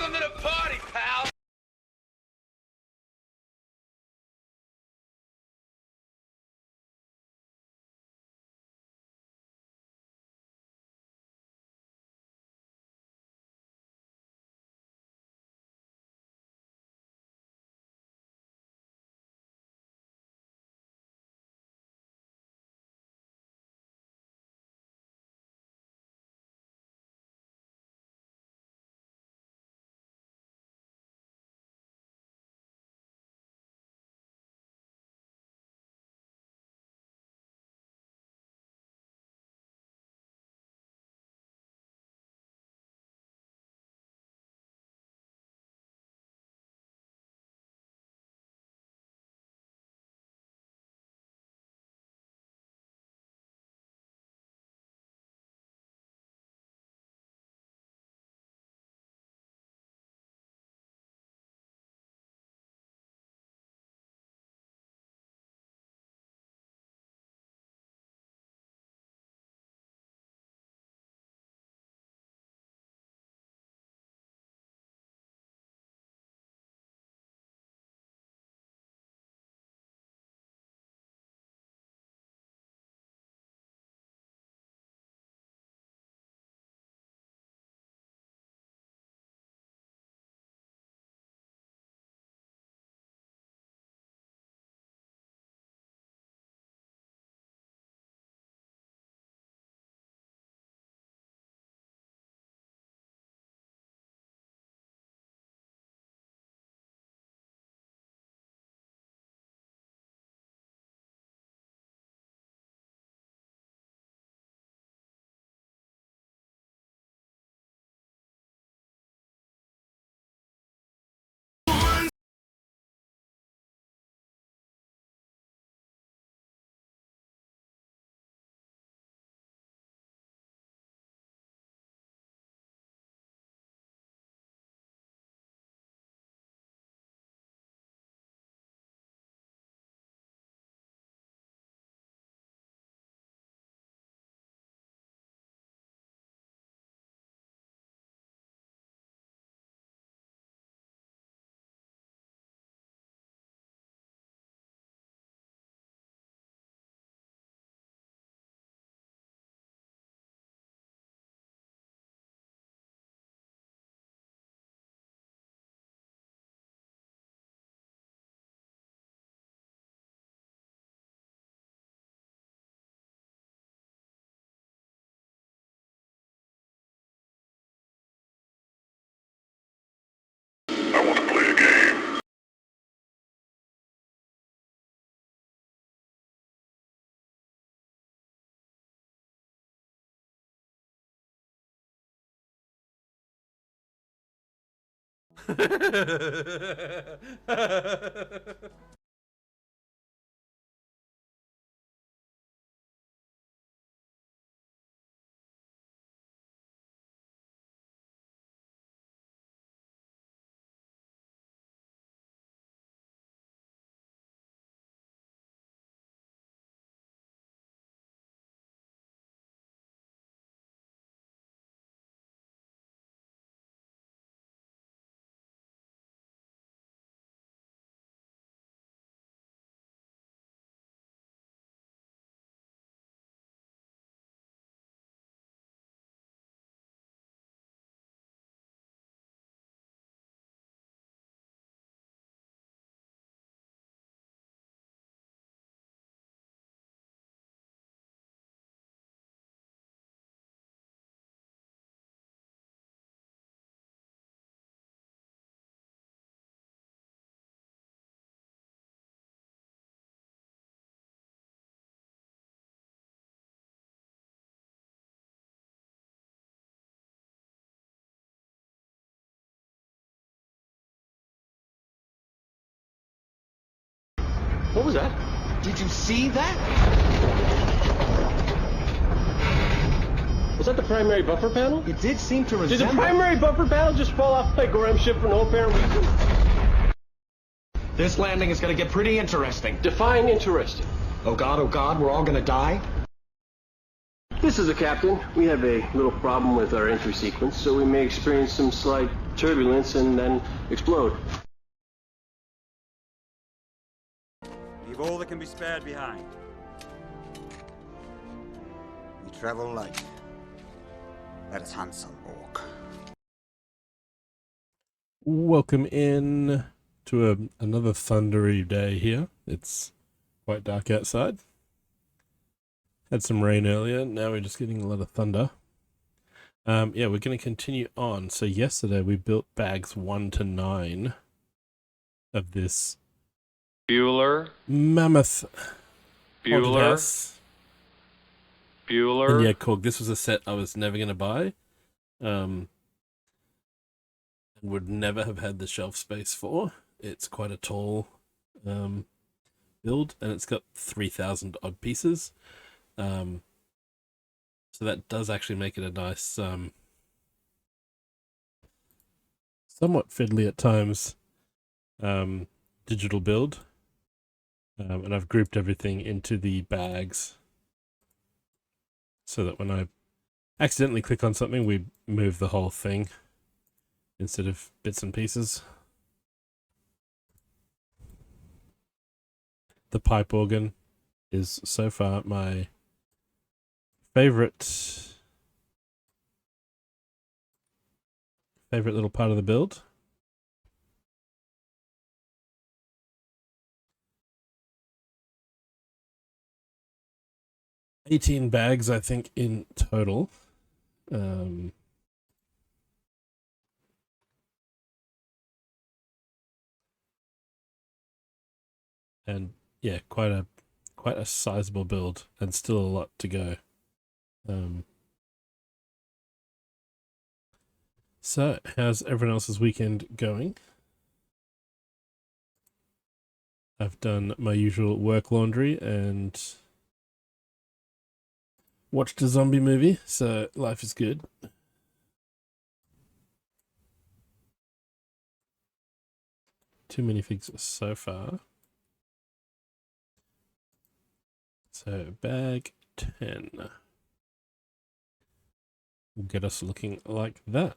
Welcome to the party, pal! I want to play a game. What was that? Did you see that? Was that the primary buffer panel? It did seem to resemble... Did the primary buffer panel just fall off my Gorham ship for no apparent reason? This landing is going to get pretty interesting. Define interesting. Oh God, we're all going to die? This is the captain. We have a little problem with our entry sequence, so we may experience some slight turbulence and then explode. Leave all that can be spared behind. We travel light. Let us hunt some orc. Welcome in to another thundery day here. It's quite dark outside. Had some rain earlier, now we're just getting a lot of thunder. Yeah, we're going to continue on. So yesterday we built bags 1 to 9 of this mammoth haunted house. And yeah, Cork, this was a set I was never going to buy. And would never have had the shelf space for. It's quite a tall build, and it's got 3,000 odd pieces. So that does actually make it a nice, somewhat fiddly at times, digital build. And I've grouped everything into the bags so that when I accidentally click on something, we move the whole thing instead of bits and pieces. The pipe organ is so far my favorite little part of the build. $18 bags, I think, in total. And yeah, quite a sizable build, and still a lot to go. So how's everyone else's weekend going? I've done my usual work laundry and watched a zombie movie, so life is good. Too many figs so far. So bag 10 will get us looking like that.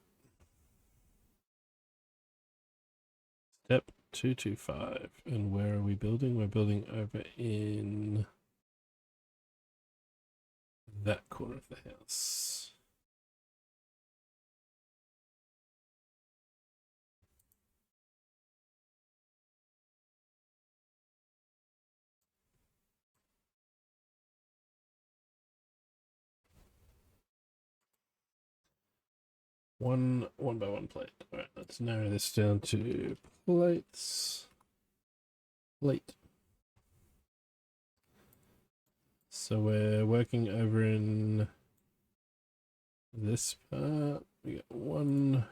Step 225. And where are we building? We're building over in that corner of the house. One by one plate. All right, let's narrow this down to plates. Plate. So we're working over in this part. We got one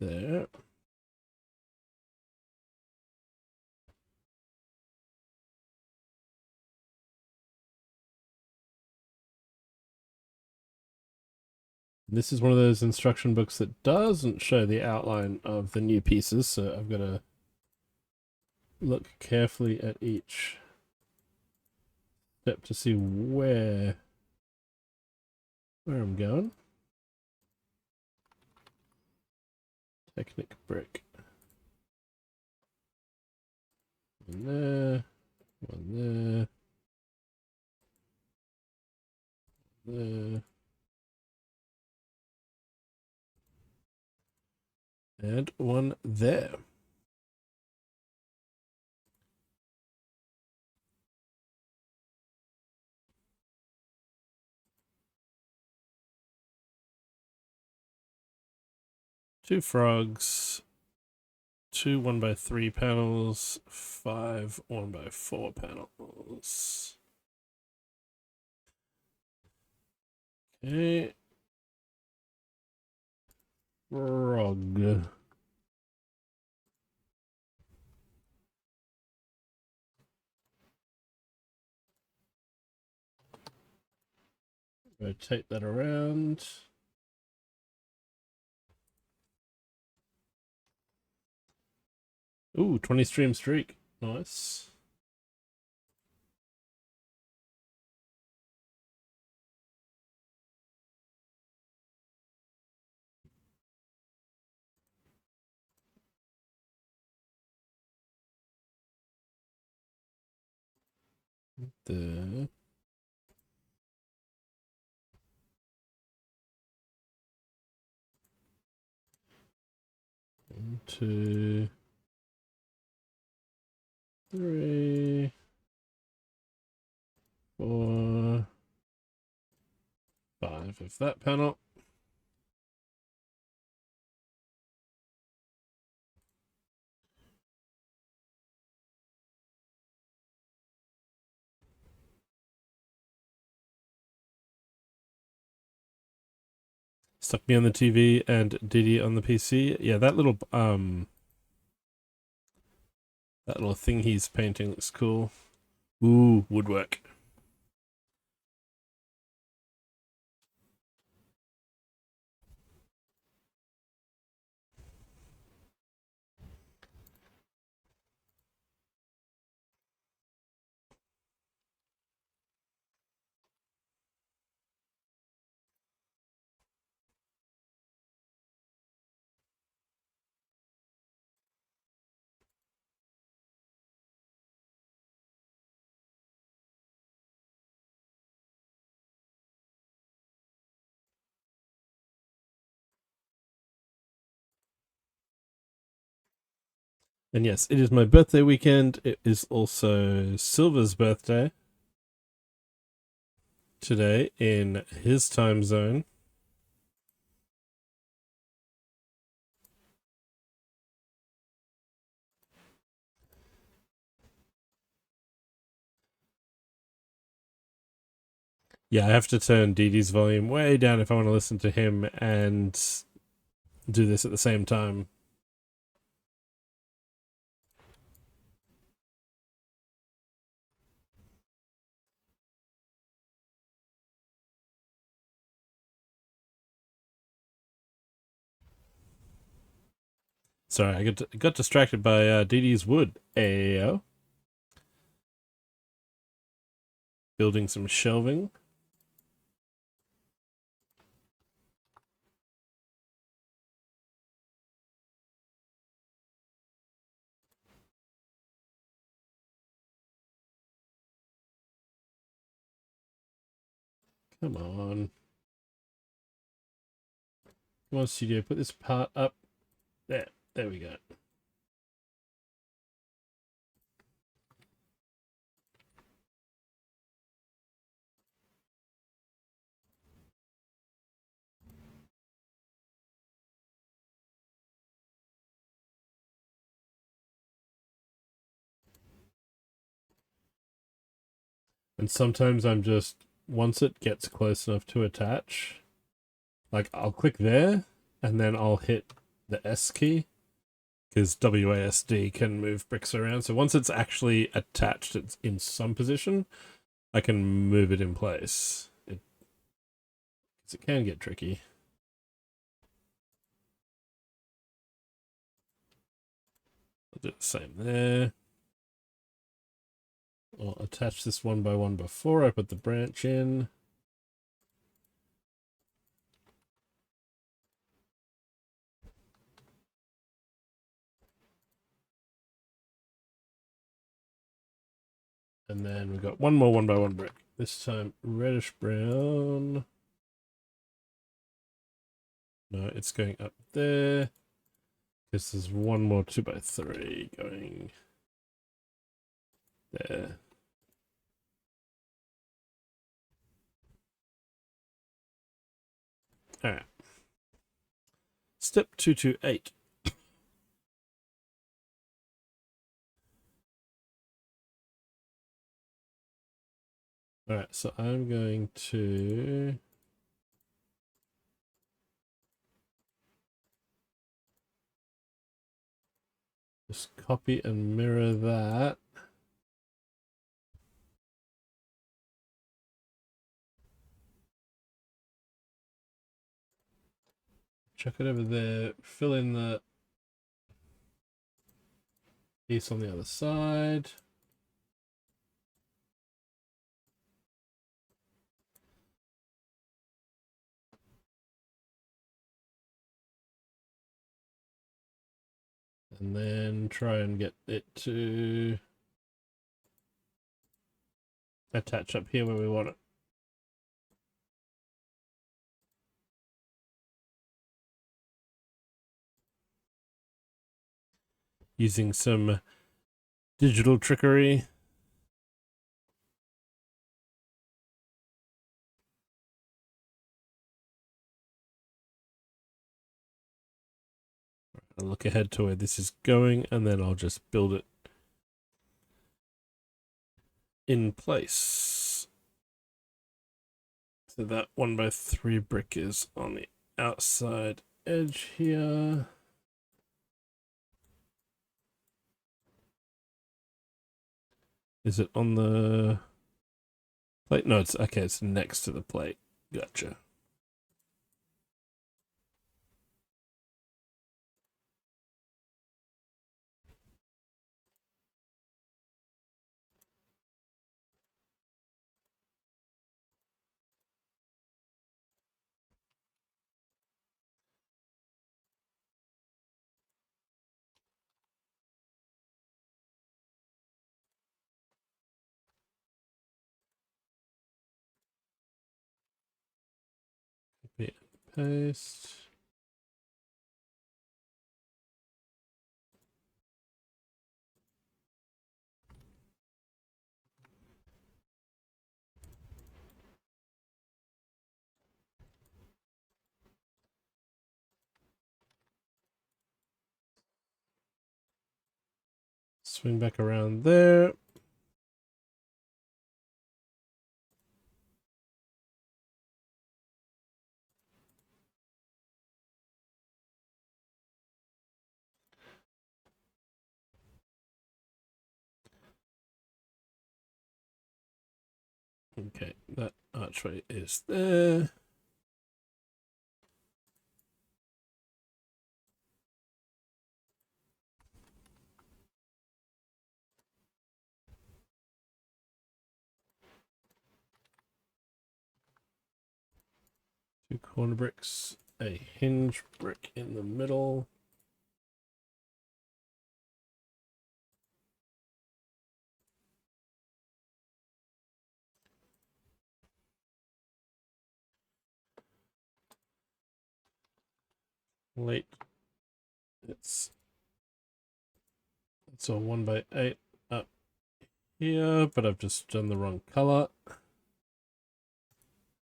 there. This is one of those instruction books that doesn't show the outline of the new pieces, so I've got to look carefully at each step to see where I'm going. Technic brick. One there, one there, there. And one there. Two frogs, two 1x3 panels, 5 1x4 panels. Okay. Frog. Rotate that around. Ooh, 20 stream streak. Nice. There. 1, 2, 3, 4, 5 of that panel. Stuck me on the TV and Diddy on the PC. Yeah, that little thing he's painting looks cool. Ooh, woodwork. And yes, it is my birthday weekend. It is also Silver's birthday today in his time zone. Yeah, I have to turn Dee Dee's volume way down if I want to listen to him and do this at the same time. Sorry, I got distracted by Dee Dee's wood. Ayo. Building some shelving. Come on. Come on, studio, put this part up. There we go. And sometimes I'm just, once it gets close enough to attach, like I'll click there and then I'll hit the S key because WASD can move bricks around. So once it's actually attached, it's in some position, I can move it in place. It can get tricky. I'll do the same there. I'll attach this one by one before I put the branch in. And then we've got one more 1x1 brick. This time reddish brown. No, it's going up there. Because there's one more 2x3 going there. Alright. Step 228. Alright, so I'm going to just copy and mirror that. Chuck it over there, fill in the piece on the other side. And then try and get it to attach up here where we want it. Using some digital trickery. I'll look ahead to where this is going, and then I'll just build it in place. So that 1x3 brick is on the outside edge here. Is it on the plate? No, it's okay, it's next to the plate. Gotcha. Copy and paste. Swing back around there. Okay, that archway is there. Two corner bricks, a hinge brick in the middle. Late. It's a 1x8 up here, but I've just done the wrong color.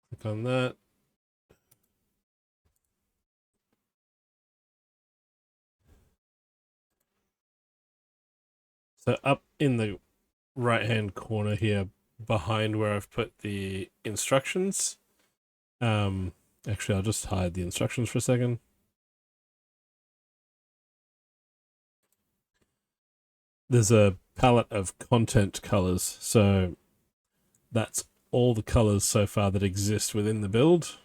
Click on that. So up in the right hand corner here, behind where I've put the instructions. Actually, I'll just hide the instructions for a second. There's a palette of content colors, so that's all the colors so far that exist within the build.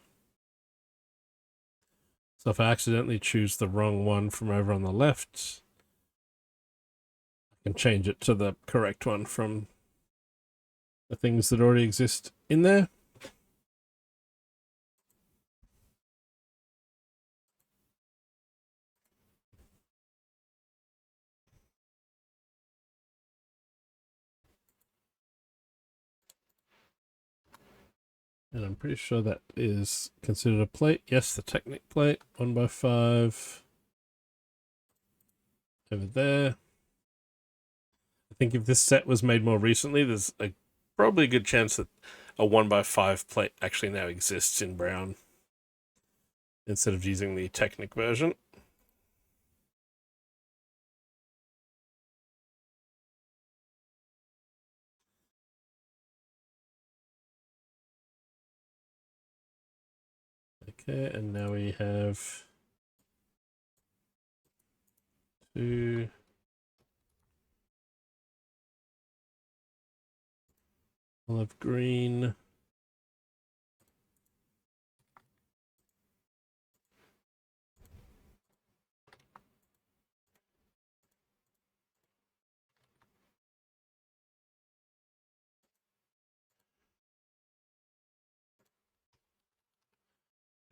So if I accidentally choose the wrong one from over on the left, I can change it to the correct one from the things that already exist in there. And I'm pretty sure that is considered a plate. Yes, the Technic plate, 1x5. Over there. I think if this set was made more recently, there's probably a good chance that a 1x5 plate actually now exists in brown instead of using the Technic version. Okay, and now we have two olive green.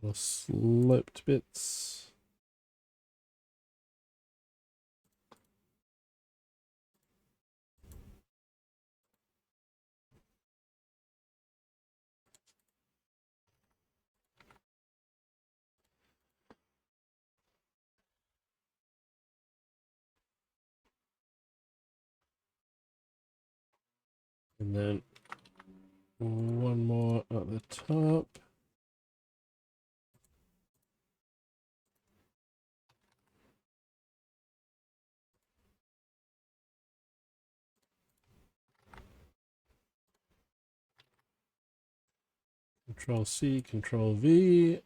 Little sloped bits. And then one more at the top. Control C, Control V.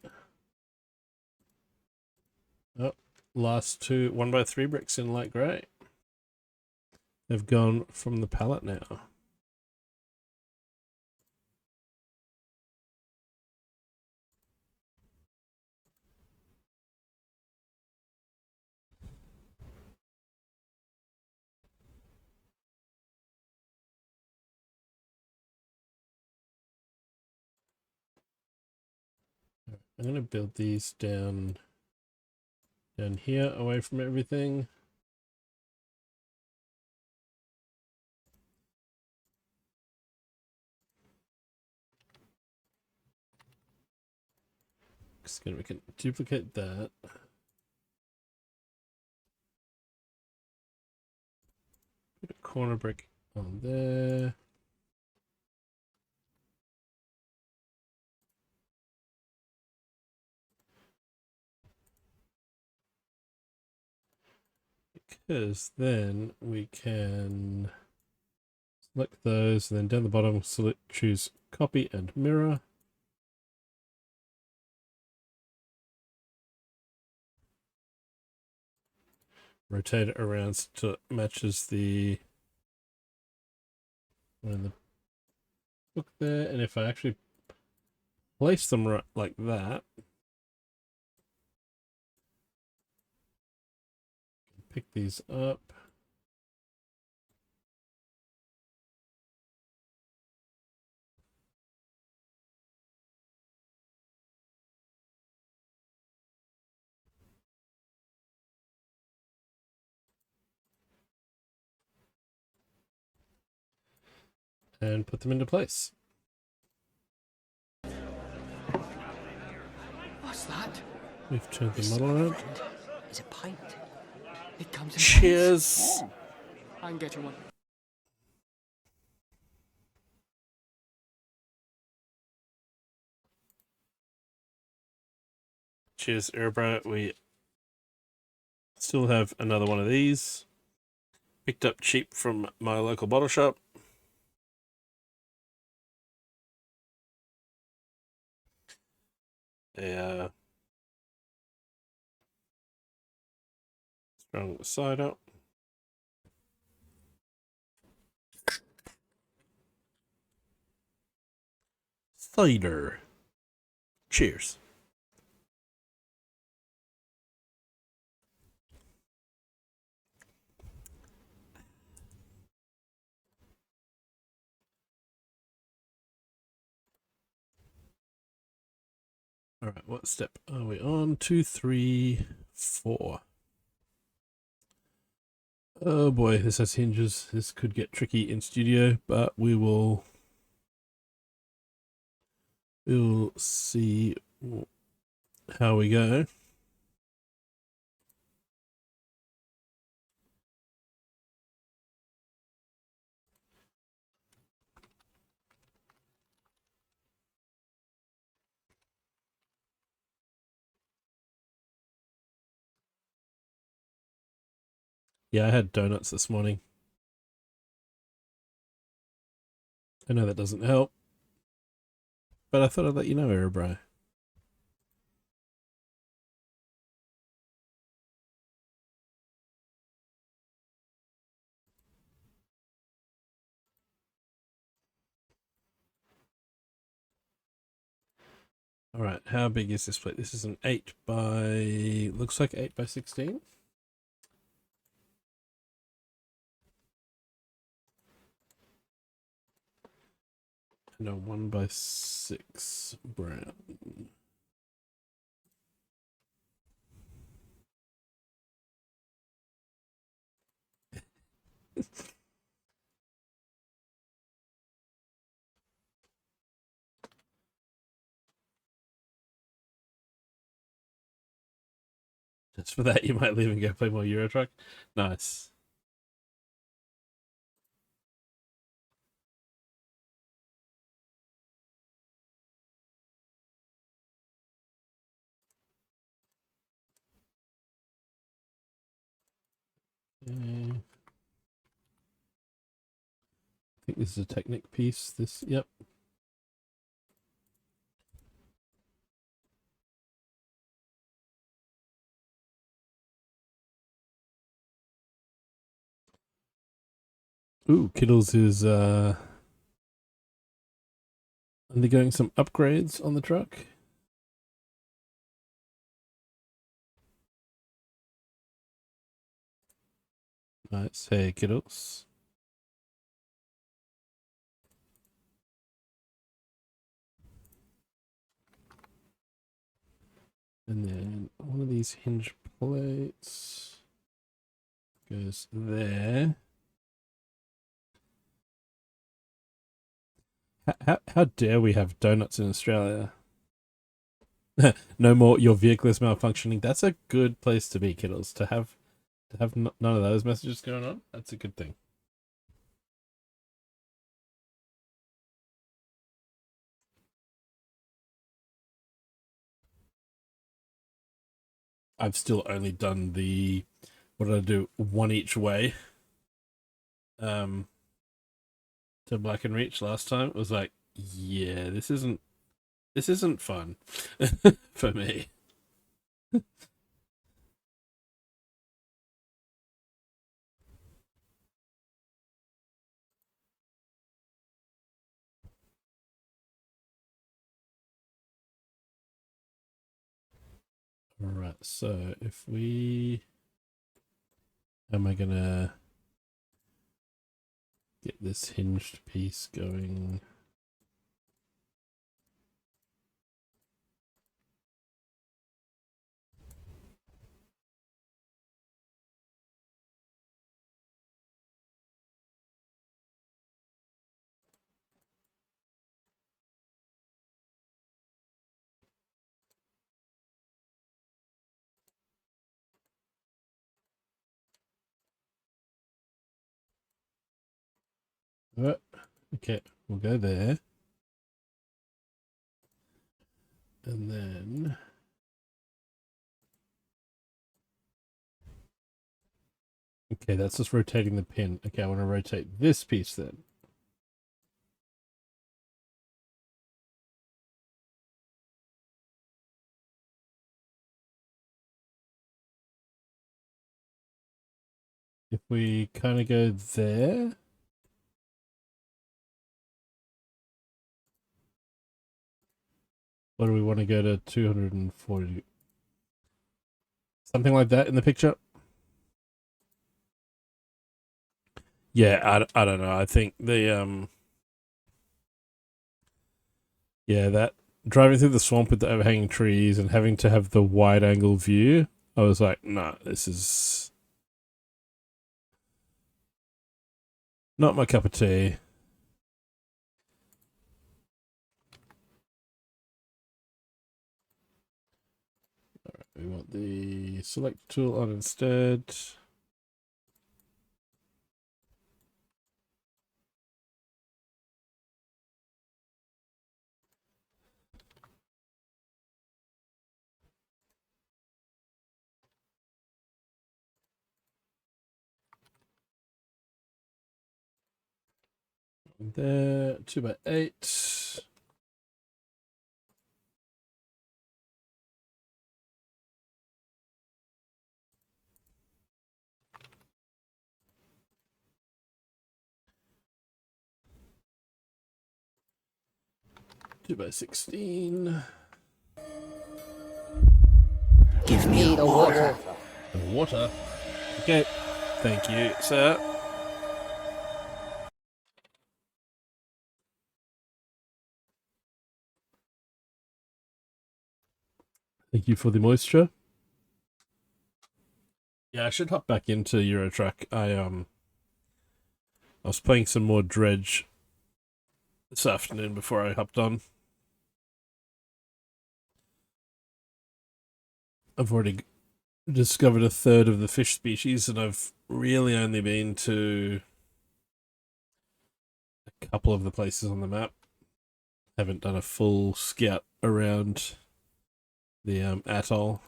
Oh, last two 1x3 bricks in light grey. They've gone from the palette now. I'm going to build these down here, away from everything. We can duplicate that. Put a corner brick on there. Because then we can select those, and then down the bottom choose copy and mirror. Rotate it around so it matches the one in the book there, and if I actually place them right like that, pick these up. And put them into place. What's that? We've turned the model around. Is a pint. It comes in Cheers! pints. I can get you one. Cheers, Airbright. We still have another one of these. Picked up cheap from my local bottle shop. Strong cider. Cider. Cheers. All right, what step are we on? 2, 3, 4. Oh boy, this has hinges. This could get tricky in studio, but we'll see how we go. Yeah, I had donuts this morning. I know that doesn't help, but I thought I'd let you know, Erebri. All right, how big is this plate? This is an 8 by, looks like 8 by 16. And a 1 by 6 brown. Just for that, you might leave and go play more Euro Truck. Nice. I think this is a Technic piece. This, yep. Ooh, Kiddles is undergoing some upgrades on the truck. Nice. Hey, Kiddles. And then one of these hinge plates goes there. How dare we have donuts in Australia? No more, your vehicle is malfunctioning. That's a good place to be, Kiddles. To have none of those messages going on. That's a good thing. I've still only done the, what did I do? One each way. To Black and Reach last time. It was like, yeah, this isn't fun for me. All right, so if we, am I gonna get this hinged piece going? Right. Okay, we'll go there. And then okay, that's just rotating the pin. Okay, I want to rotate this piece then. If we kind of go there. What do we want to go to 240? Something like that in the picture? Yeah, I don't know. I think the yeah, that driving through the swamp with the overhanging trees and having to have the wide angle view, I was like, nah, this is not my cup of tea. Alright, we want the select tool on instead. There, 2x8. Two by 16. Give me the water. The water. Okay. Thank you, sir. Thank you for the moisture. Yeah, I should hop back into Euro Truck. I was playing some more Dredge this afternoon before I hopped on. I've already discovered a third of the fish species, and I've really only been to a couple of the places on the map. Haven't done a full scout around the atoll.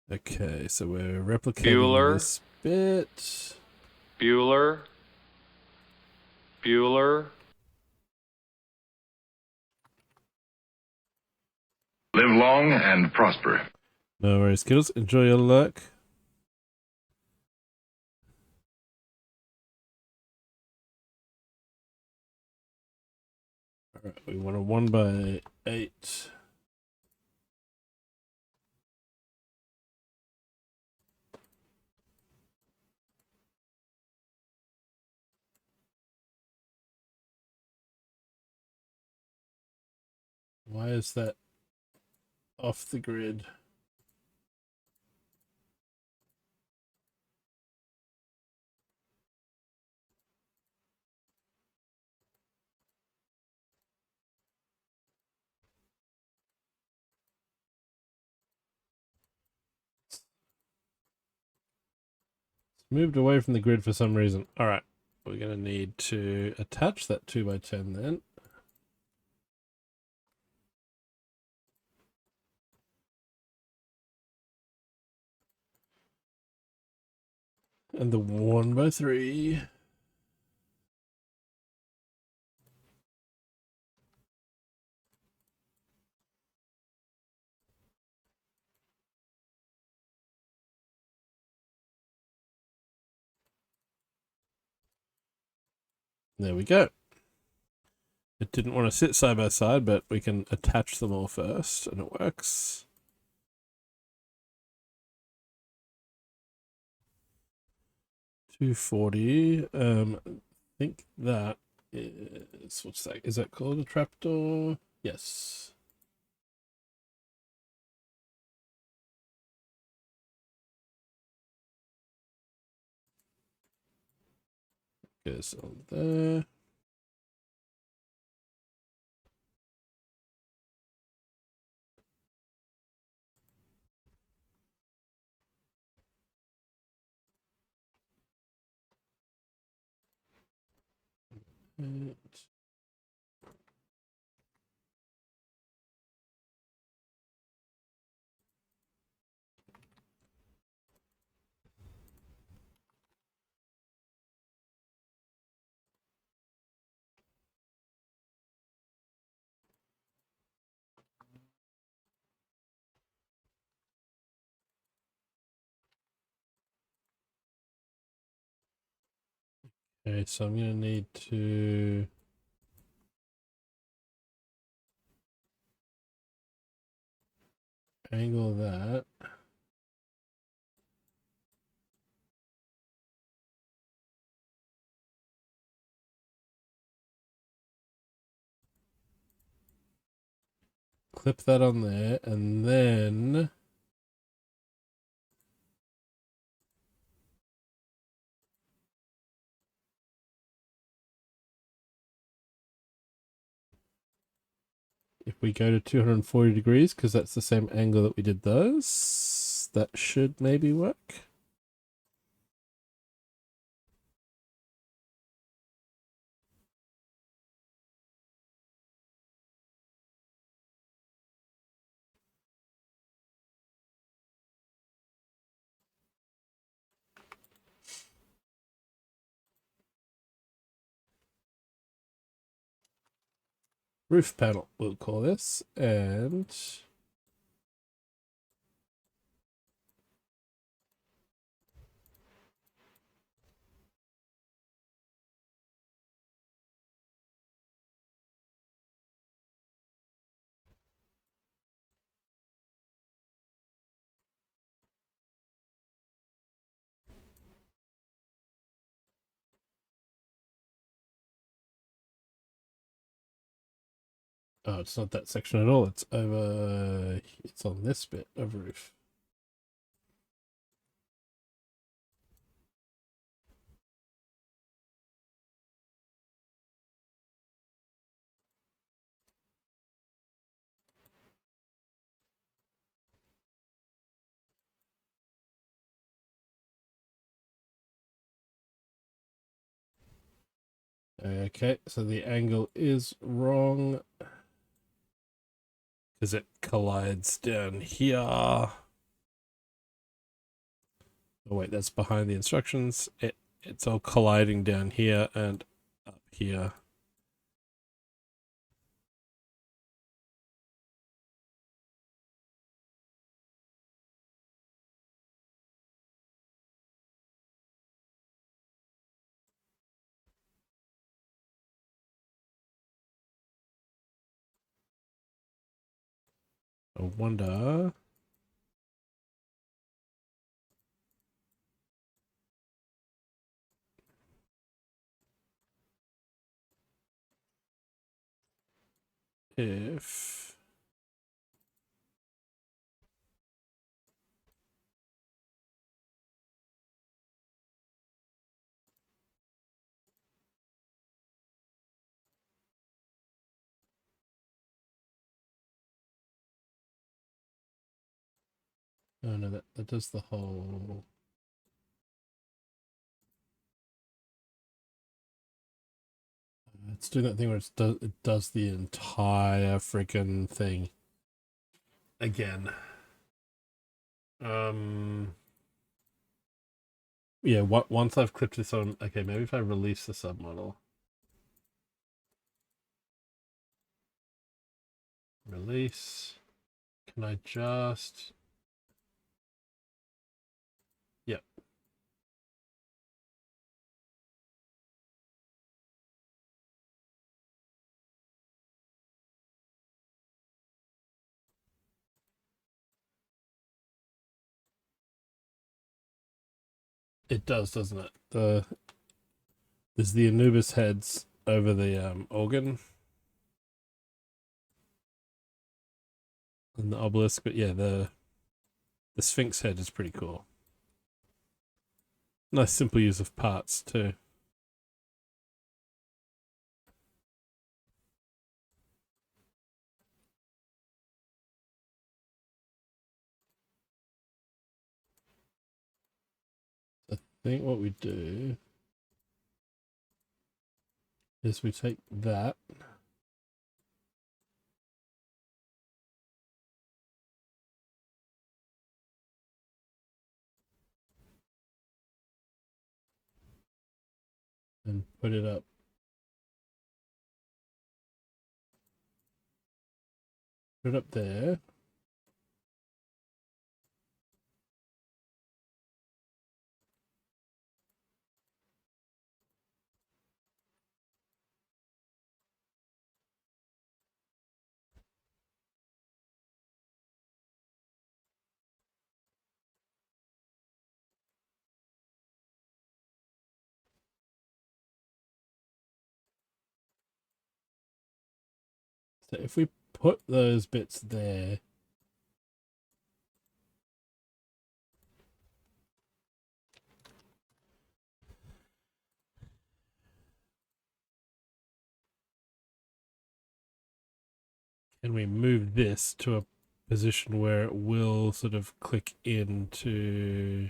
Okay, so we're replicating Bueller. this bit. Bueller. Bueller. Live long and prosper. No worries, kiddos. Enjoy your luck. Alright, we want a 1x8. Why is that off the grid? Moved away from the grid for some reason. Alright, we're going to need to attach that 2x10 then. And the 1x3. There we go. It didn't want to sit side by side, but we can attach them all first, and it works. $240. I think that is, what's that? Is that called a trapdoor? Yes. Goes on there. Right. Okay, so I'm going to need to angle that. Clip that on there, and then if we go to 240 degrees, because that's the same angle that we did those, that should maybe work. Roof panel, we'll call this, and oh, it's not that section at all. It's over. It's on this bit of roof. Okay, so the angle is wrong because it collides down here. Oh wait, that's behind the instructions. It's all colliding down here and up here. I wonder. If oh no, that does the whole. It's doing that thing where it does the entire freaking thing again. Yeah. Once I've clipped this on, okay, maybe if I release the submodel, release. Can I just? Yep. It does, doesn't it? There's the Anubis heads over the organ and the obelisk, but yeah, the Sphinx head is pretty cool. Nice simple use of parts too. I think what we do is we take that and put it up. Put it up there. So if we put those bits there, and we move this to a position where it will sort of click into.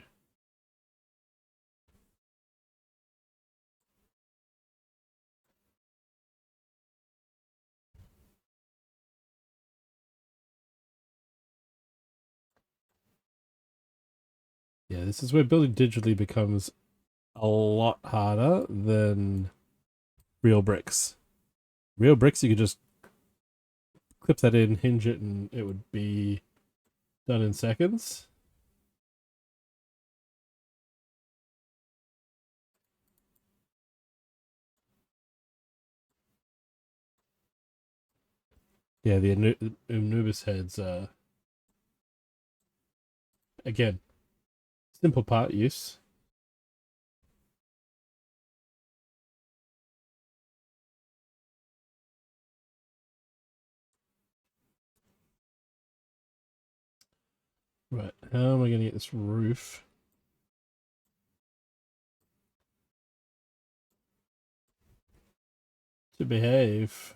Yeah, this is where building digitally becomes a lot harder than real bricks. Real bricks, you could just clip that in, hinge it, and it would be done in seconds. Yeah, the Anubis heads, again, simple part use. Right, how am I going to get this roof to behave?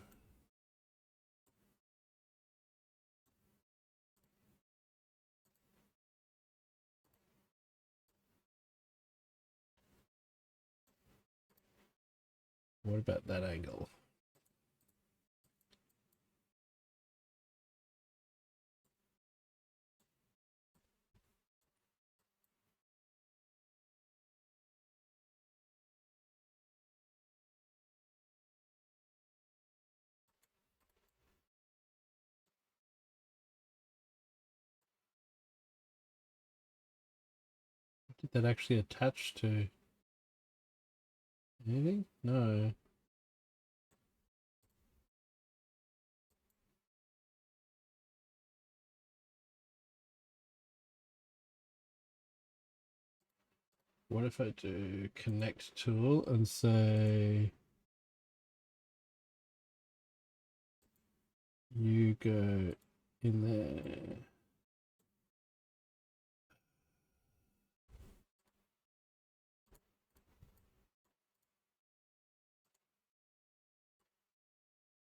What about that angle? Did that actually attach to anything? No. What if I do connect tool and say you go in there?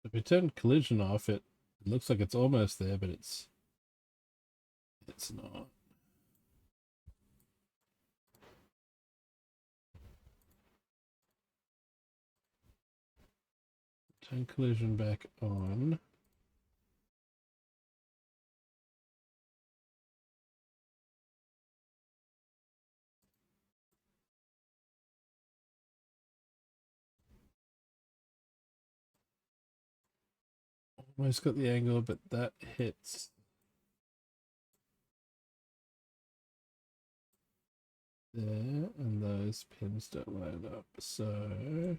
If we turn collision off, it looks like it's almost there, but it's not. Turn collision back on. Almost got the angle, but that hits there, and those pins don't line up. So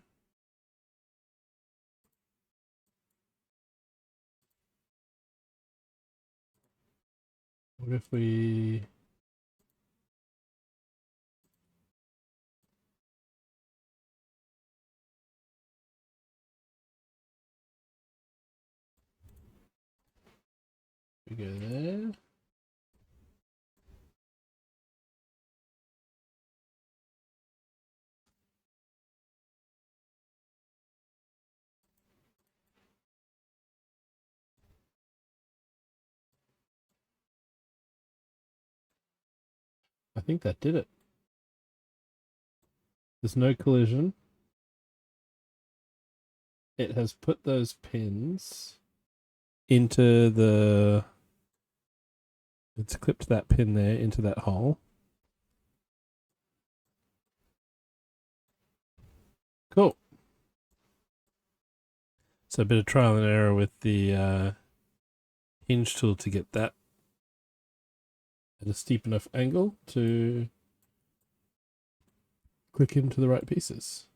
what if we go there? I think that did it. There's no collision. It has put those pins into the... It's clipped that pin there into that hole. Cool. So a bit of trial and error with the hinge tool to get that at a steep enough angle to click into the right pieces.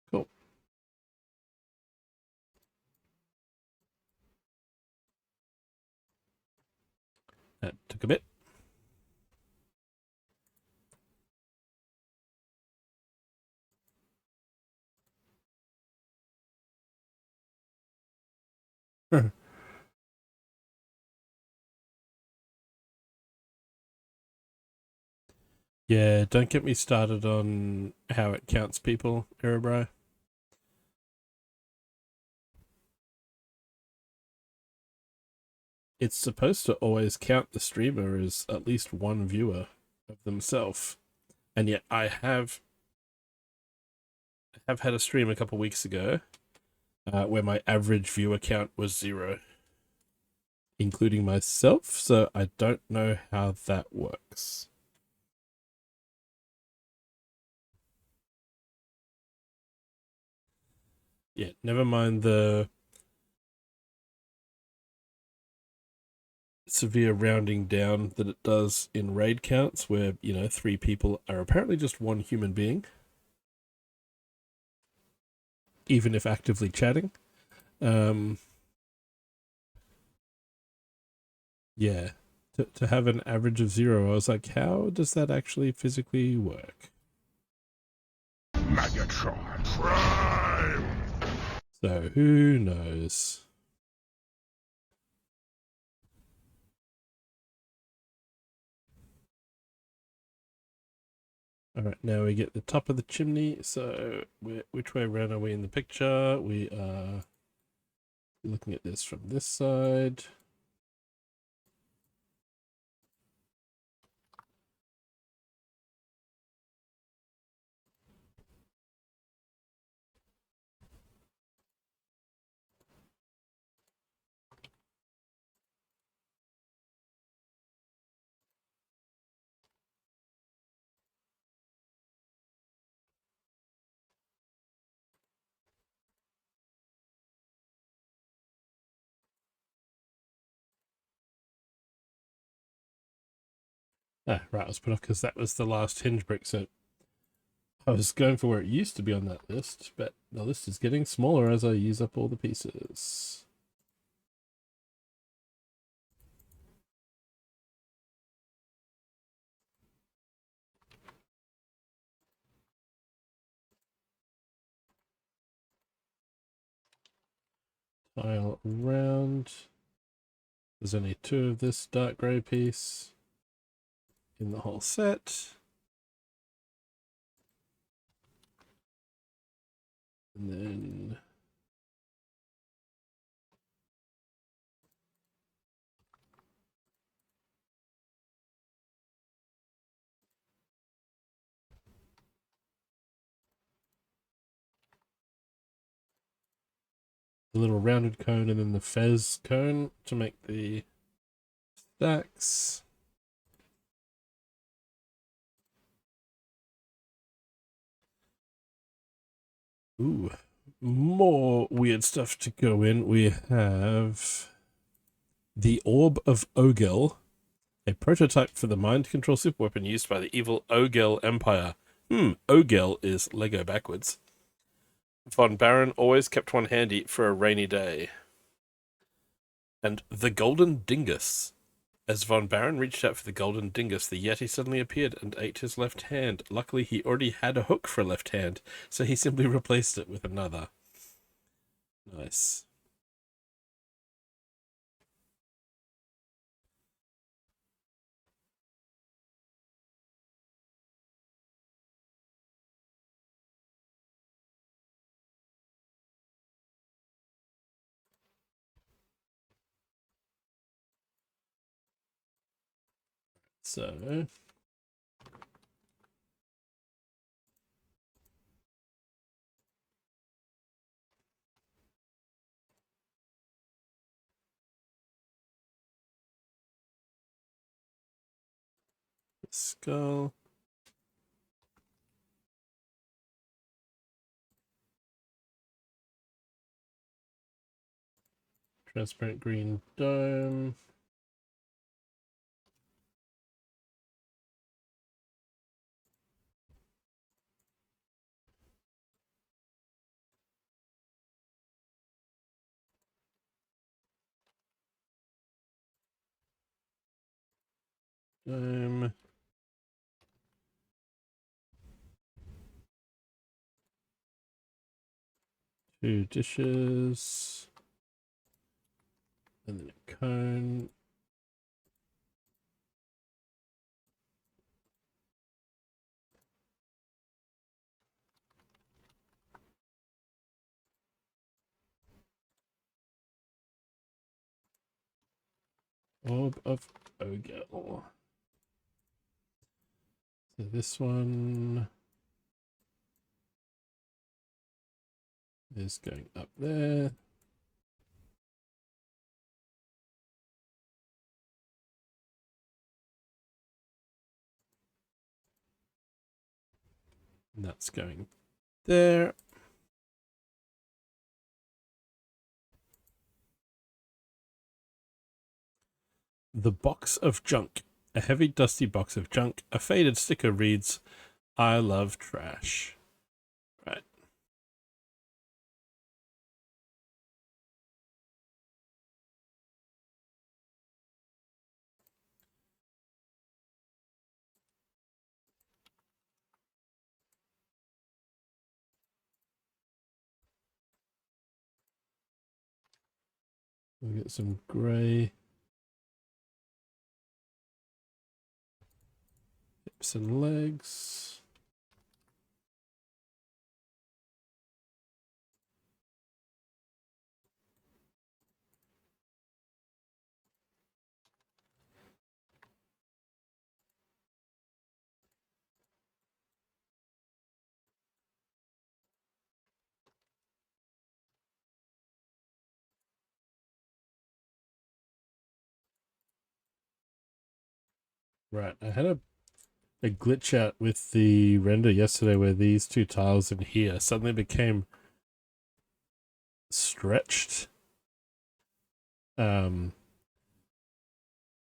Cool. That took a bit. Yeah, don't get me started on how it counts people, Erebro. It's supposed to always count the streamer as at least one viewer of themselves. And yet I have had a stream a couple weeks ago where my average viewer count was 0, including myself, so I don't know how that works. Yeah, never mind the severe rounding down that it does in raid counts where, 3 people are apparently just one human being, even if actively chatting. Yeah, to have an average of 0, I was like, how does that actually physically work? Megatron Prime! So who knows? All right, now we get the top of the chimney. So which way around are we in the picture? We are looking at this from this side. Ah, right, I was put off because that was the last hinge brick, so I was going for where it used to be on that list, but the list is getting smaller as I use up all the pieces. Tile around. There's only 2 of this dark grey piece in the whole set. And then the little rounded cone and then the fez cone to make the stacks. Ooh, more weird stuff to go in. We have the Orb of Ogel, a prototype for the mind control superweapon used by the evil Ogel Empire. Ogel is Lego backwards. Von Baron always kept one handy for a rainy day. And the Golden Dingus. As Von Baron reached out for the Golden Dingus, the Yeti suddenly appeared and ate his left hand. Luckily, he already had a hook for a left hand, so he simply replaced it with another. Nice. So skull. Transparent green dome. Dome. 2 dishes. And then a cone. Orb of Ogel. So this one is going up there. And that's going there. The box of junk. A heavy, dusty box of junk. A faded sticker reads, "I love trash." Right. We'll get some grey hips and legs. Right, I had a glitch out with the render yesterday where these 2 tiles in here suddenly became stretched. They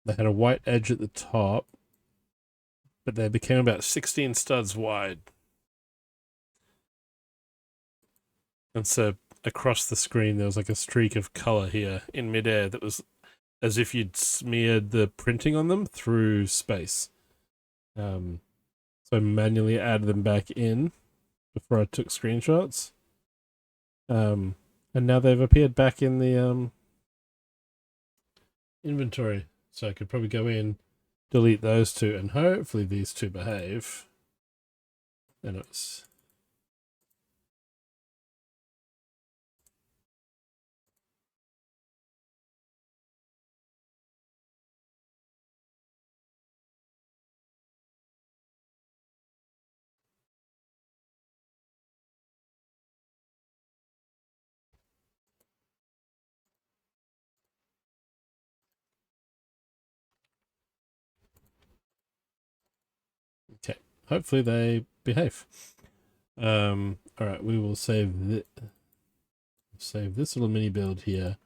had a white edge at the top but they became about 16 studs wide. And so across the screen, there was like a streak of color here in midair that was as if you'd smeared the printing on them through space. So I manually added them back in before I took screenshots. And now they've appeared back in the inventory. So I could probably go in, delete those two, and hopefully these two behave. And it's... Okay, hopefully they behave. All right, we will save this little mini build here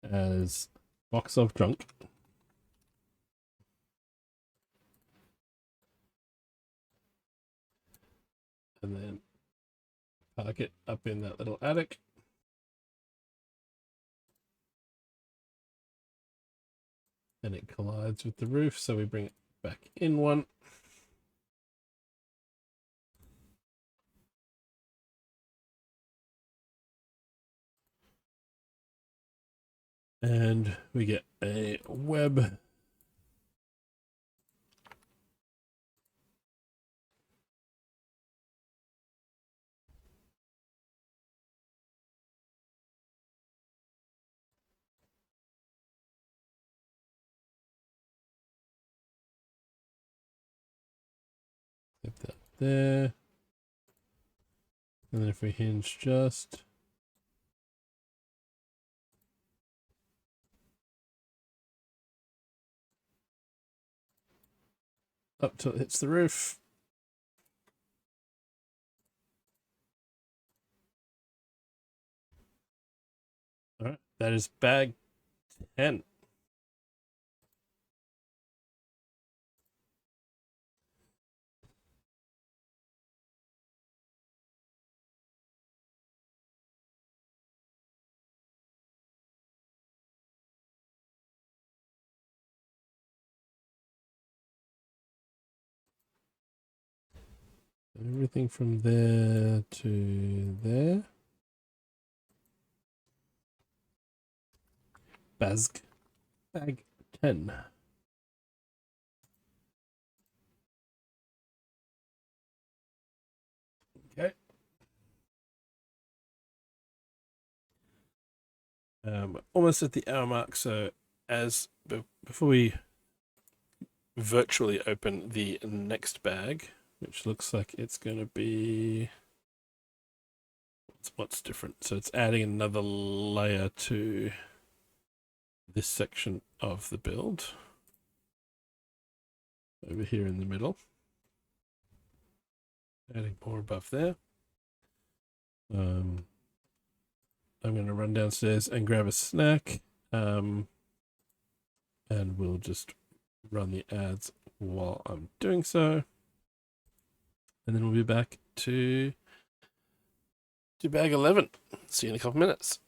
as box of junk. And then park it up in that little attic. And it collides with the roof, so we bring it back in one. And we get a web. Clip that there. And then if we hinge just... up till it hits the roof. All right, that is bag 10. Everything from there to there. Bag 10. Okay. Almost at the hour mark, so before we virtually open the next bag, which looks like it's going to be... What's different? So it's adding another layer to this section of the build. Over here in the middle. Adding more above there. I'm going to run downstairs and grab a snack. And we'll just run the ads while I'm doing so. And then we'll be back to bag 11. See you in a couple minutes.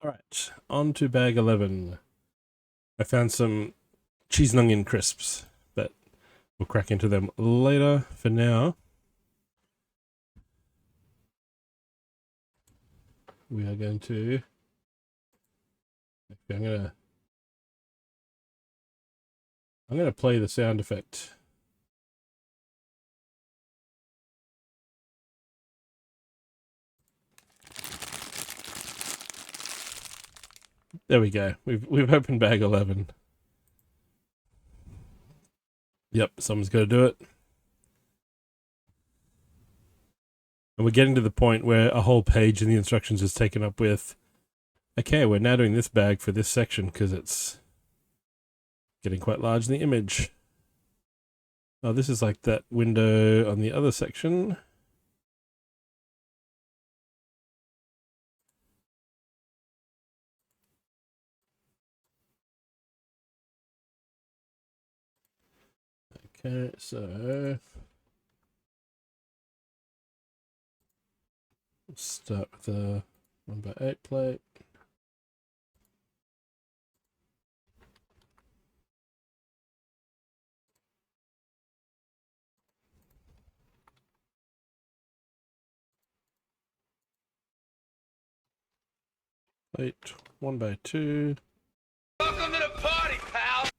Alright, on to bag 11. I found some cheese and onion crisps, but we'll crack into them later. For now, we are going to... I'm gonna play the sound effect. There we go. We've opened bag 11. Yep, someone's got to do it. And we're getting to the point where a whole page in the instructions is taken up with, okay, we're now doing this bag for this section because it's getting quite large in the image. Oh, this is like that window on the other section. Okay, so we'll start with a 1x8 plate. Plate 1x2. Welcome to the party, pal!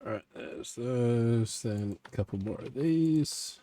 Alright, there's those, then a couple more of these.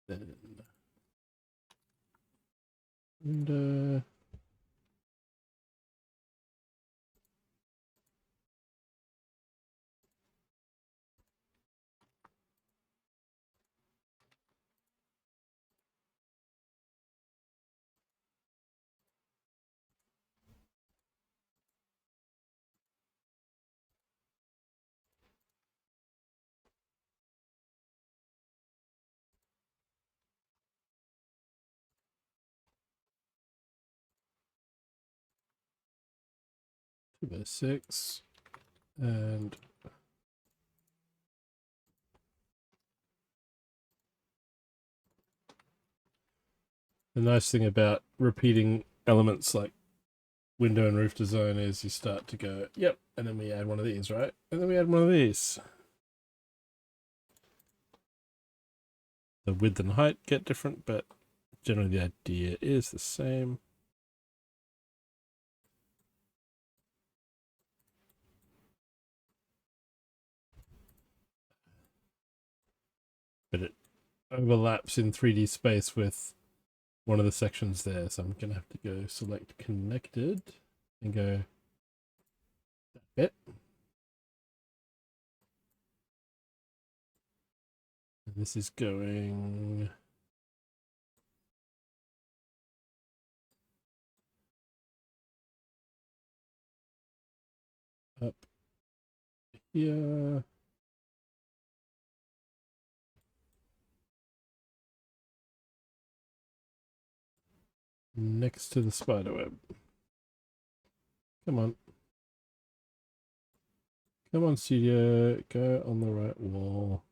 Then window. Two by six, and the nice thing about repeating elements like window and roof design is you start to go, yep, and then we add one of these, right? And then we add one of these. The width and height get different, but generally the idea is the same. But it overlaps in 3D space with one of the sections there, so I'm gonna have to go select connected and go that bit. And this is going up here. Next to the spider web. Come on. Come on, studio. Go on the right wall.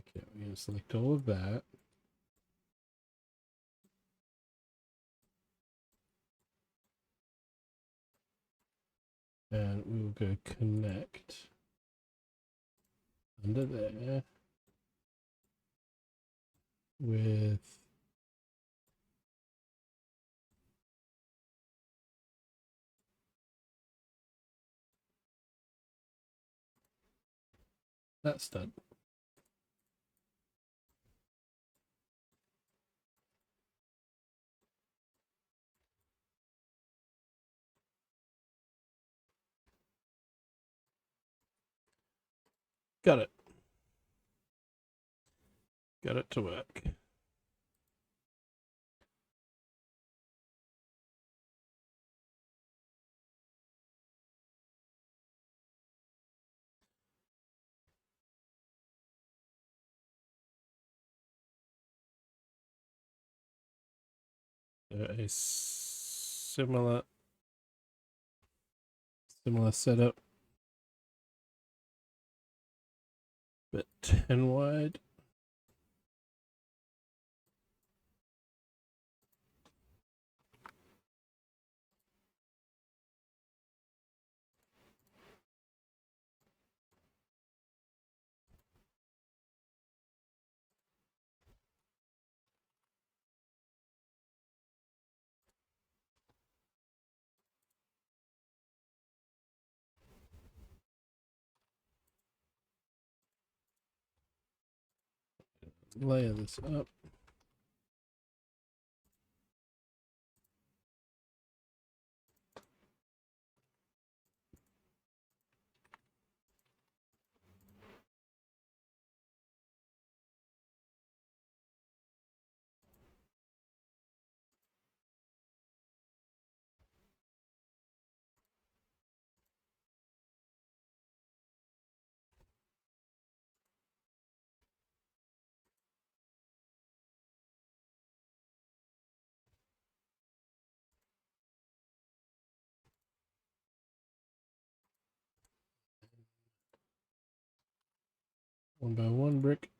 Okay, we're going to select all of that. And we'll go connect under there with that stud. Got it. Got it to work. A similar setup, but 10 wide. Layer this up. One by one brick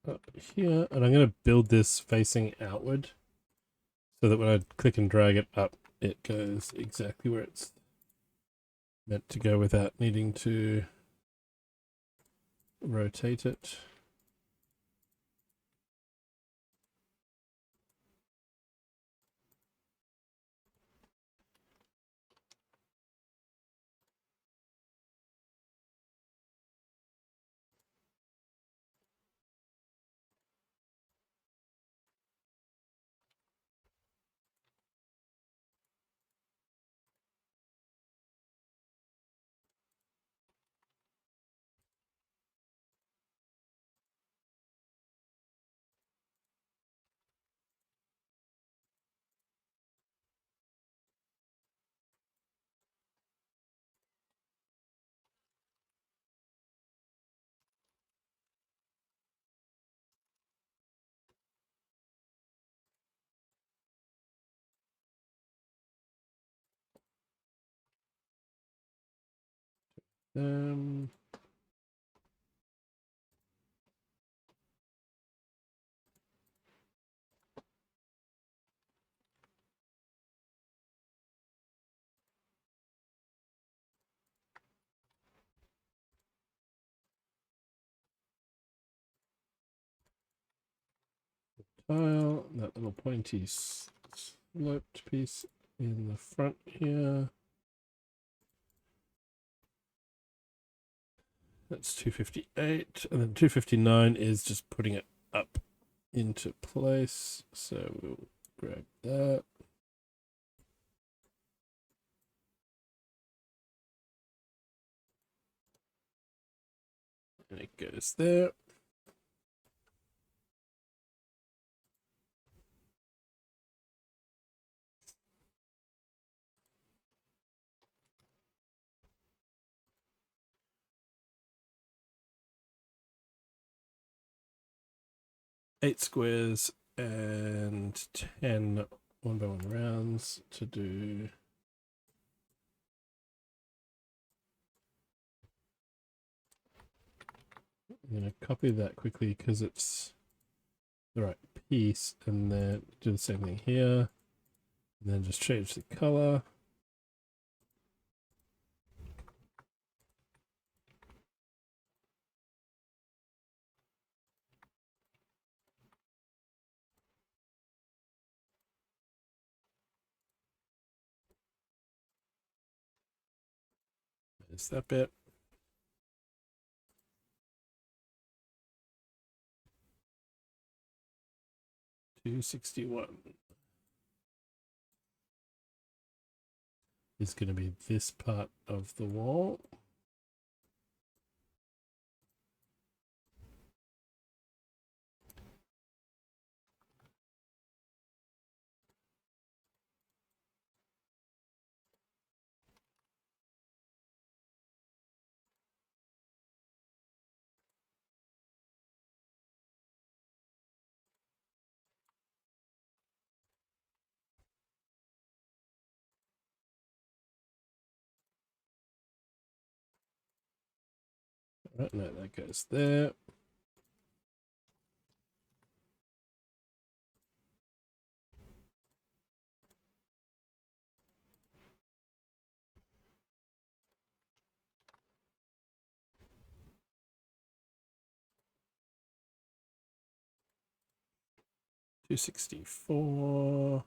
up here, and I'm going to build this facing outward so that when I click and drag it up, it goes exactly where it's meant to go without needing to rotate it. Um, tile, that little pointy sloped piece in the front here. That's 258, and then 259 is just putting it up into place. So we'll grab that. And it goes there. Eight squares and 10 one by one rounds to do. I'm going to copy that quickly because it's the right piece, and then do the same thing here, and then just change the color. There's that bit. $261 is going to be this part of the wall. Right, no, that goes there. $264.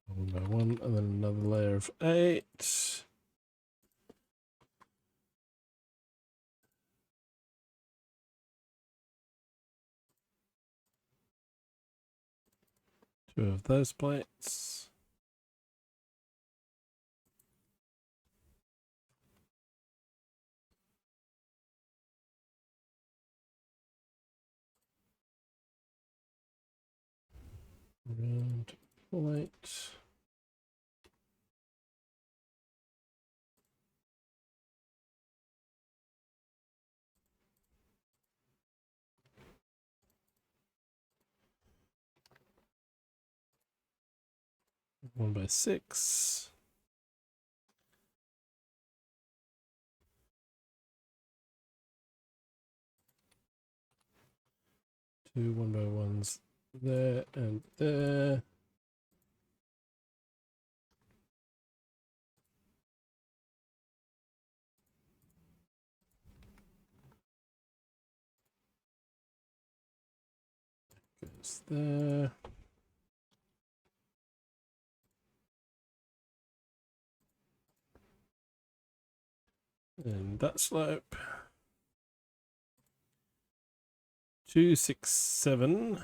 One by one, and then another layer of 8. Two of those plates. Round plate. One by 6. Two 1 by 1s there and there. Goes there. And that slope. 267.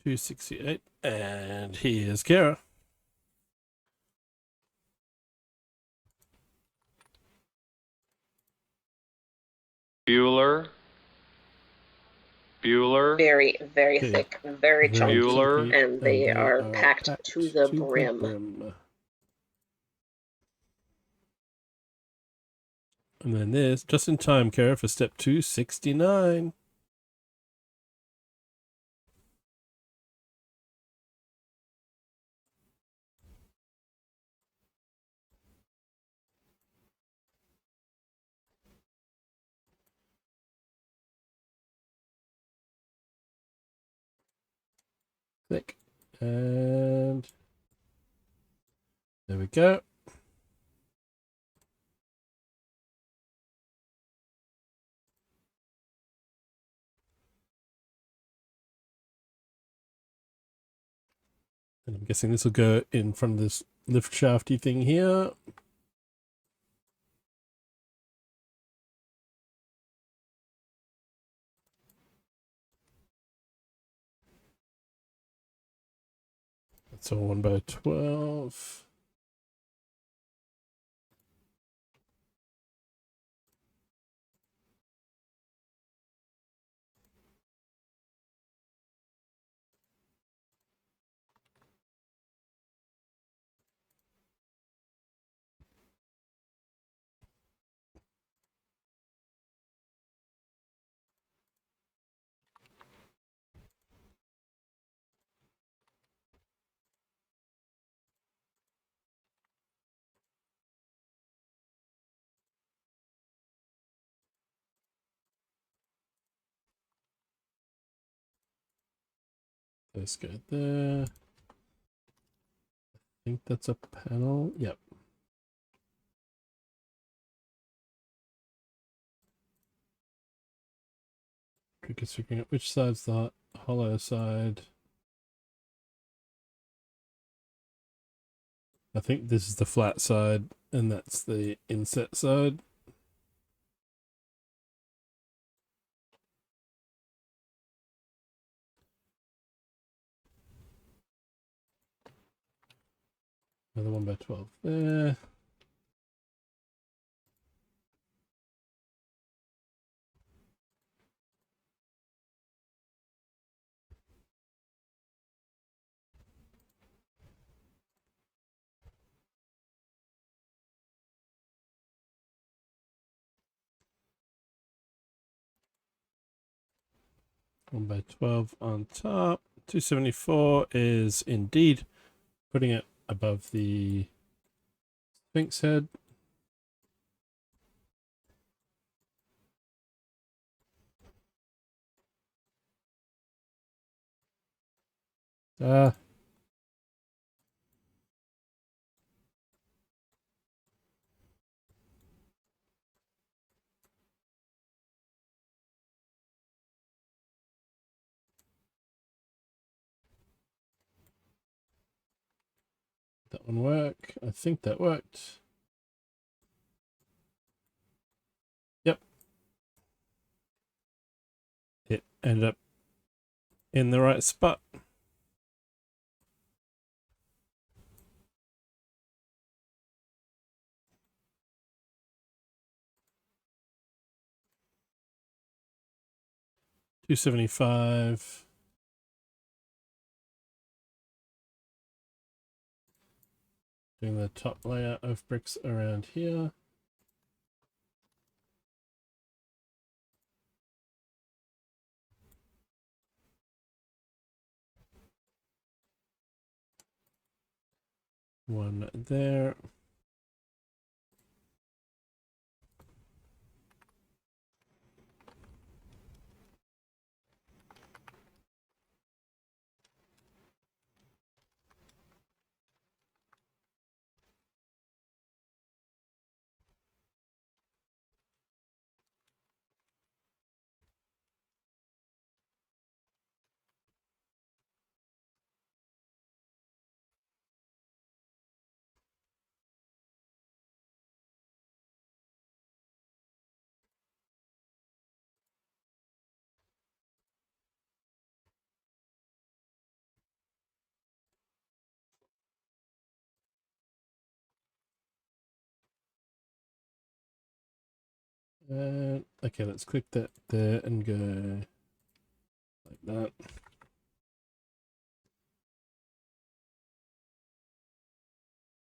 $268. And here's Kara. Bueller. Very, very Okay. thick, very chunky, Bueller. and they are packed to the brim. And then there's just in time, Kara, for step 269. Click. And there we go. And I'm guessing this will go in front of this lift shafty thing here. That's all 1 by 12. Let's go there. I think that's a panel. Yep. Trick is figuring out which side's the hollow side. I think this is the flat side, and that's the inset side. Another 1x12 there. One by 12 on top. 274 is indeed putting it above the Sphinx head. Ah. That one work. I think that worked. Yep. It ended up in the right spot. $275. Doing the top layer of bricks around here. One there. Okay, let's click that there and go like that.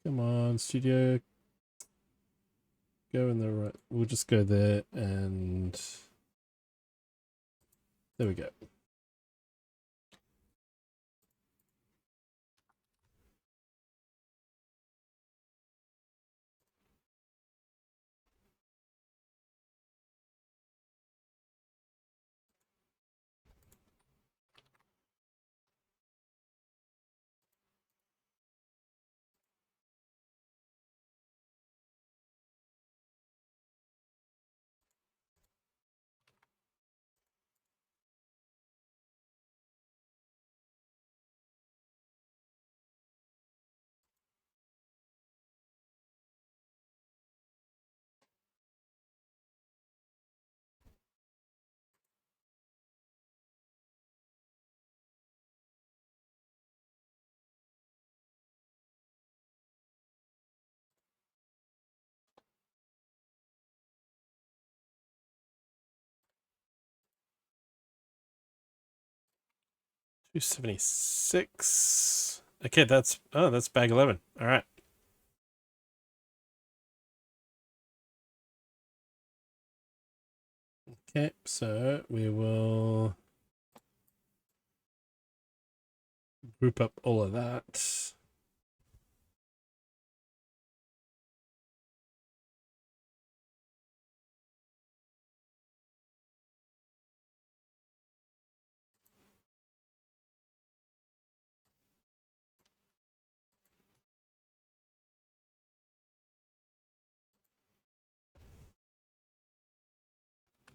Come on, studio. Go in the right. We'll just go there and there we go. $276. Okay, that's bag 11. All right. Okay, so we will group up all of that.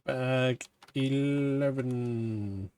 Bag 11.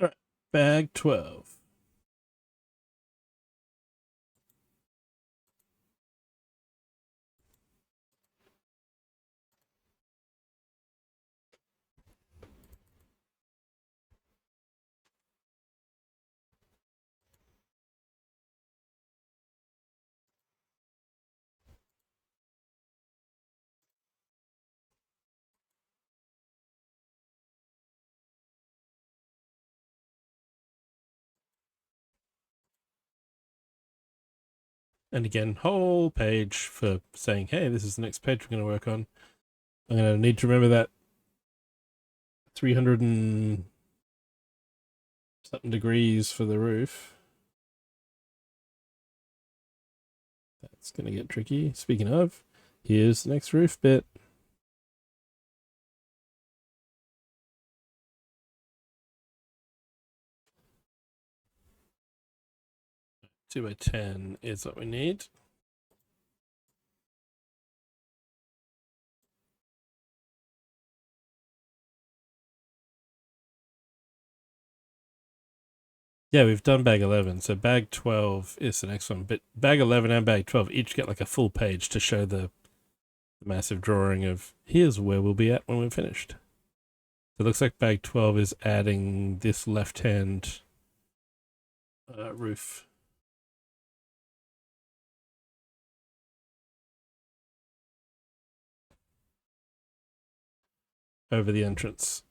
All right, bag 12. And again, whole page for saying, hey, this is the next page we're going to work on. I'm going to need to remember that 300 and something degrees for the roof. That's going to get tricky. Speaking of, here's the next roof bit. 2 by 10 is what we need. Yeah, we've done bag 11, so bag 12 is the next one. But bag 11 and bag 12 each get like a full page to show the massive drawing of here's where we'll be at when we're finished. So it looks like bag 12 is adding this left-hand roof. Over the entrance.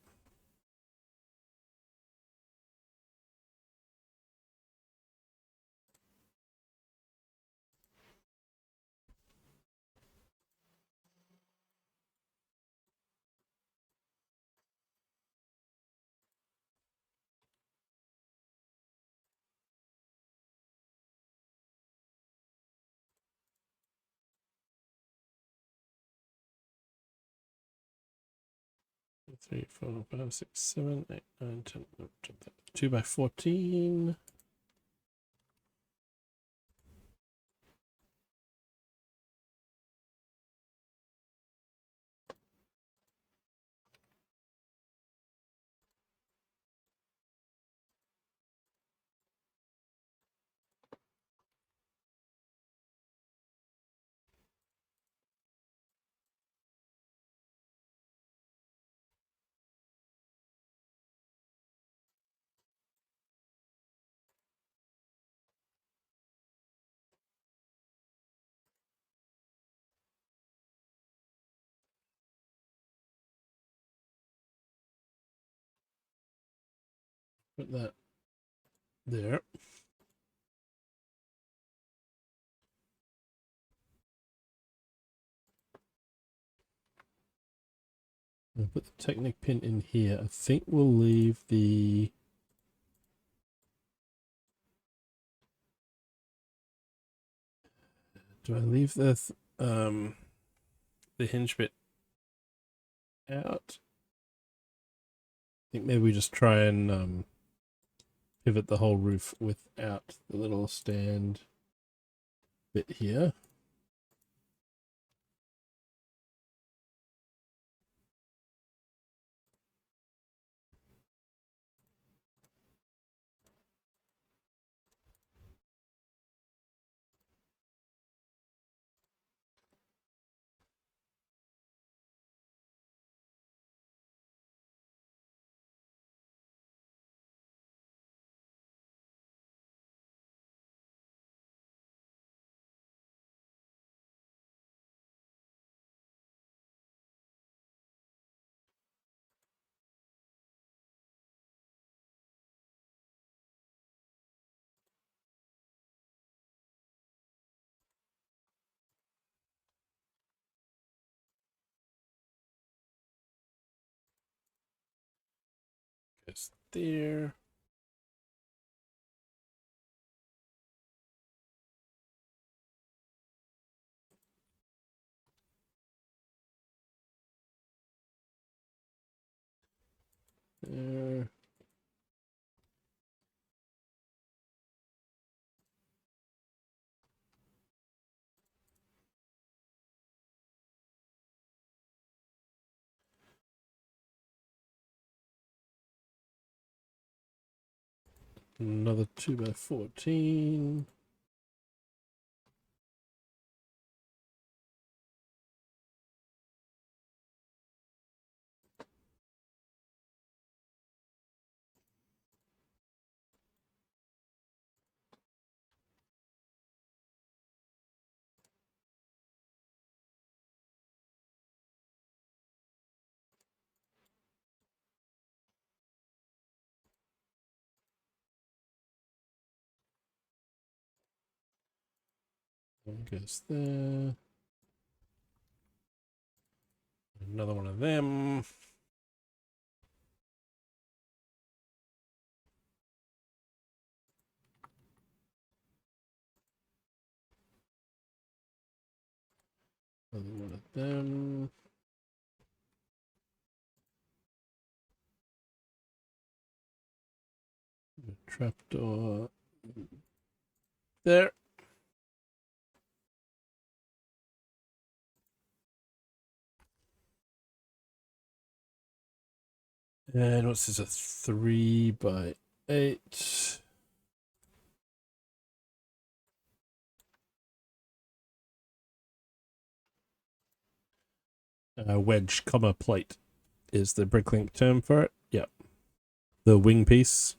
Three, 4, 5, 6, 7, 8, 9, 10, 2 by 14. Put that there. I'll put the Technic pin in here. I think we'll leave the Do I leave the hinge bit out? I think maybe we just try and pivot the whole roof without the little stand bit here. Goes there. There. Another 2x14. One goes there. Another one of them. Another one of them. Trapdoor. There. And what's this? A 3x8. Wedge, comma, plate is the Bricklink term for it. Yep. The wing piece.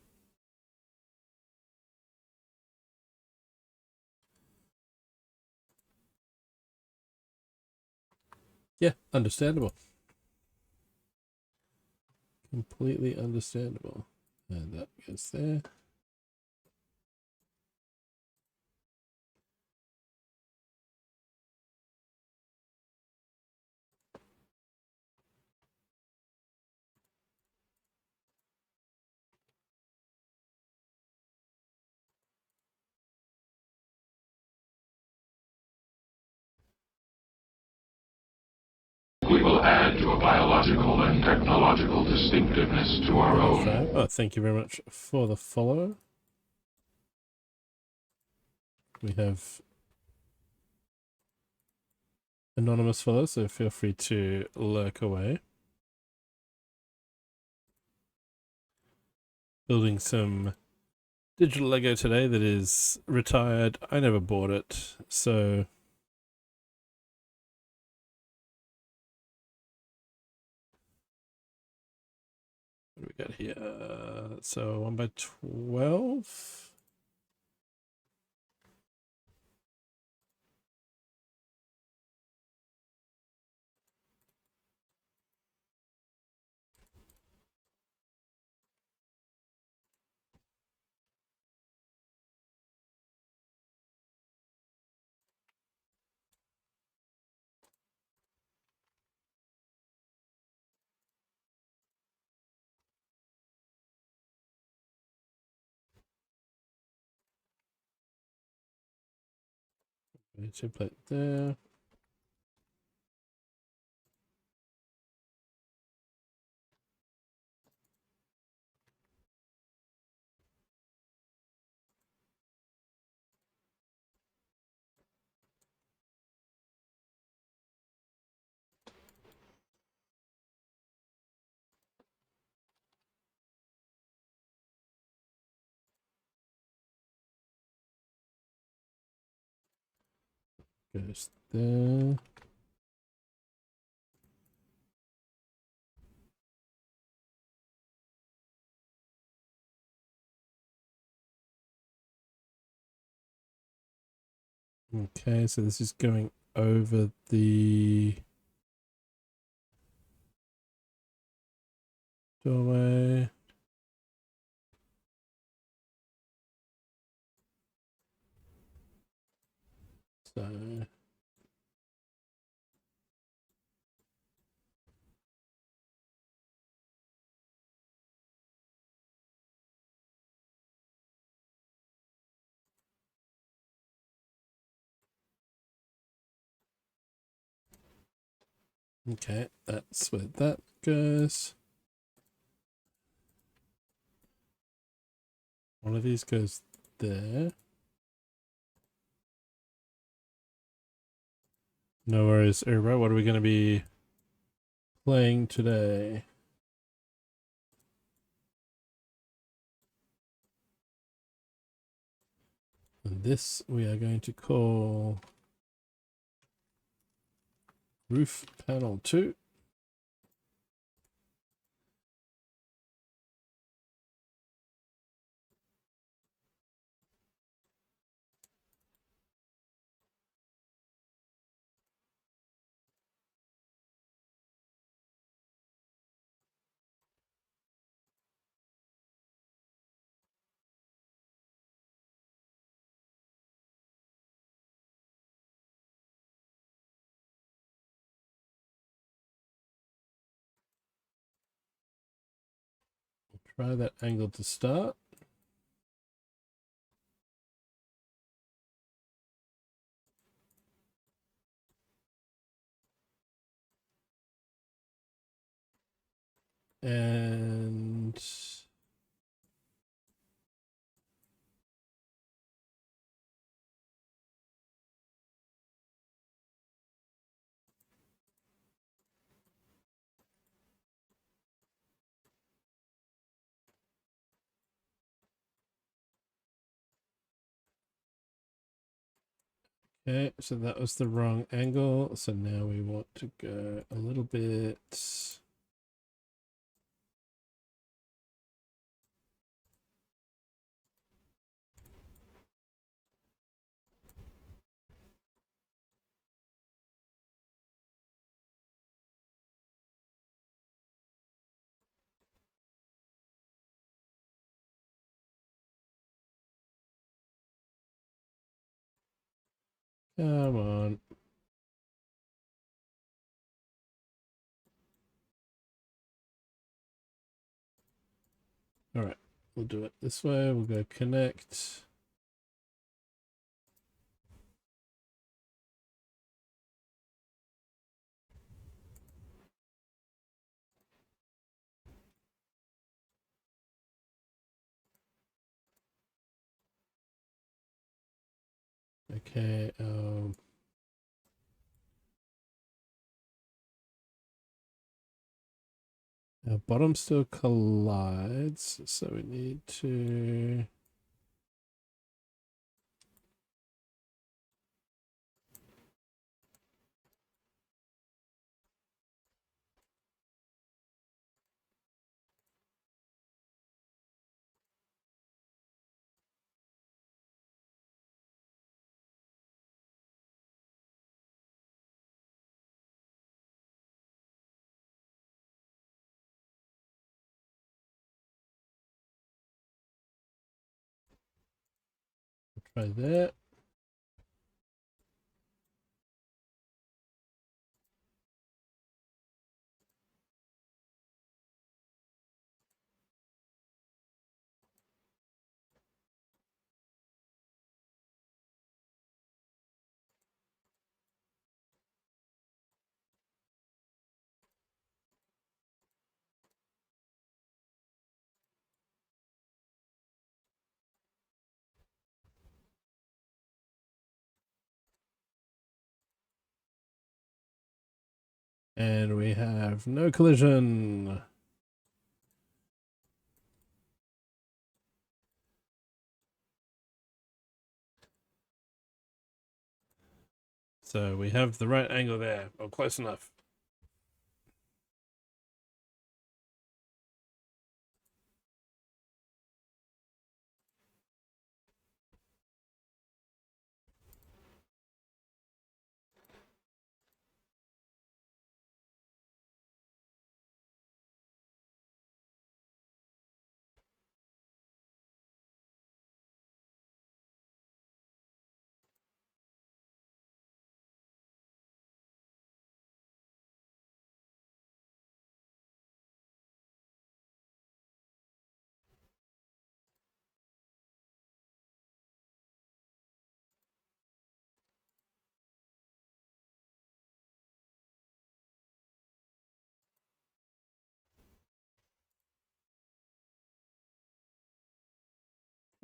Yeah, understandable. Completely understandable. And that goes there. We will add to a biological and technological distinctiveness to our own. Oh, thank you very much for the follow. We have anonymous follow, so feel free to lurk away. Building some digital Lego today that is retired. I never bought it, so what do we got here? So 1x12. Template there. Goes there. Okay, so this is going over the doorway. So okay, that's where that goes. One of these goes there. No worries. Everybody, what are we going to be playing today? And this we are going to call Roof Panel 2. Try that angle to start. And okay, so that was the wrong angle. So now we want to go a little bit. Come on. All right, we'll do it this way. We'll go connect. Okay, our bottom still collides, so we need to try that. And we have no collision. So we have the right angle there, or close enough.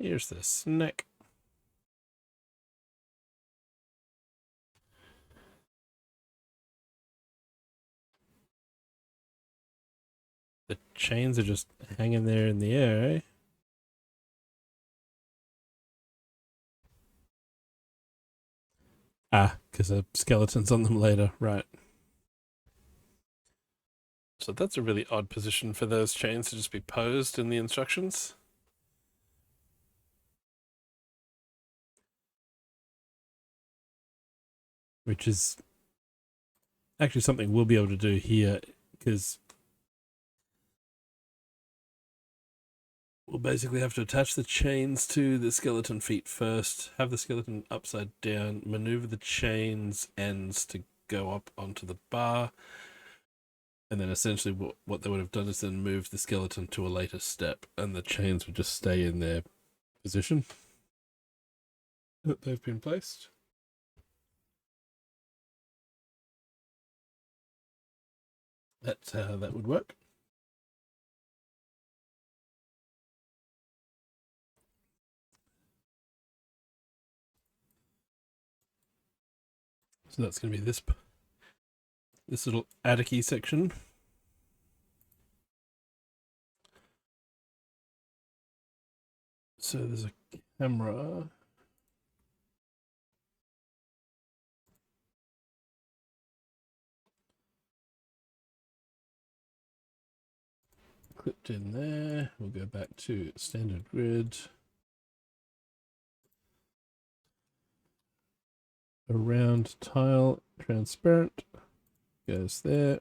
Here's the snack. The chains are just hanging there in the air, eh? Ah, because the skeleton's on them later, right. So that's a really odd position for those chains to just be posed in the instructions. Which is actually something we'll be able to do here, because we'll basically have to attach the chains to the skeleton feet first, have the skeleton upside down, maneuver the chains ends to go up onto the bar, and then essentially what they would have done is then move the skeleton to a later step, and the chains would just stay in their position that they've been placed. That's how that would work. So that's going to be this little attic-y section. So there's a camera. Clipped in there. We'll go back to standard grid. A round tile, transparent, goes there.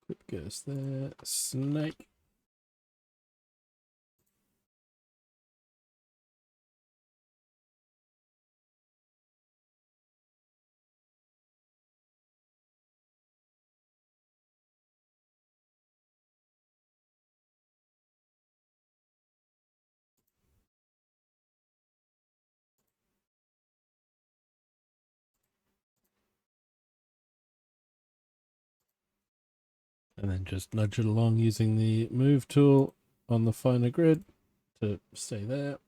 Clip goes there. Snake. And then just nudge it along using the move tool on the finer grid to stay there.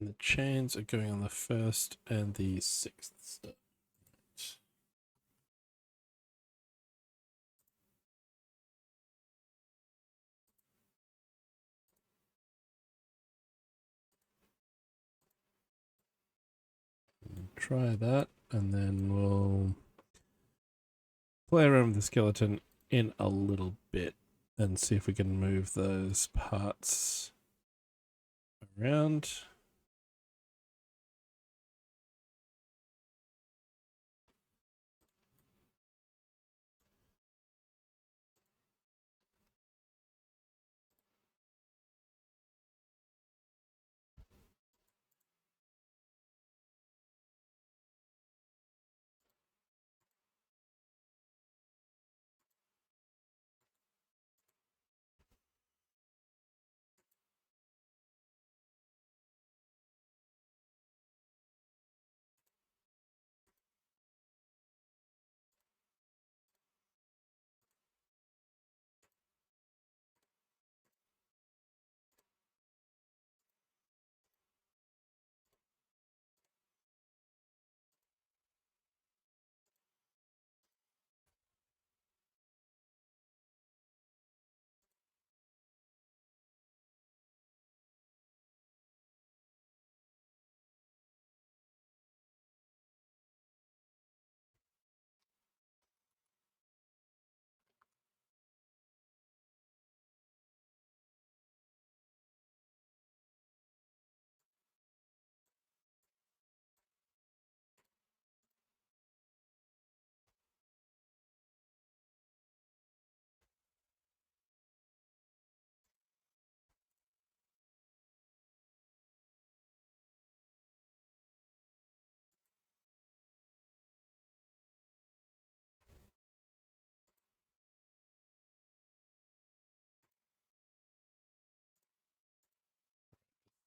And the chains are going on the 1st and the 6th step. Try that, and then we'll play around with the skeleton in a little bit and see if we can move those parts around.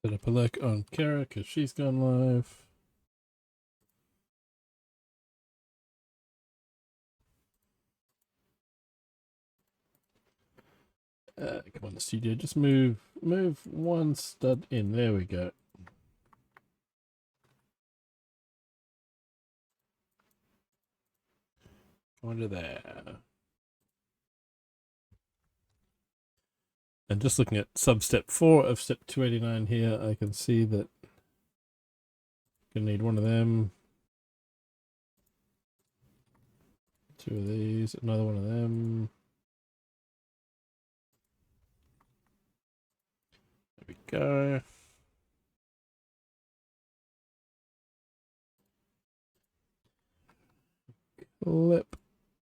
Set up a look on Kara because she's gone live. Come on, the studio, just move one stud in. There we go. Under there. And just looking at sub-step 4 of step 289 here, I can see that gonna need one of them, 2 of these, another one of them. There we go. Clip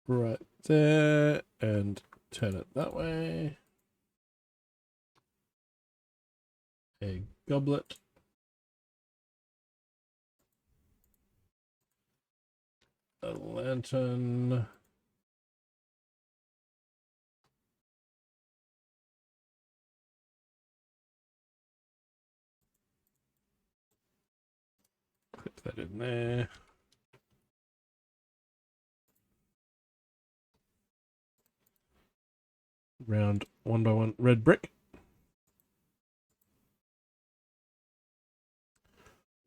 right there and turn it that way. A goblet. A lantern. Clip that in there. Round 1 by 1 red brick.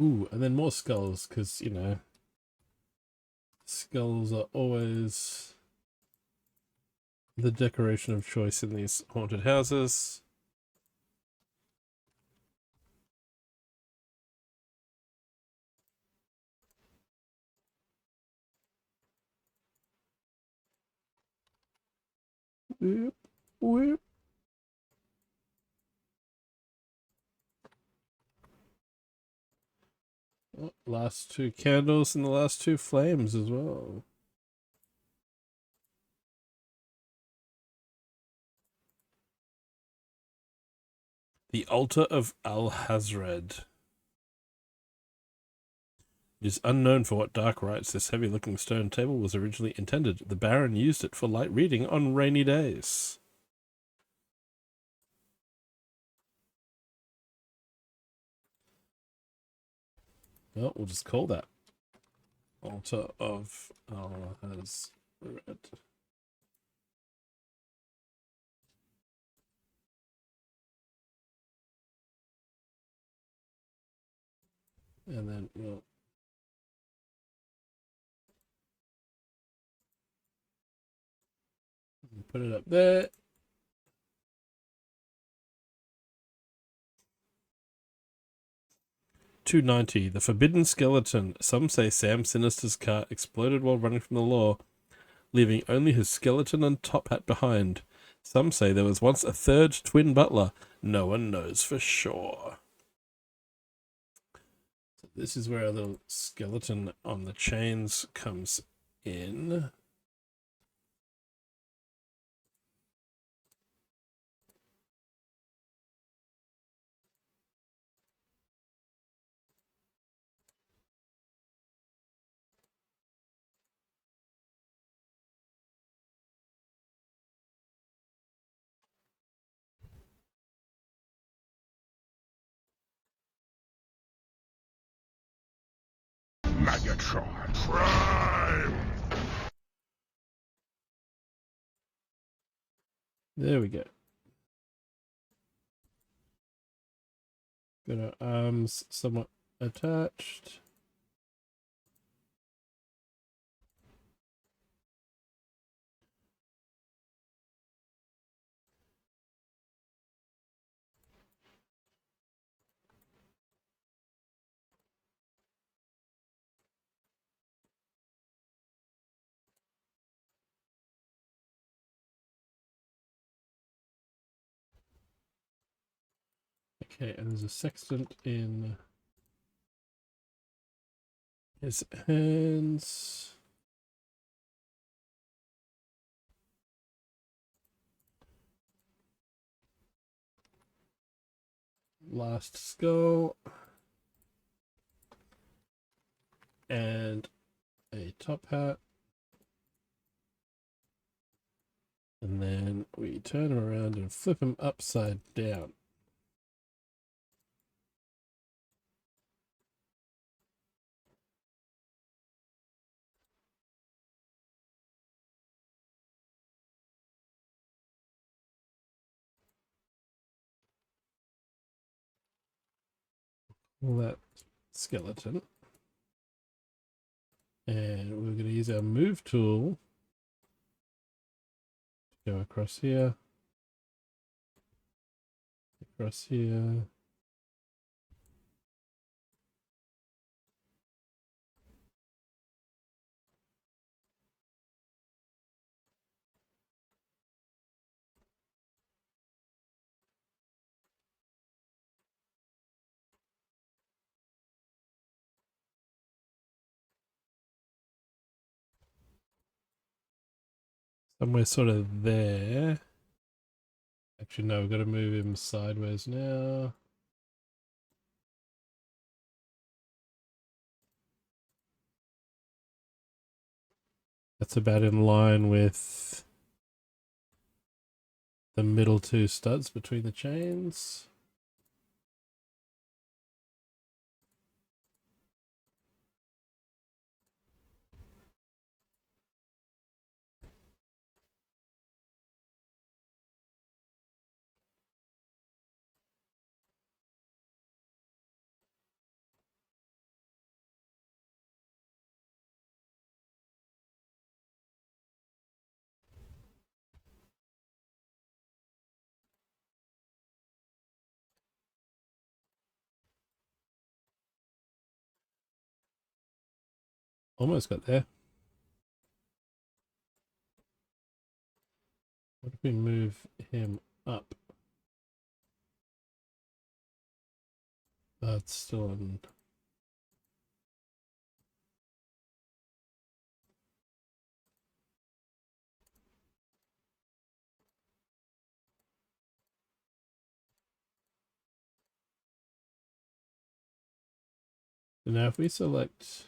Ooh, and then more skulls, because, you know, skulls are always the decoration of choice in these haunted houses. Whoop, whoop. Oh, last 2 candles and the last 2 flames as well. The altar of Al-Hazred. It is unknown for what dark rites this heavy-looking stone table was originally intended. The Baron used it for light reading on rainy days. Well, we'll just call that altar of Al-Hazred. And then we'll put it up there. $2.90. The Forbidden Skeleton. Some say Sam Sinister's car exploded while running from the law. leaving only his skeleton and top hat behind. Some say there was once a third twin butler. No one knows for sure. So this is where our little skeleton on the chains comes in. Megatron Prime! There we go. Got our arms somewhat attached. Okay, and there's a sextant in his hands. Last skull. And a top hat. And then we turn him around and flip him upside down. That skeleton. And we're going to use our move tool to go across here. Across here. Somewhere sort of there. Actually, no, we've got to move him sideways now. That's about in line with the middle two studs between the chains. Almost got there. What if we move him up? That's still on. Now if we select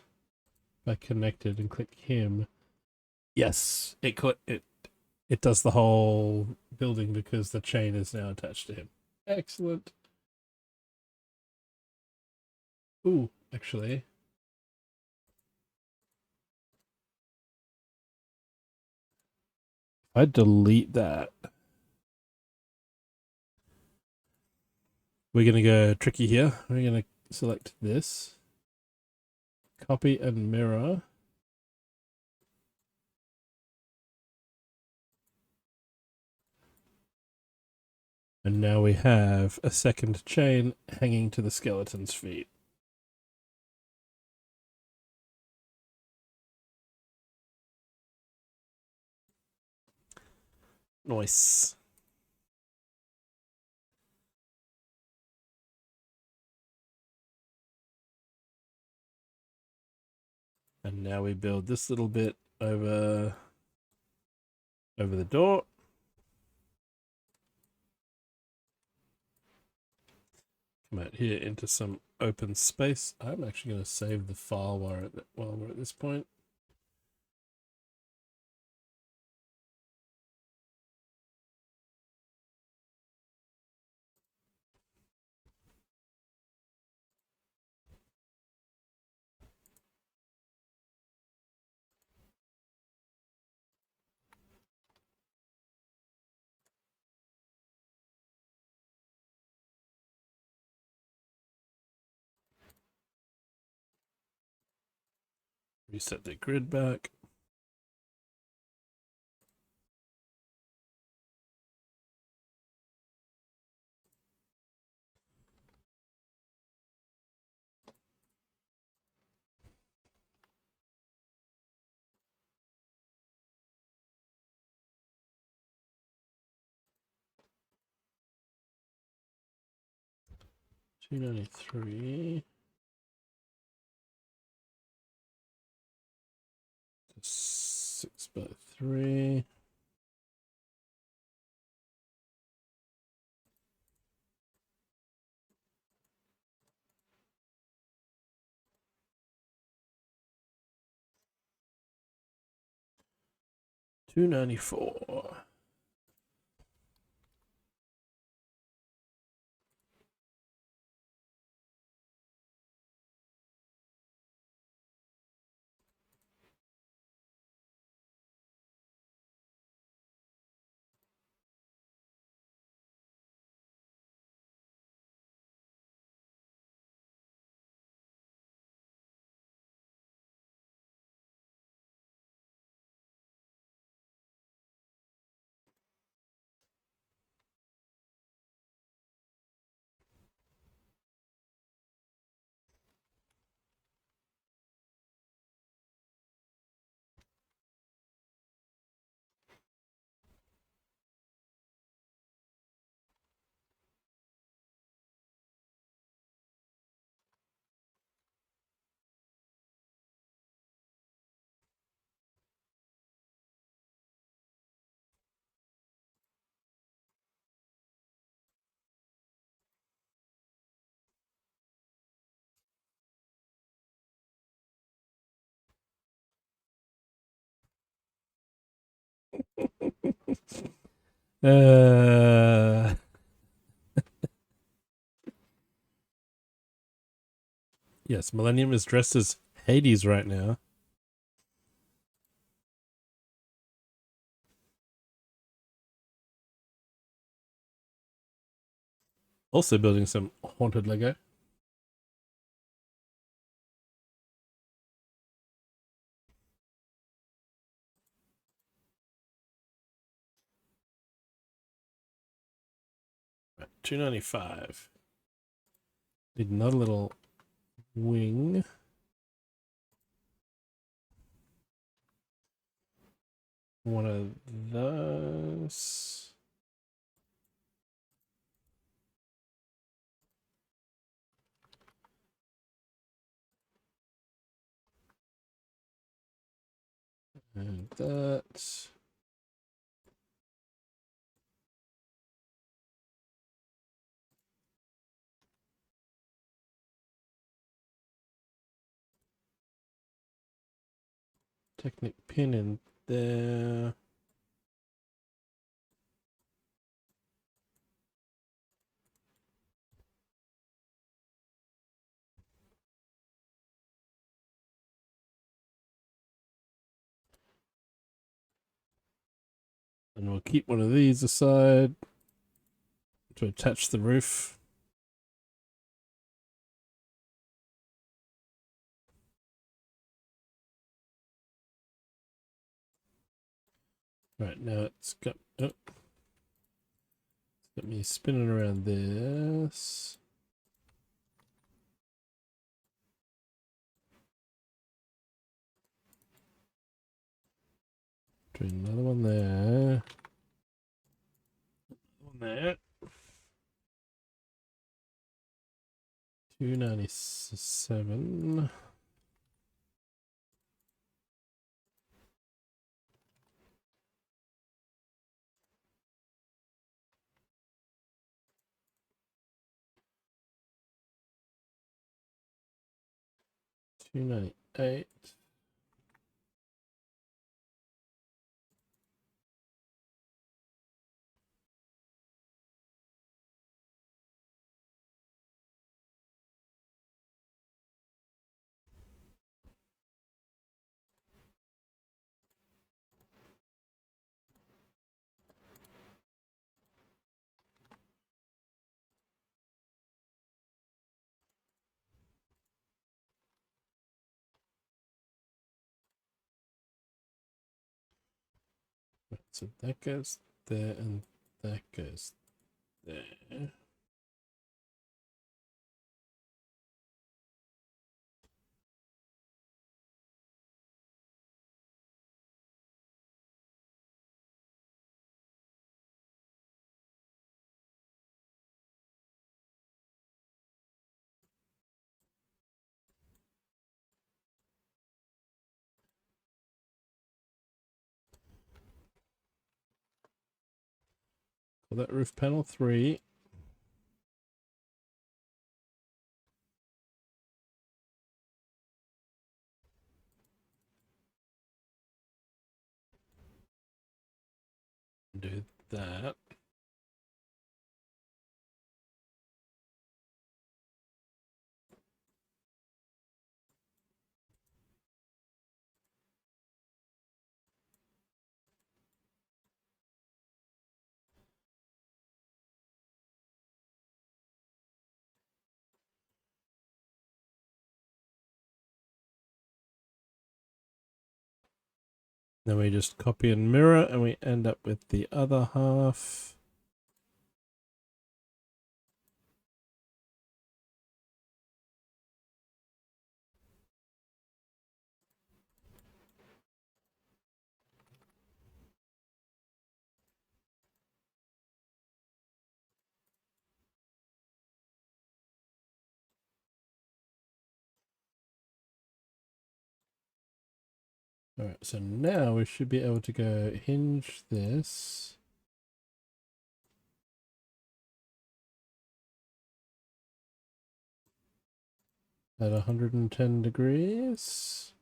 by connected and click him, yes, it does the whole building because the chain is now attached to him. Excellent. Ooh, actually. If I delete that, we're going to go tricky here. We're going to select this. Copy and mirror. And now we have a second chain hanging to the skeleton's feet. Nice. And now we build this little bit over the door. Come out here into some open space. I'm actually going to save the file while we're at this point. Reset the grid back. $293. 6x3. $294. Yes, Millennium is dressed as Hades right now. Also building some haunted Lego. Right, 295. Need another little wing. One of those. And that. Technic pin in there. And we'll keep one of these aside to attach the roof. Right, now it's got me spinning around this. Doing another one there. Alright. 297. $298. So that goes there and that goes there. Call that roof panel 3. Do that. Then we just copy and mirror and we end up with the other half. Alright, so now we should be able to go hinge this. At 110 degrees.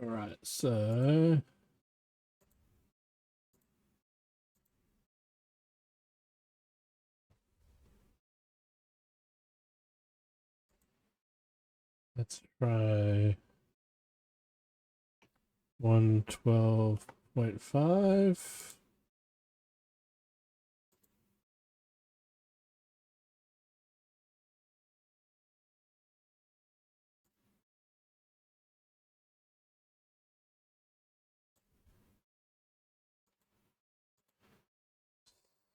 Alright, so let's try 112.5.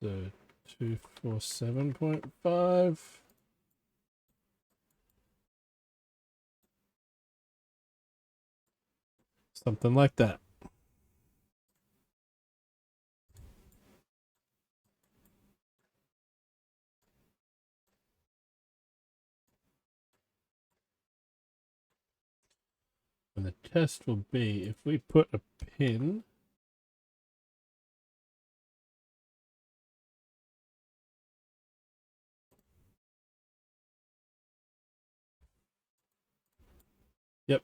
So 247.5. Something like that. And the test will be if we put a pin Yep,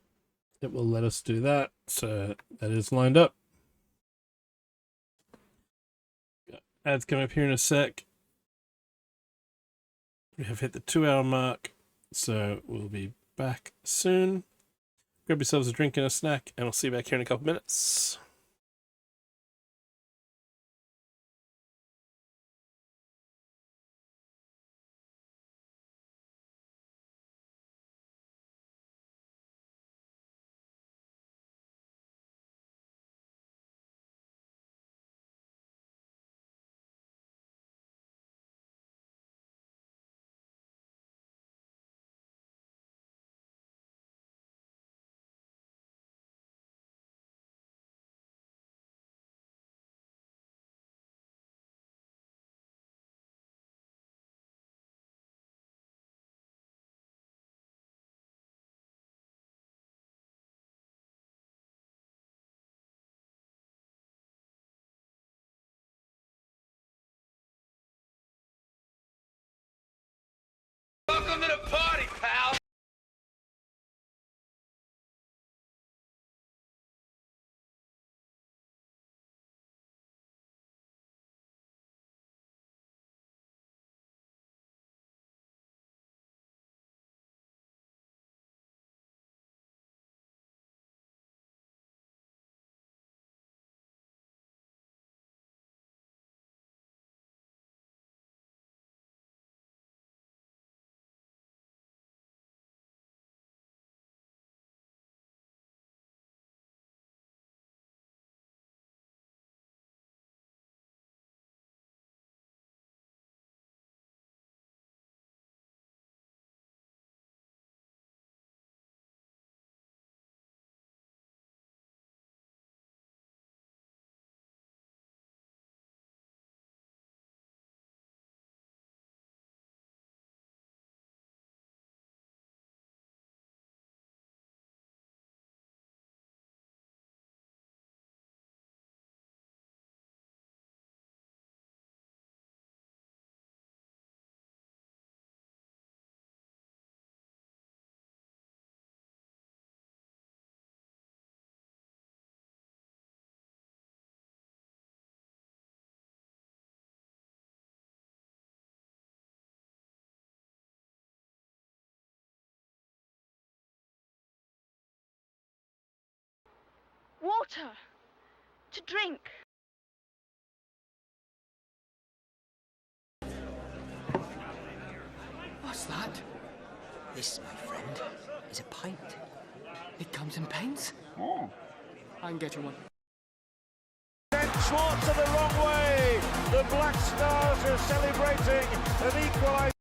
it will let us do that. So that is lined up. Ads come up here in a sec. We have hit the 2-hour mark, so we'll be back soon. Grab yourselves a drink and a snack, and I'll see you back here in a couple minutes. Water! To drink! What's that? This, my friend, is a pint. It comes in pints? I can get you one. Schwarzer the wrong way. The Black Stars are celebrating an equaliser.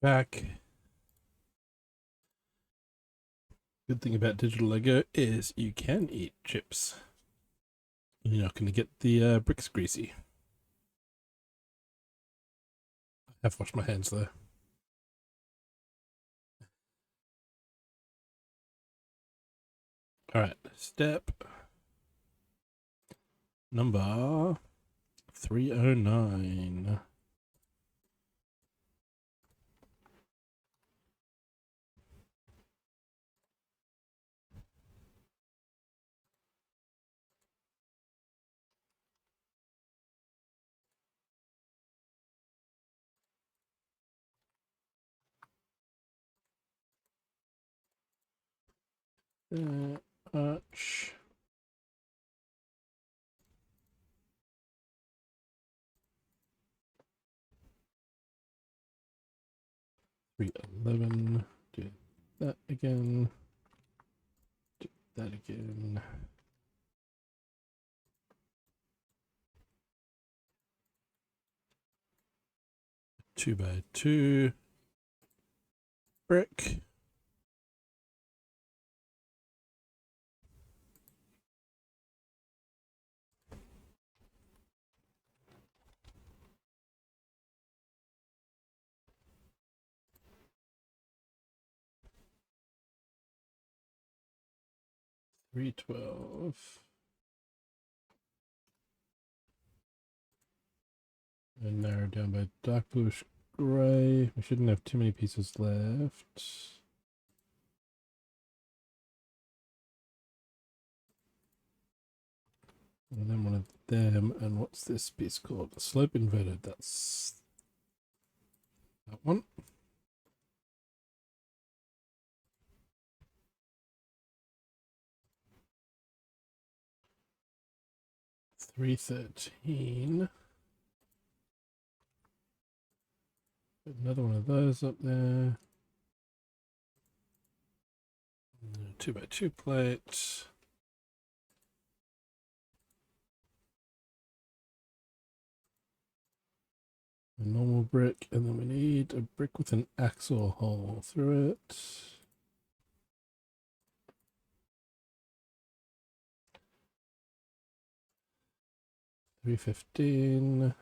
Back. Good thing about digital Lego is you can eat chips. You're not going to get the bricks greasy. I have washed my hands though. Alright, step number 309. Arch. Three 11. Do that again. Do that again. Two by two brick. $3.12. And narrow down by dark bluish gray. We shouldn't have too many pieces left. And then one of them. And what's this piece called? Slope inverted. That's that one. $3.13. Another one of those up there. 2x2 plate. A normal brick, and then we need a brick with an axle hole through it. $3.15.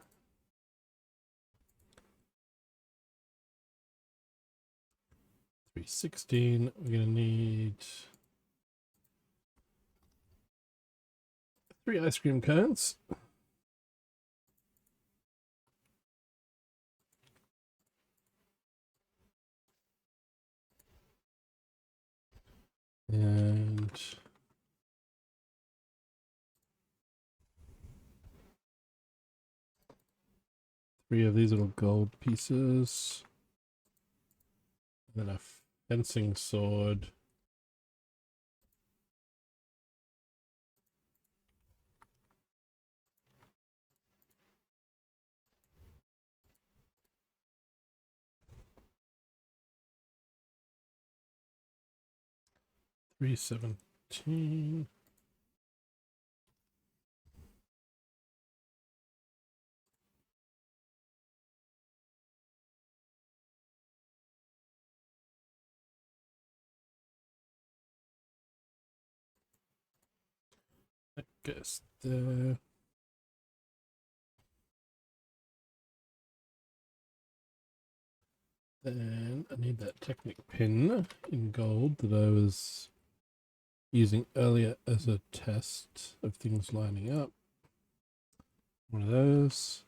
$3.16. We're gonna need 3 ice cream cones. And 3 of these little gold pieces. And then a fencing sword. $317. I guess there. Then I need that Technic pin in gold that I was using earlier as a test of things lining up. One of those.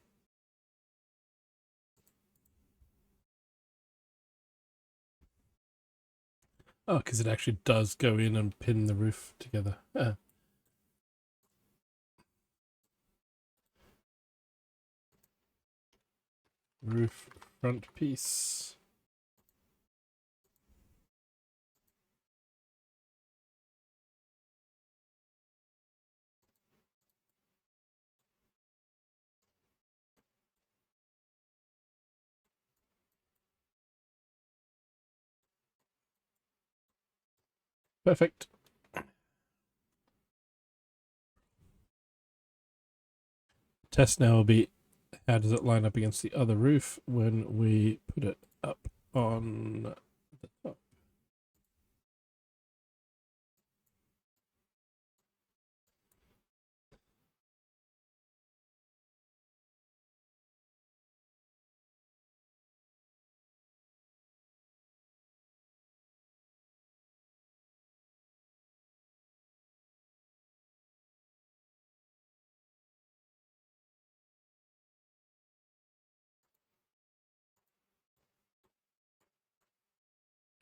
Oh, because it actually does go in and pin the roof together. Roof front piece. Perfect. Test now will be how does it line up against the other roof when we put it up on the top.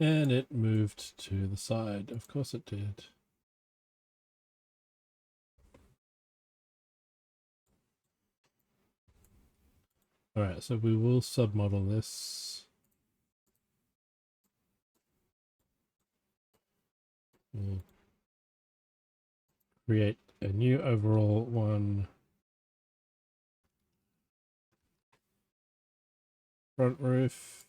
And it moved to the side. Of course it did. Alright, so we will submodel this. We'll create a new overall one. Front roof.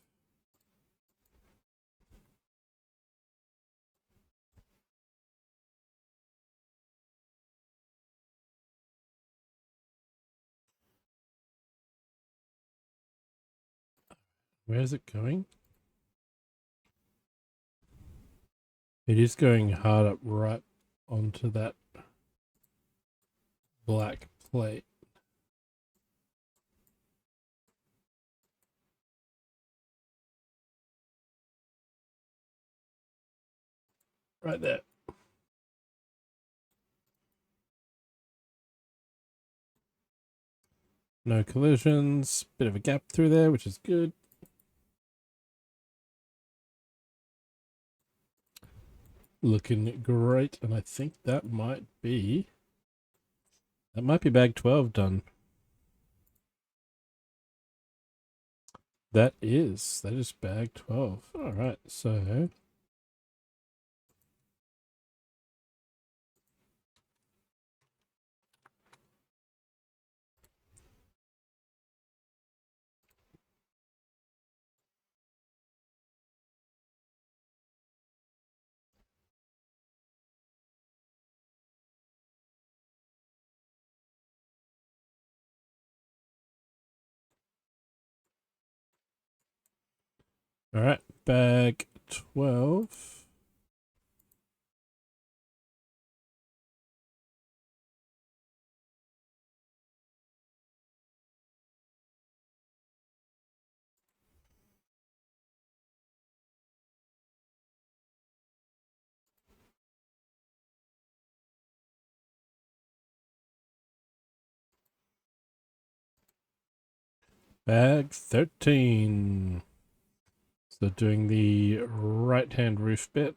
Where is it going? It is going hard up right onto that black plate. Right there. No collisions. Bit of a gap through there, which is good. Looking great, and I think that might be bag 12 done. That is bag 12. All right, so all right, bag 12. Bag 13. So doing the right-hand roof bit.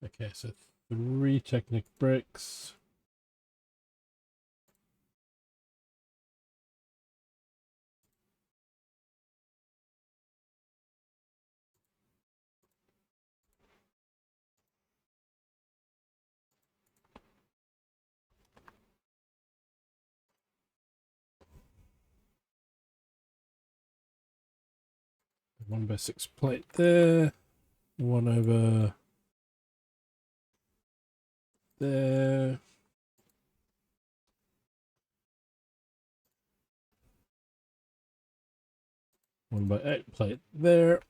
Okay, so 3 Technic bricks. A 1x6 plate there. One over there. One by 8 plate there.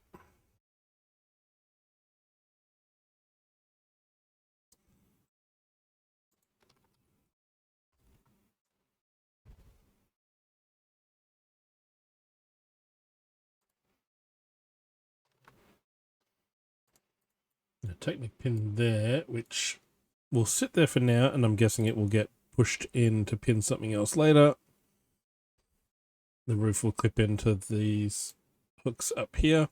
A Technic pin there, which will sit there for now, and I'm guessing it will get pushed in to pin something else later. The roof will clip into these hooks up here.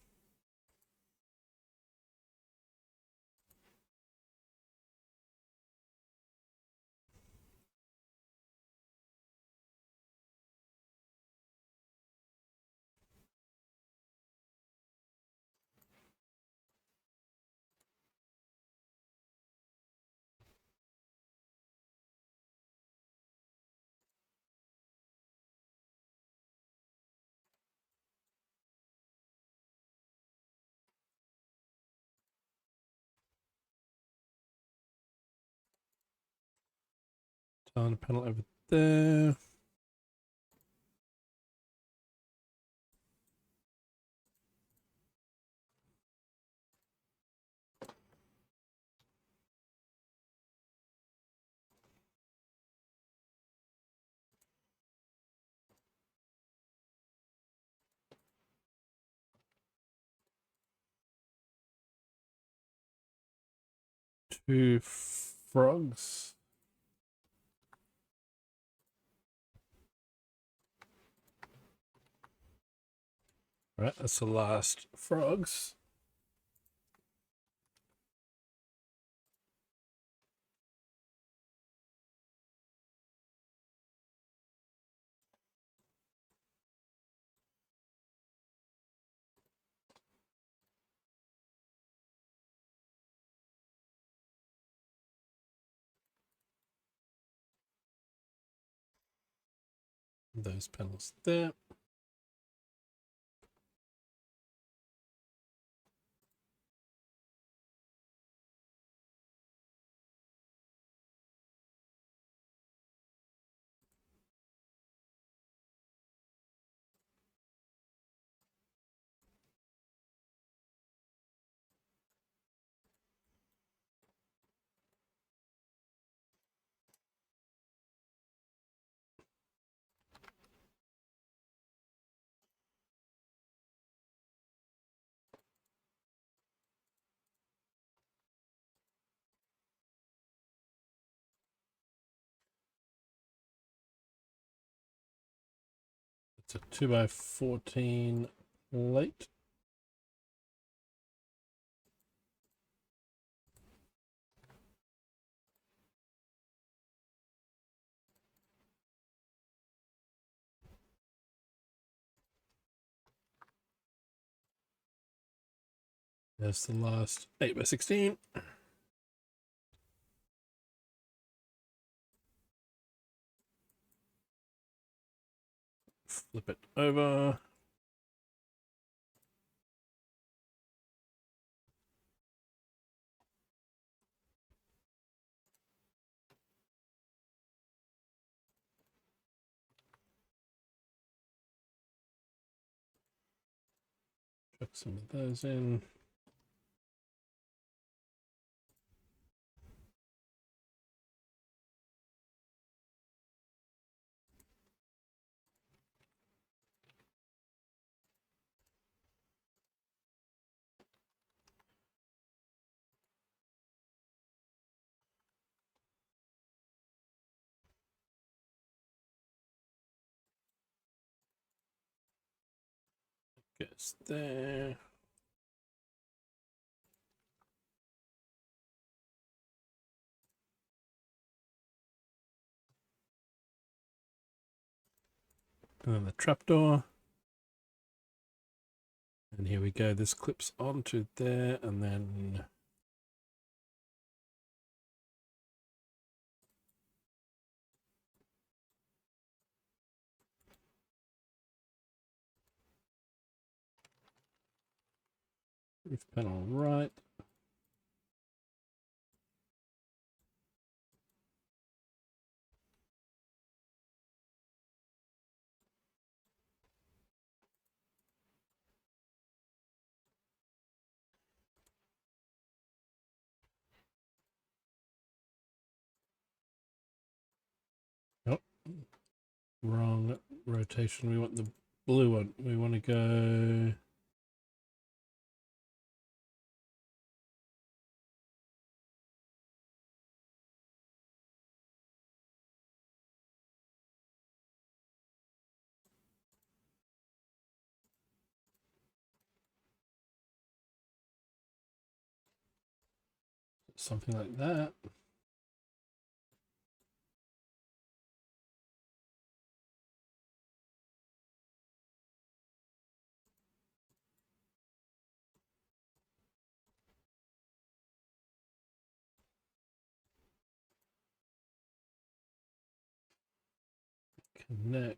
Down the panel over there. Two frogs. Right, that's the last frogs. Those panels there. It's a 2x14 plate. There's the last 8x16. Flip it over. Tuck some of those in. Goes there. And then the trapdoor. And here we go. This clips onto there, and then roof panel right. Nope. Wrong rotation. We want the blue one. We want to go... something like that. Connect.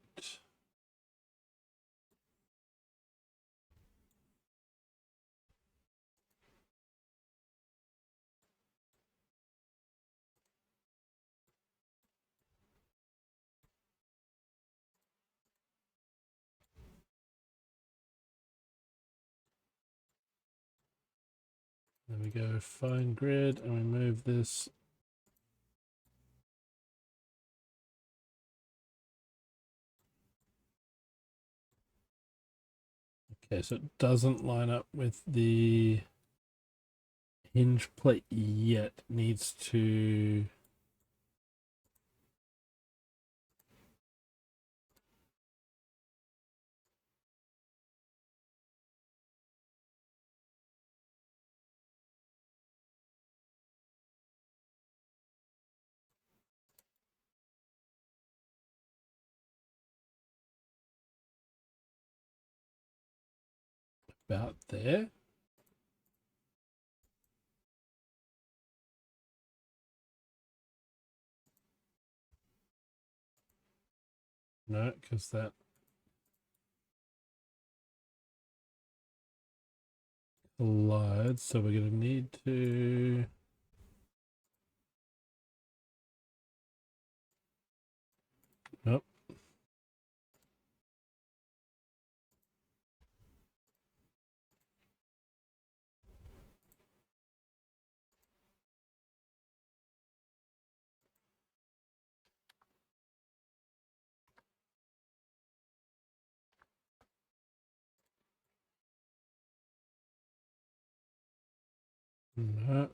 Then we go find grid and we move this. Okay, so it doesn't line up with the hinge plate yet. Needs to... about there. No, because that collides, so we're going to need to... Nope. No.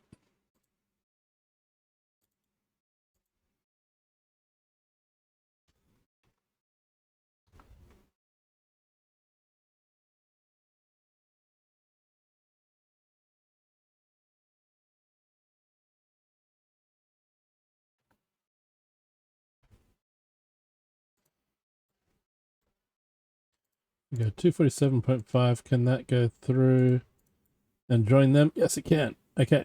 We go 247.5. Can that go through and join them? Yes, it can. Okay.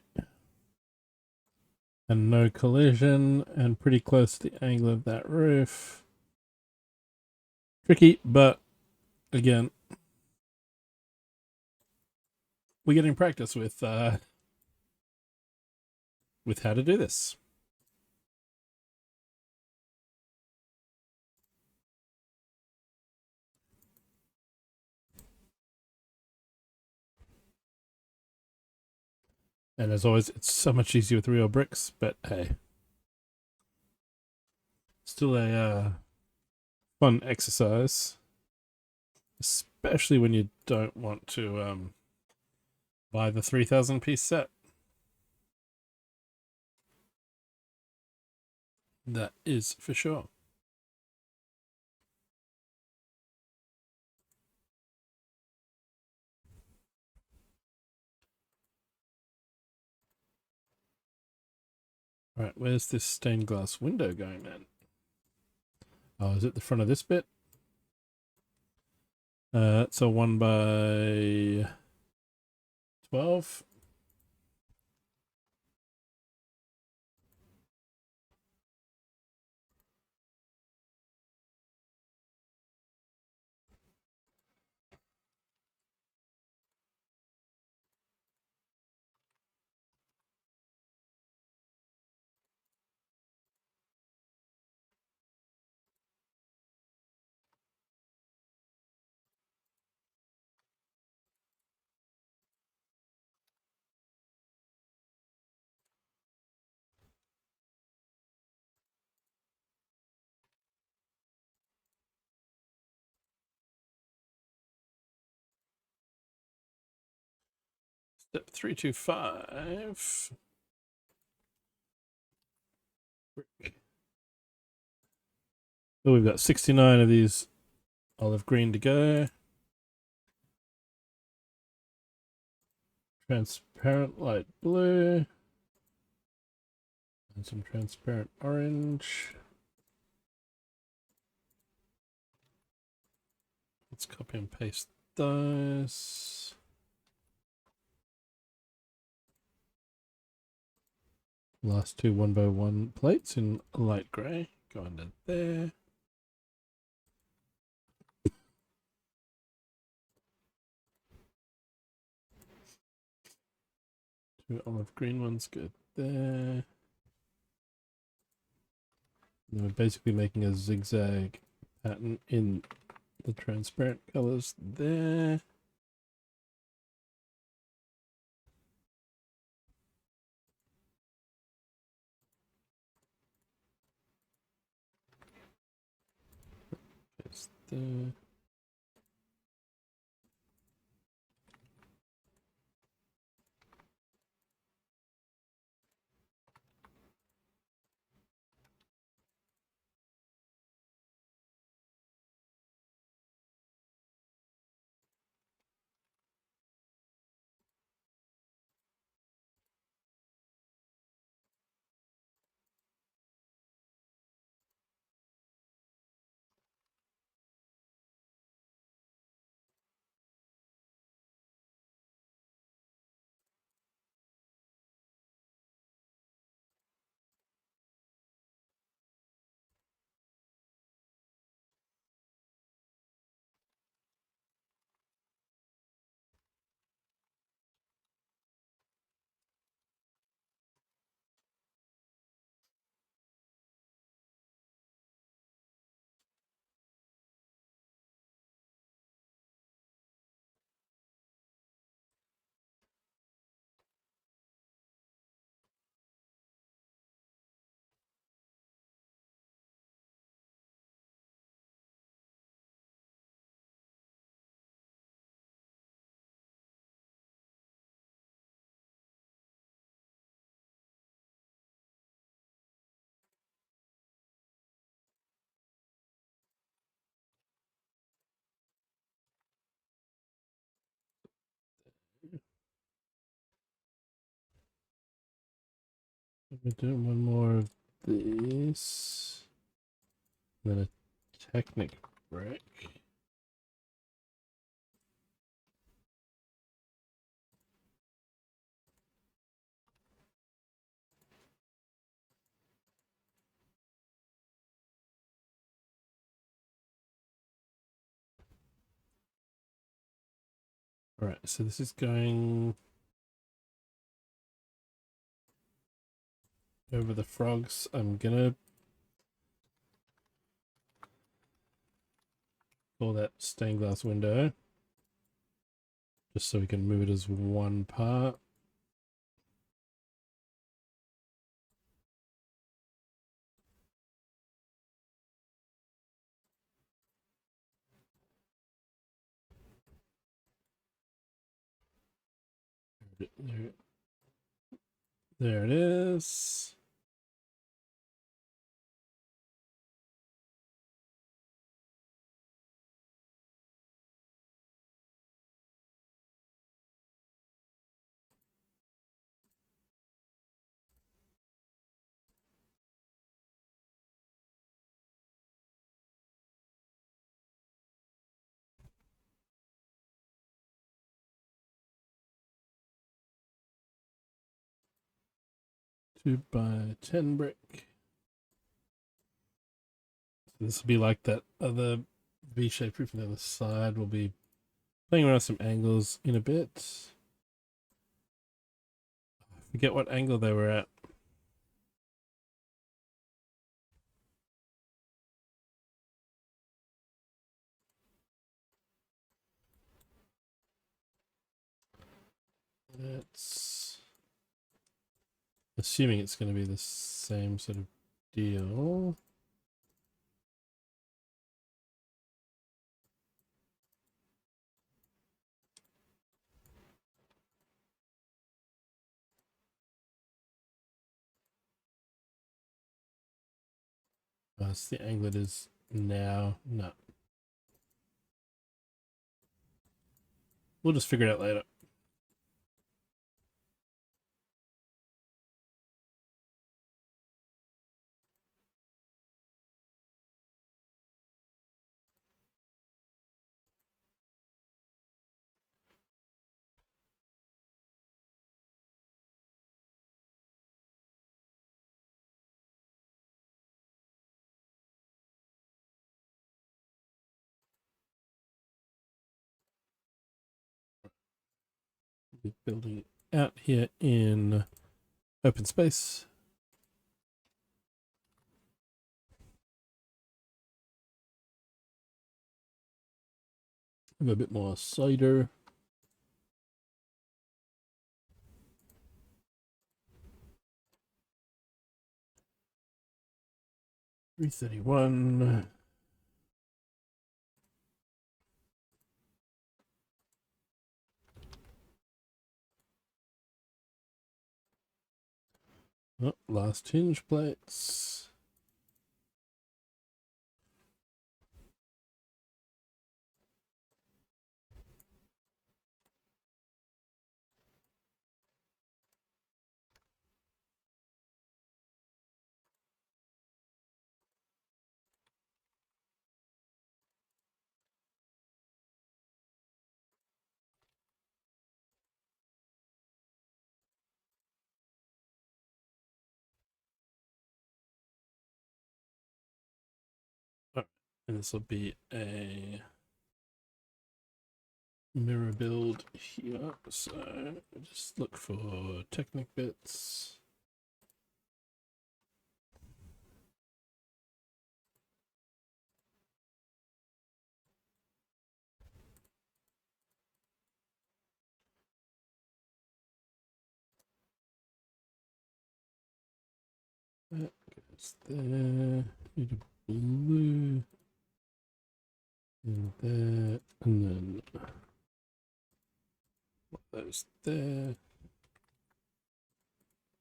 And no collision, and pretty close to the angle of that roof. Tricky, but again, we're getting practice with how to do this. And as always, it's so much easier with real bricks, but hey. Still a fun exercise. Especially when you don't want to buy the 3,000 piece set. That is for sure. Right, where's this stained glass window going then? Oh, is it the front of this bit? It's a 1 by 12. Step 325. Oh, we've got 69 of these olive green to go. Transparent light blue. And some transparent orange. Let's copy and paste those. Last two 1 by 1 plates in light grey. Go under there. Two olive green ones go there. And then we're basically making a zigzag pattern in the transparent colors there. Paste there. We're doing one more of this. And then a Technic brick. Alright, so this is going over the frogs. I'm gonna call that stained glass window, just so we can move it as one part. There it is. Two by 10 brick. So this will be like that other V-shaped roof on the other side. We'll be playing around with some angles in a bit. I forget what angle they were at. It's assuming it's going to be the same sort of deal. That's the angle it is now. No. We'll just figure it out later. Building out here in open space. Have a bit more cider. $331. Oh, last hinge plates. And this will be a mirror build here. So just look for Technic bits. That goes there. Need a blue. And that. And then one of those there.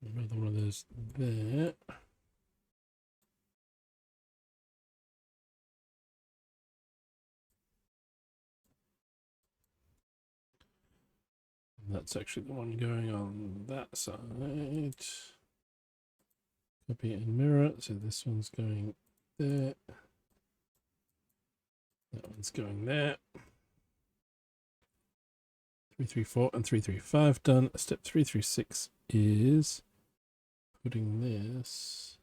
Another one of those there. And that's actually the one going on that side. Copy and mirror. So this one's going there. That one's going there. 334 and 335 done. Step 336 is putting this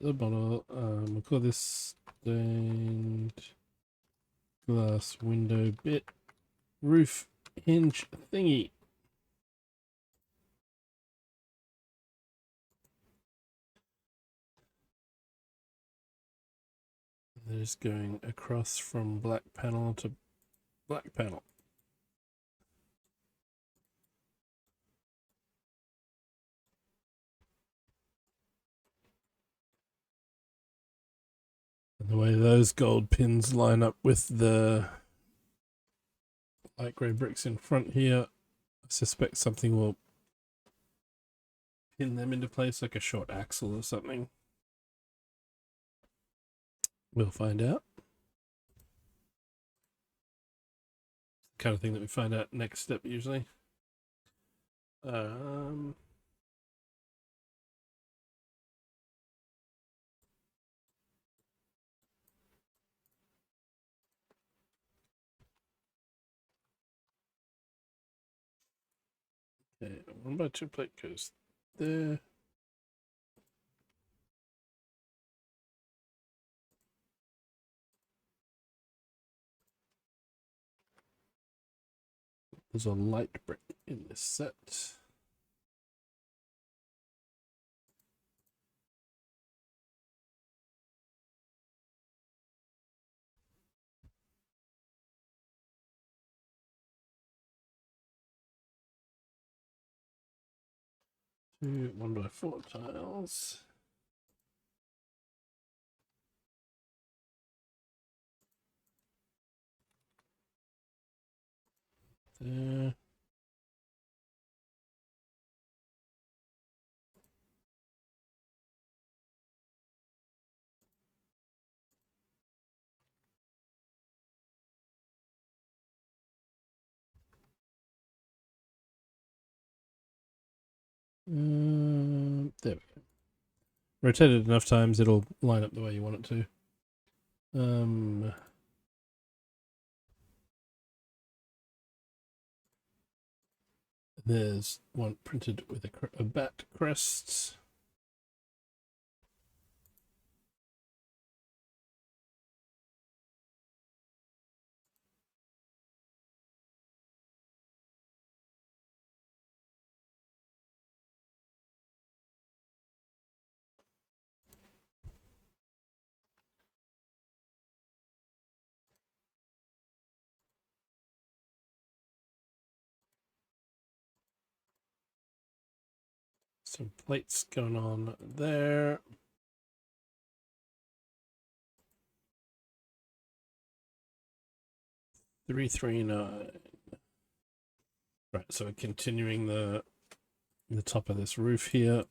the bottle. We'll call this stained glass window bit roof hinge thingy. They're just going across from black panel to black panel. The way those gold pins line up with the light grey bricks in front here, I suspect something will pin them into place, like a short axle or something. We'll find out. Kind of thing that we find out next step usually. Okay, 1x2 plate goes there. There's a light brick in this set. Two 1x4 tiles. There. There we go. Rotate it enough times, it'll line up the way you want it to. There's one printed with a bat crest. Some plates going on there. $339. Right, so we're continuing the top of this roof here.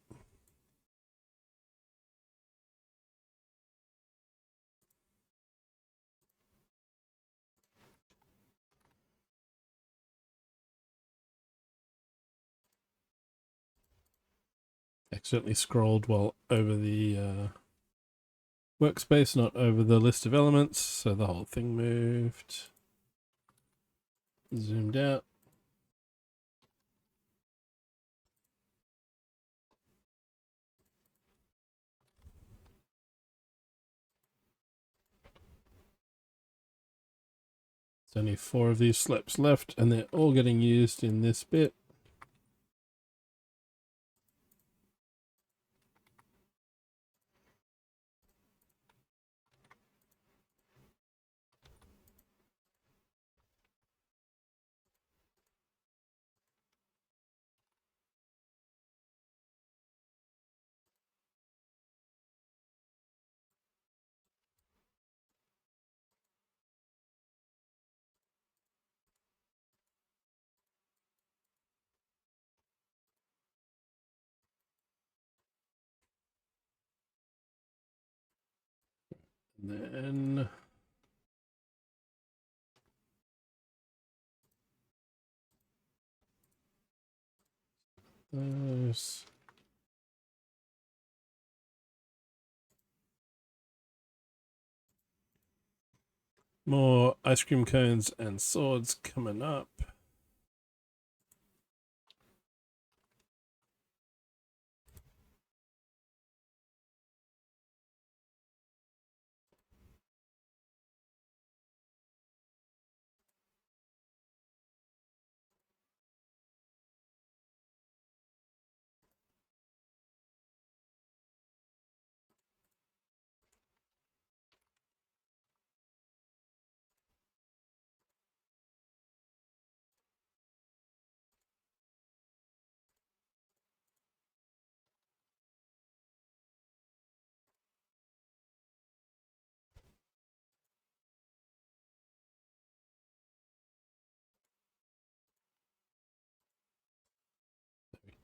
Accidentally scrolled while over the workspace, not over the list of elements, so the whole thing moved. Zoomed out. There's only 4 of these slips left, and they're all getting used in this bit. And then those. More ice cream cones and swords coming up.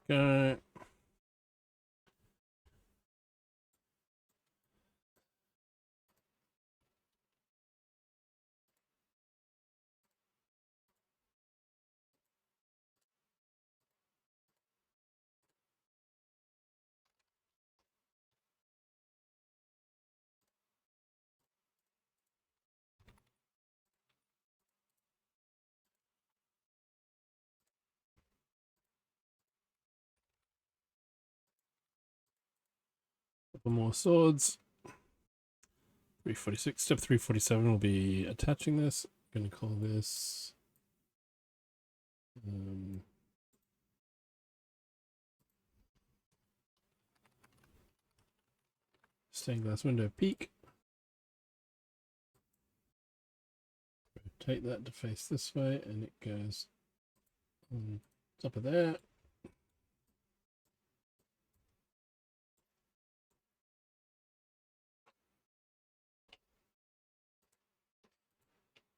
Go. Couple more swords. 346. Step 347 will be attaching this. I'm going to call this stained glass window peak. Rotate that to face this way, and it goes on top of there.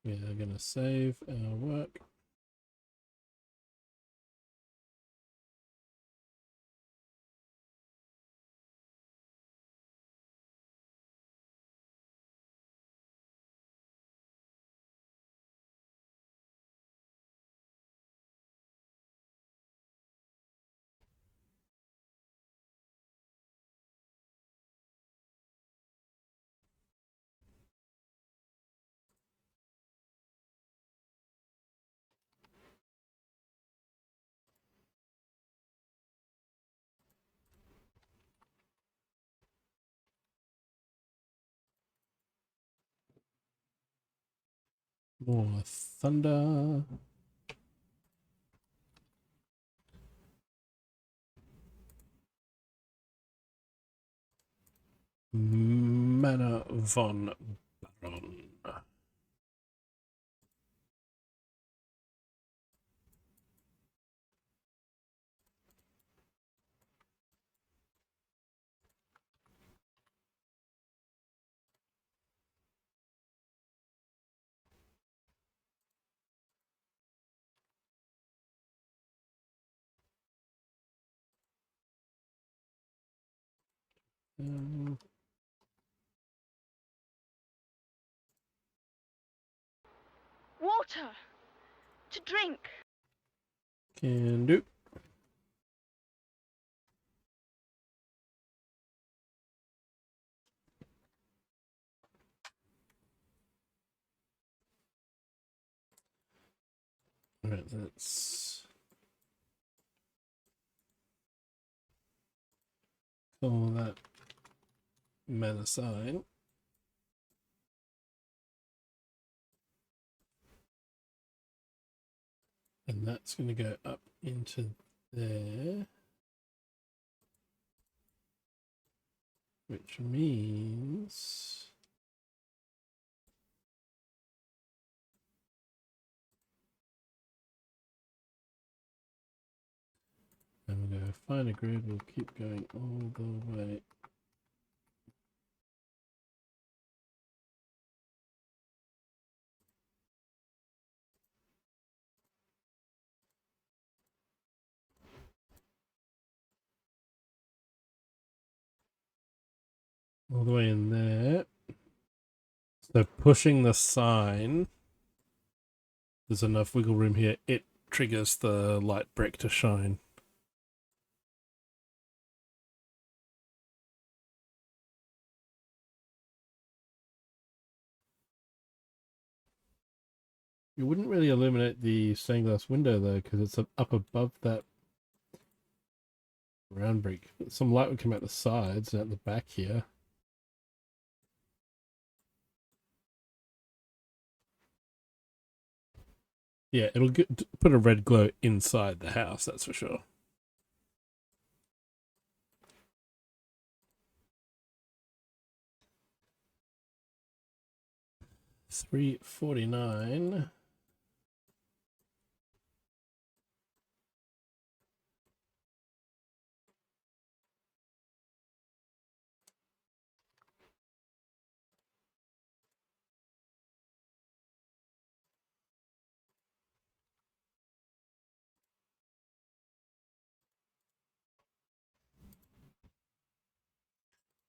We are going to save our work. More thunder. Manor von Baron. Water! To drink! Can do. Alright, let's call that mana sign. And that's going to go up into there. Which means I'm going to find a grid. We'll keep going all the way. All the way in there. So pushing the sign, there's enough wiggle room here. It triggers the light brick to shine. You wouldn't really illuminate the stained glass window though, because it's up above that round brick. Some light would come out the sides and at the back here. Yeah, it'll put a red glow inside the house, that's for sure. $3.49.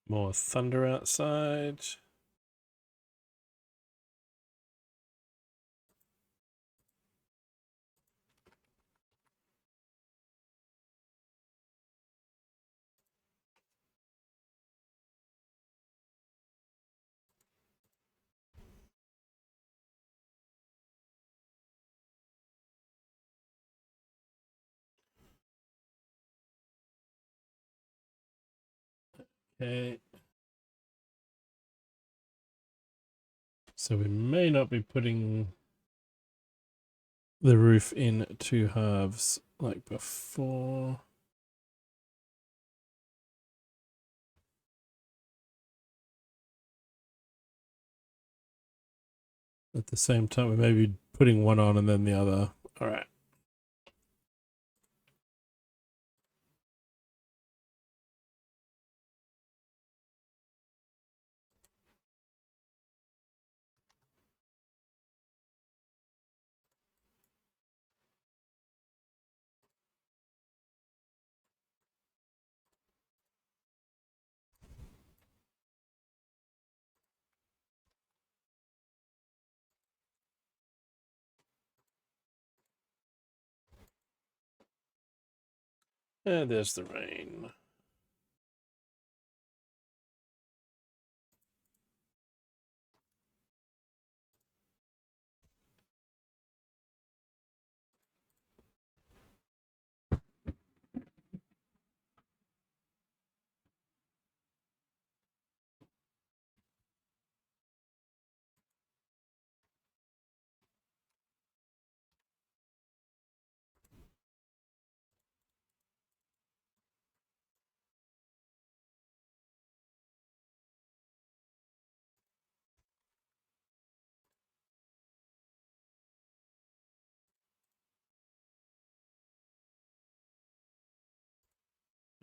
More thunder outside. Okay. So we may not be putting the roof in two halves like before. At the same time, we may be putting one on and then the other. All right. And there's the rain.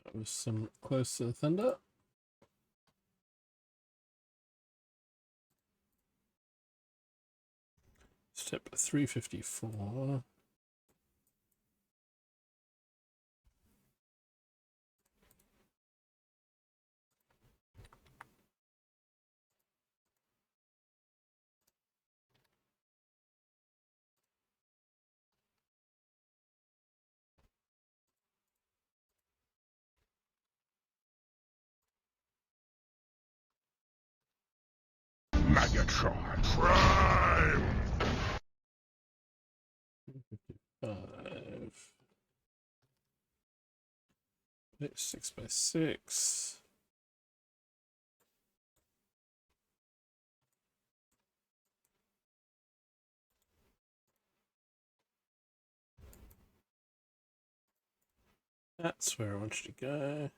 That was some close to the thunder. Step 354. Megatron Prime! 5. 6x6. That's where I want you to go.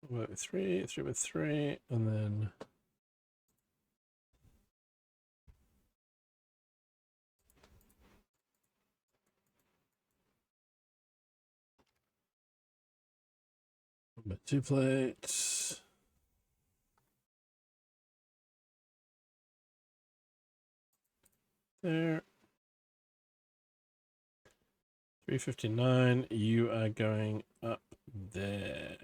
Work with 3, 3 with 3, and then my 2 plates. There. 359, you are going up there.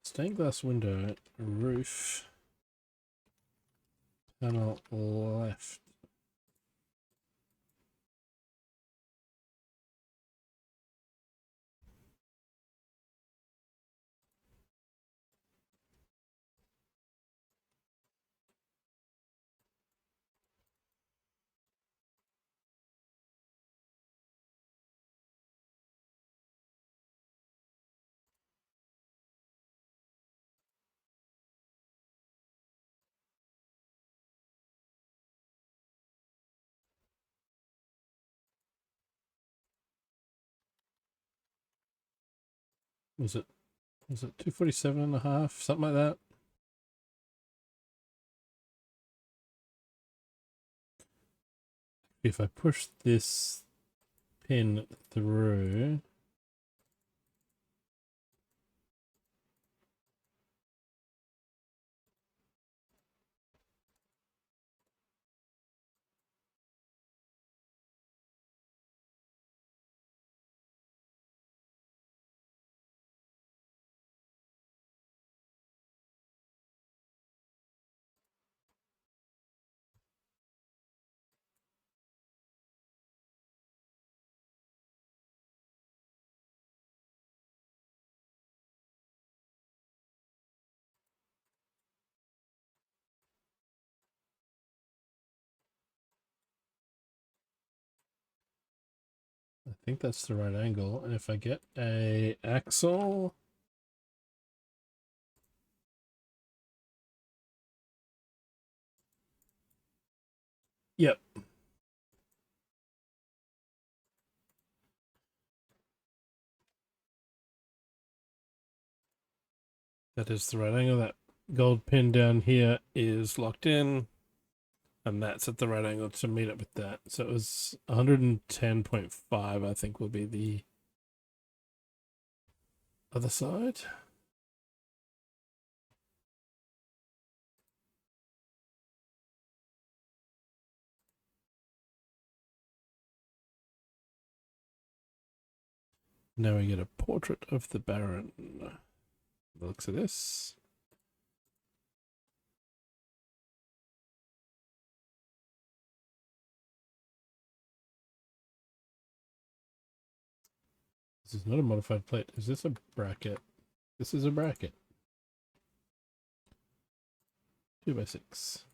Stained glass window, roof, panel left. Was it 247.5, something like that? If I push this pin through, I think that's the right angle. And if I get a axle, yep. That is the right angle. That gold pin down here is locked in, and that's at the right angle to meet up with that. So it was 110.5, I think, will be the other side. Now we get a portrait of the Baron. The looks of this. This is not a modified plate. Is this a bracket? This is a bracket. 2x6.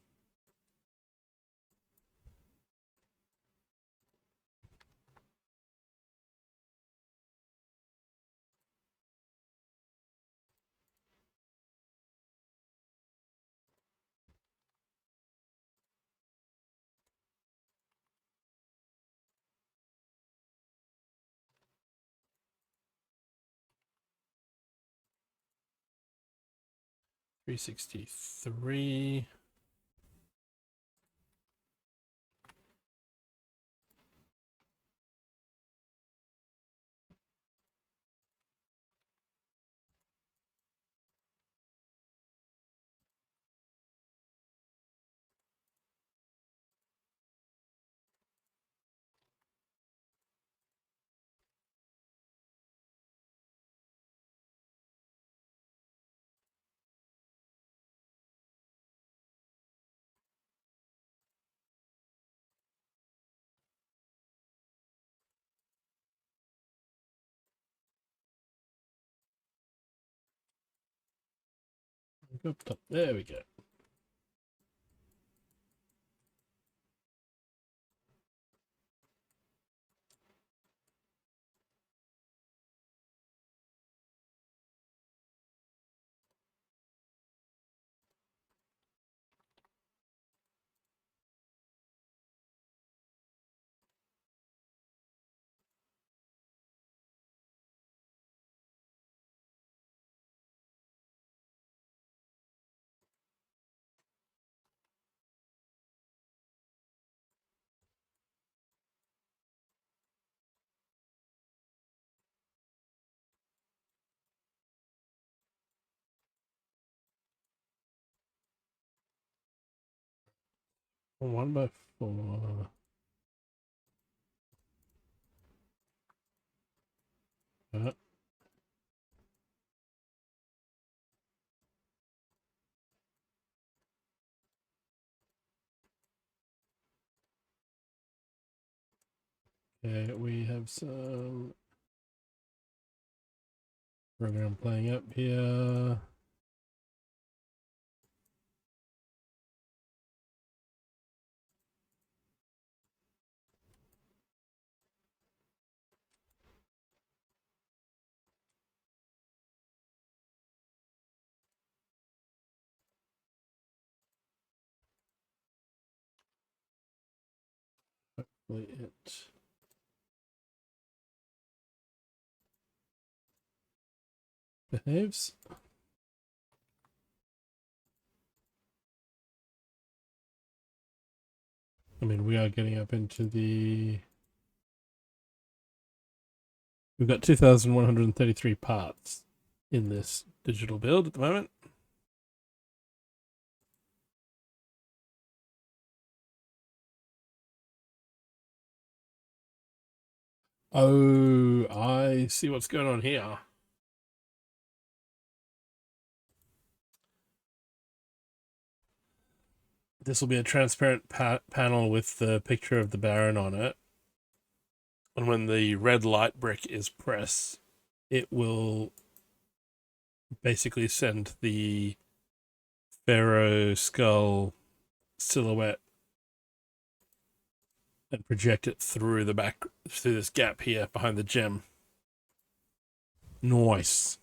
$363. Up top. There we go. One by four. Okay, we have some program playing up here. Hopefully it. behaves. I mean, we are getting up into the... We've got 2,133 parts in this digital build at the moment. Oh, I see what's going on here. This will be a transparent panel with the picture of the Baron on it. And when the red light brick is pressed, it will basically send the Pharaoh skull silhouette and project it through through this gap here behind the gem. Nice.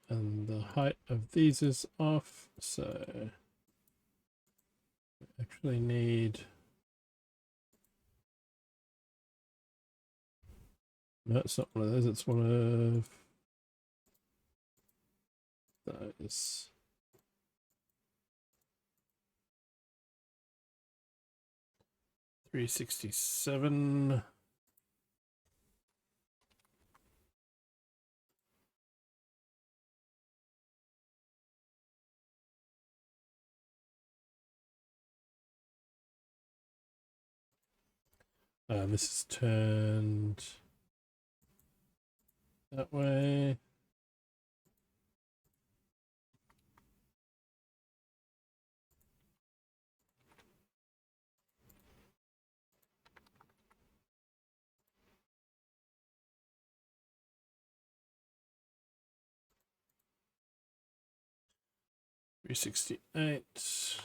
And the height of these is off, so I actually need... No, it's not one of those, it's one of those. 367. This is turned that way. $368.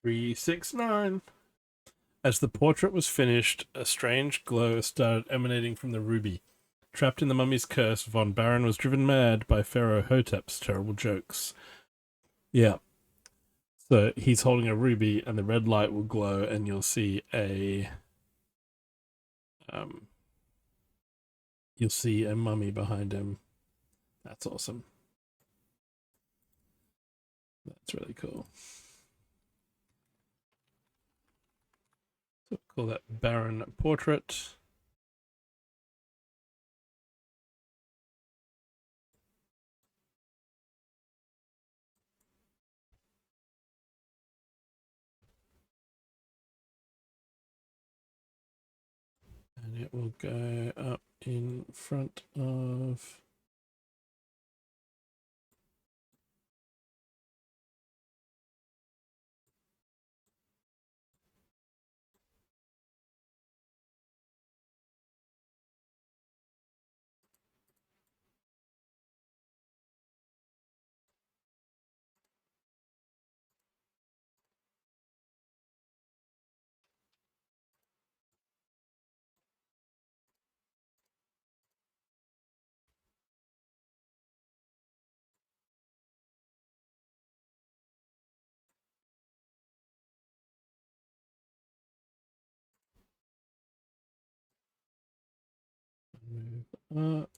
$369. As the portrait was finished, a strange glow started emanating from the ruby. Trapped in the mummy's curse, von Baron was driven mad by Pharaoh Hotep's terrible jokes. Yeah. So he's holding a ruby, and the red light will glow, and you'll see a mummy behind him. That's awesome. That's really cool. So we'll call that Baron Portrait. And it will go up in front of... Move up.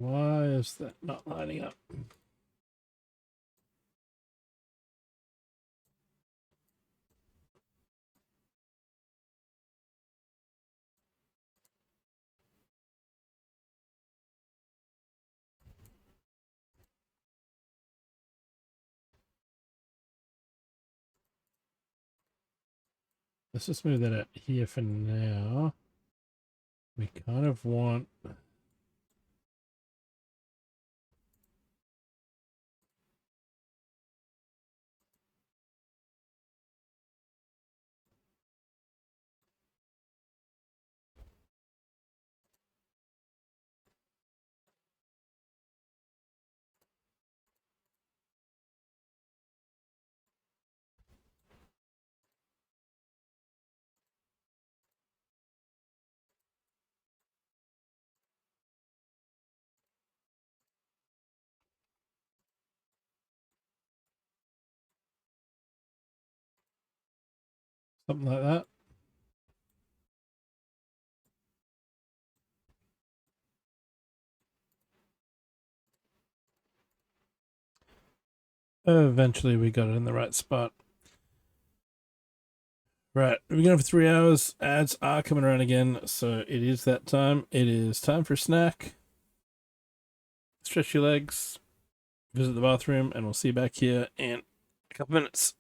Why is that not lining up? Let's just move that out here for now. We kind of want... something like that. Eventually we got it in the right spot. Right, we're going for 3 hours. Ads are coming around again, so it is that time. It is time for a snack. Stretch your legs, visit the bathroom, and we'll see you back here in a couple minutes.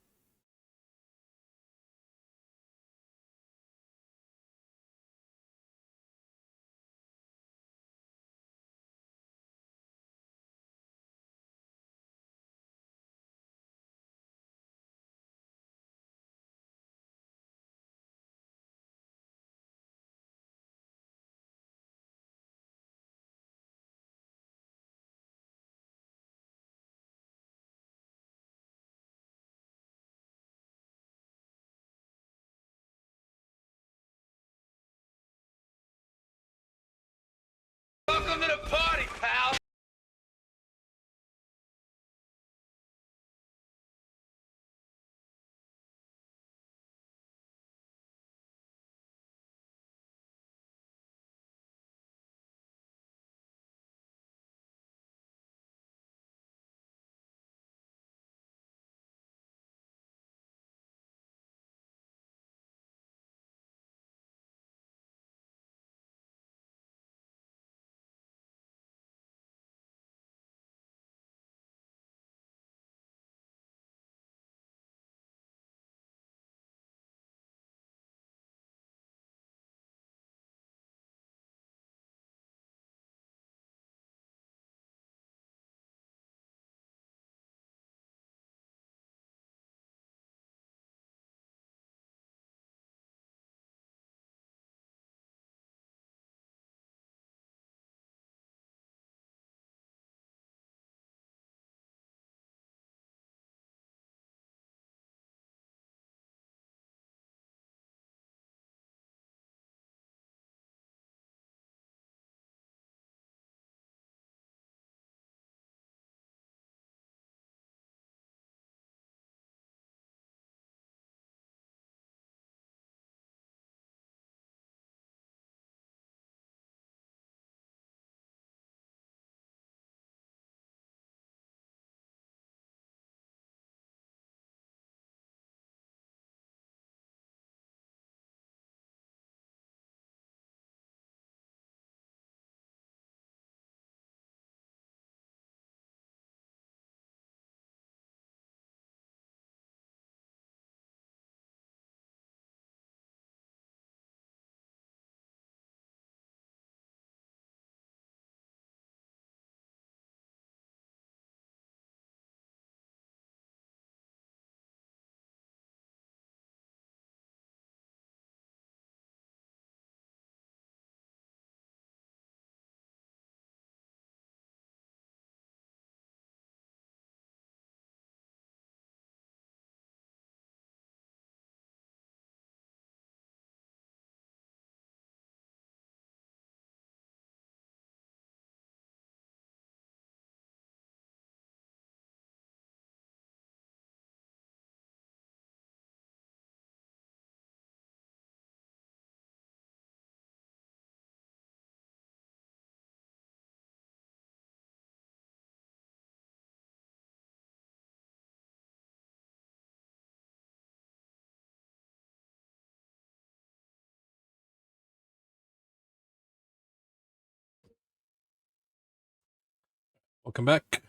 Welcome back.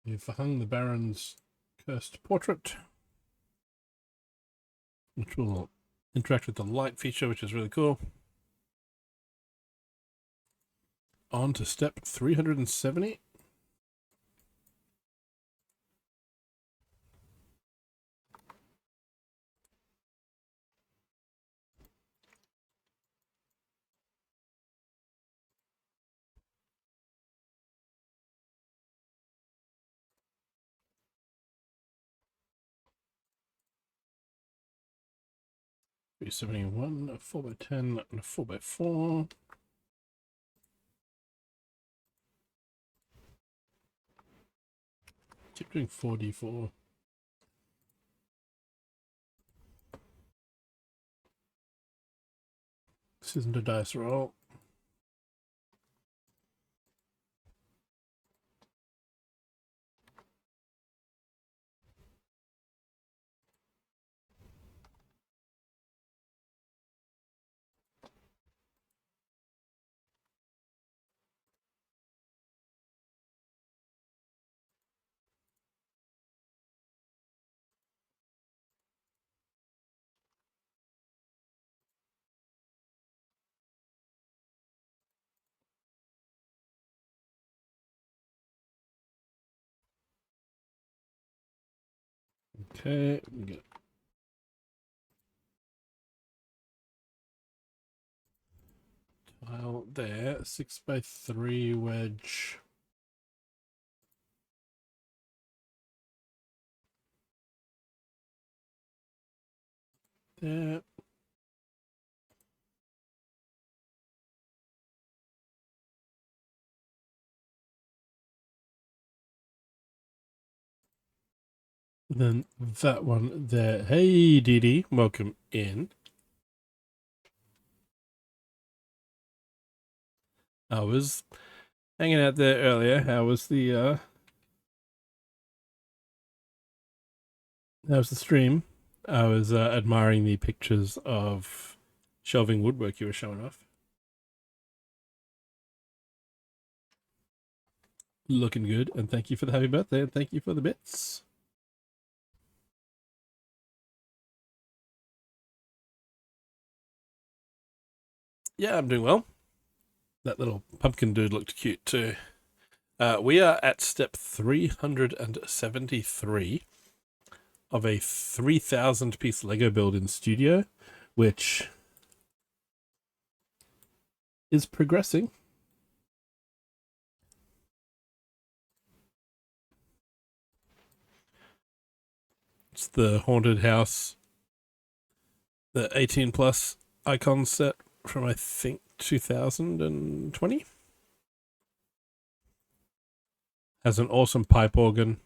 We've hung the Baron's cursed portrait, which will interact with the light feature, which is really cool. On to step 370. B71, a 4x10, and a 4x4. Keep doing 4d4. This isn't a dice roll. Okay, we get tile there, 6x3 wedge. There. Then that one there. Hey, Dee Dee, welcome in. I was hanging out there earlier. How was the stream? I was admiring the pictures of shelving woodwork you were showing off. Looking good, and thank you for the happy birthday, and thank you for the bits. Yeah, I'm doing well. That little pumpkin dude looked cute too. We are at step 373 of a 3,000 piece Lego build in Studio, which is progressing. It's the haunted house, the 18 plus icon set from, I think, 2020. Has an awesome pipe organ.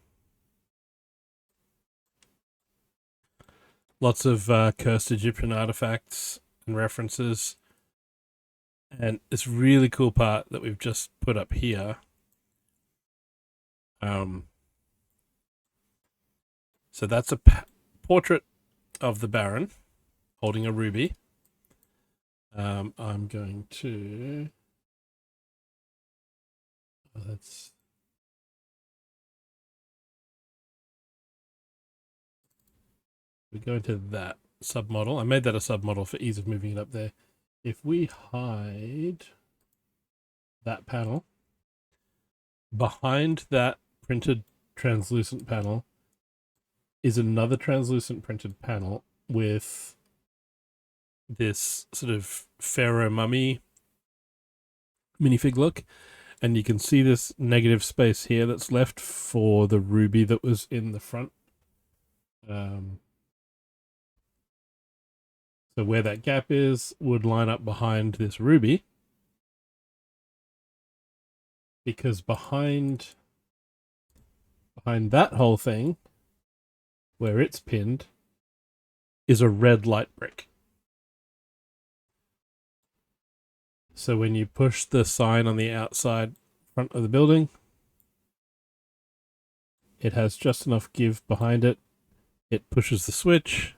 Lots of cursed Egyptian artifacts and references. And this really cool part that we've just put up here. So that's a portrait of the Baron holding a ruby. I'm going to... let's... we go into that submodel. I made that a submodel for ease of moving it up there. If we hide that panel, behind that printed translucent panel is another translucent printed panel with this sort of pharaoh mummy minifig look, and you can see this negative space here that's left for the ruby that was in the front. So where that gap is would line up behind this ruby, because behind that whole thing, where it's pinned, is a red light brick. So when you push the sign on the outside front of the building, it has just enough give behind it. It pushes the switch,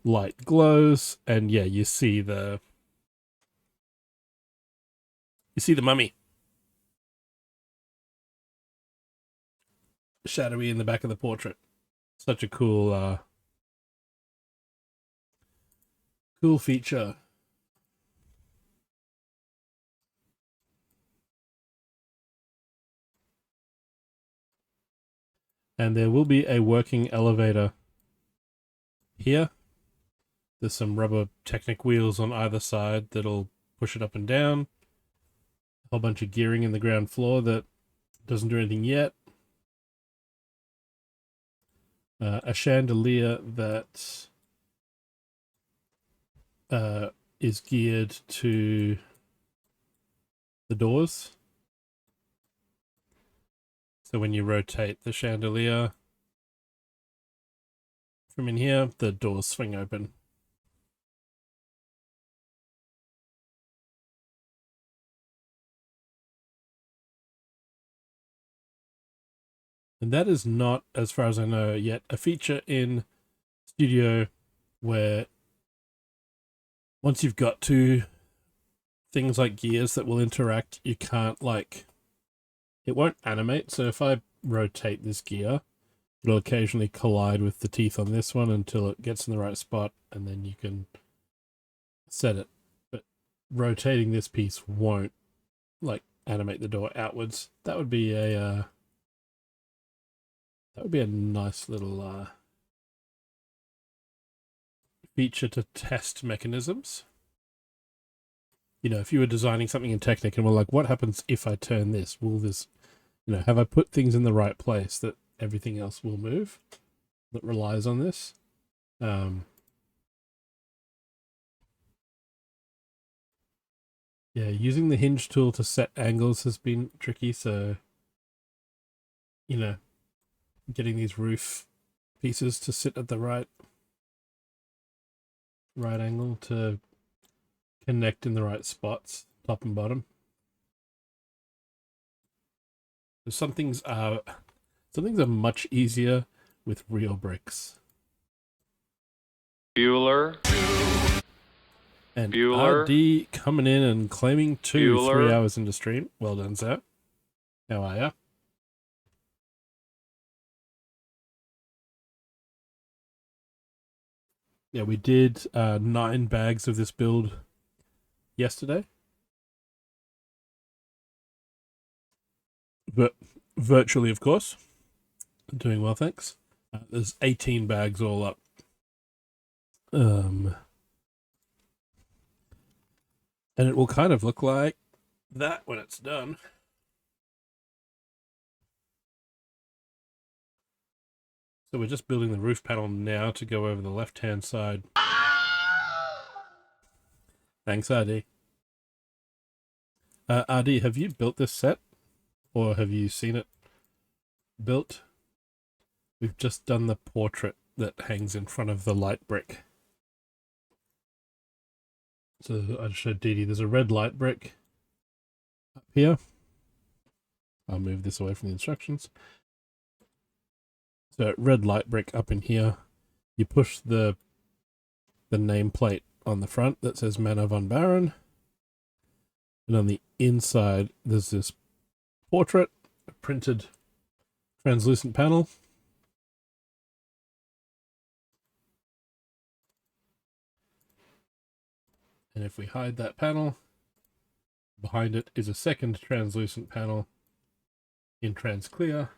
light glows, and yeah, you see the You see the mummy. Shadowy in the back of the portrait. Such a cool, cool feature. And there will be a working elevator here. There's some rubber Technic wheels on either side that'll push it up and down. A whole bunch of gearing in the ground floor that doesn't do anything yet. A chandelier that is geared to the doors. So when you rotate the chandelier from in here, the doors swing open. And that is not, as far as I know yet, a feature in Studio where once you've got to things like gears that will interact, you can't, like, it won't animate. So if I rotate this gear, it'll occasionally collide with the teeth on this one until it gets in the right spot, and then you can set it. But rotating this piece won't, like, animate the door outwards. That would be a nice little feature to test mechanisms. You know, if you were designing something in Technic and we're like, what happens if I turn this? Will this, you know, have I put things in the right place that everything else will move that relies on this? Yeah, using the hinge tool to set angles has been tricky. So, you know, getting these roof pieces to sit at the right angle to connect in the right spots, top and bottom. So some things are much easier with real bricks. Bueller. And Bueller. RD coming in and claiming 3 Bueller. hours into stream. Well done, sir. How are ya? Yeah, we did 9 bags of this build yesterday. But virtually, of course. Doing well, thanks. There's 18 bags all up. And it will kind of look like that when it's done. So we're just building the roof panel now to go over the left-hand side. Thanks, RD. RD, have you built this set? Or have you seen it built? We've just done the portrait that hangs in front of the light brick. So I just showed Dee Dee, there's a red light brick up here. I'll move this away from the instructions. So red light brick up in here. You push the nameplate on the front that says Manor von Baron. And on the inside, there's this portrait, a printed translucent panel. And if we hide that panel, behind it is a second translucent panel in trans clear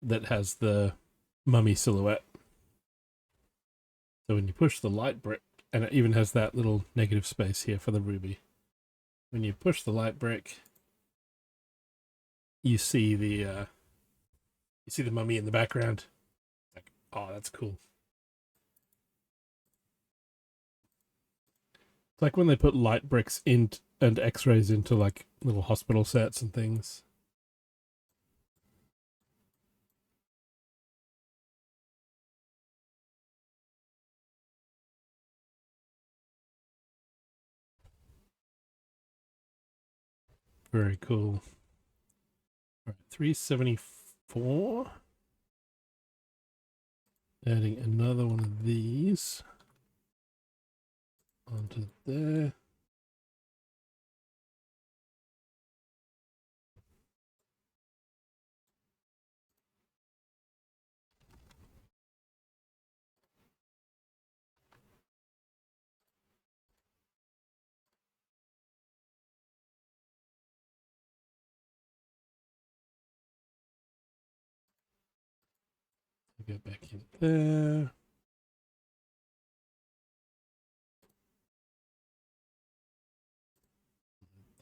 that has the mummy silhouette. So when you push the light brick, and it even has that little negative space here for the ruby. When you push the light brick, you see the mummy in the background. Like, oh, that's cool. It's like when they put light bricks in and X-rays into like little hospital sets and things. Very cool. All right, 374. Adding another one of these onto there. Go back in there.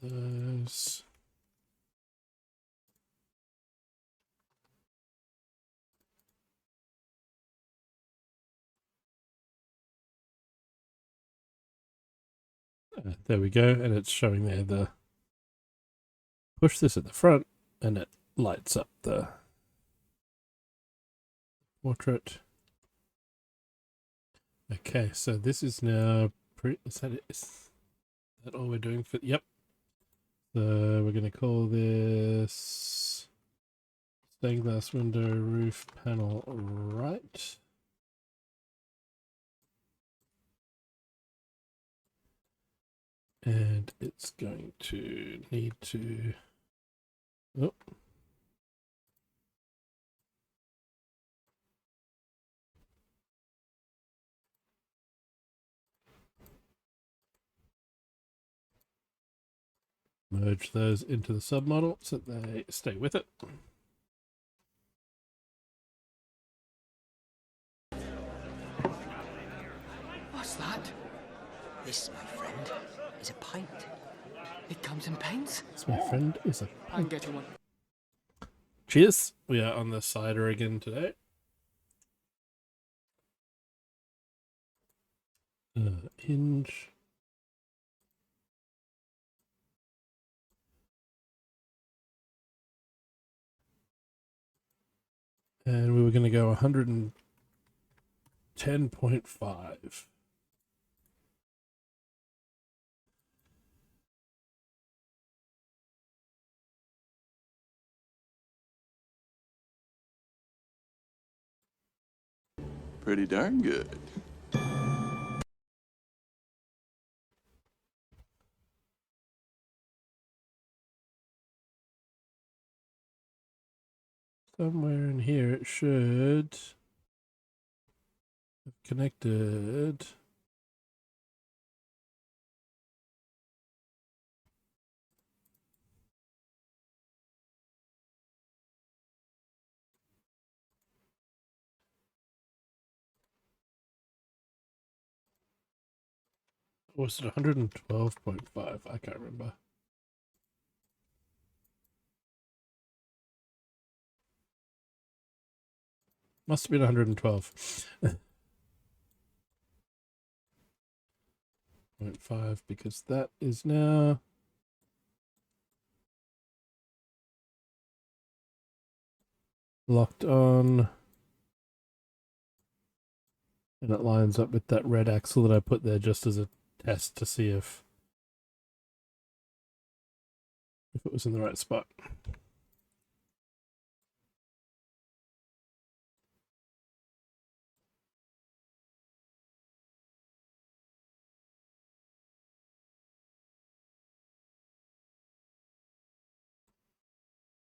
Those. There we go, and it's showing there the push this at the front, and it lights up the portrait. Okay, so this is now is that it? Is that all we're doing for? Yep. So we're going to call this stained glass window roof panel right. And it's going to need to, oh, merge those into the submodel so they stay with it. What's that? This, my friend, is a pint. It comes in pints? This, my friend, is a I'm getting one. Cheers. We are on the cider again today. Hinge. And we were going to go 110.5. Pretty darn good. Somewhere in here it should have connected. Or was it 112.5? I can't remember. Must have been 112. 0.5 because that is now locked on, and it lines up with that red axle that I put there just as a test to see if it was in the right spot.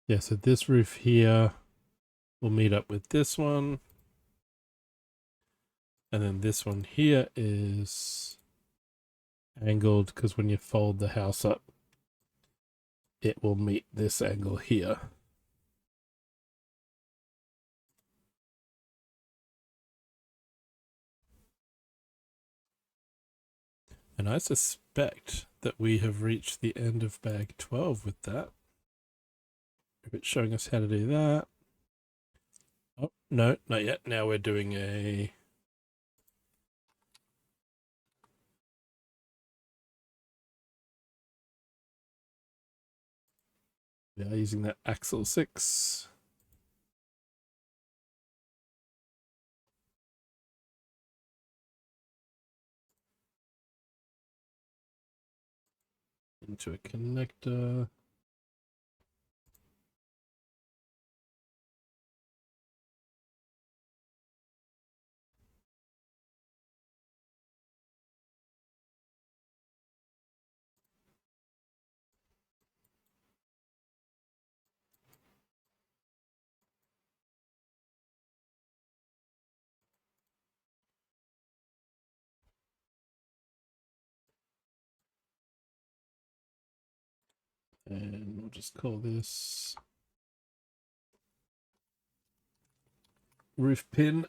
Yeah, so this roof here will meet up with this one. And then this one here is angled because when you fold the house up, it will meet this angle here. And I suspect that we have reached the end of bag 12 with that. If it's showing us how to do that. Oh, no, not yet. Now we're doing a... Yeah, using that axle 6. Into a connector. And we'll just call this roof pin.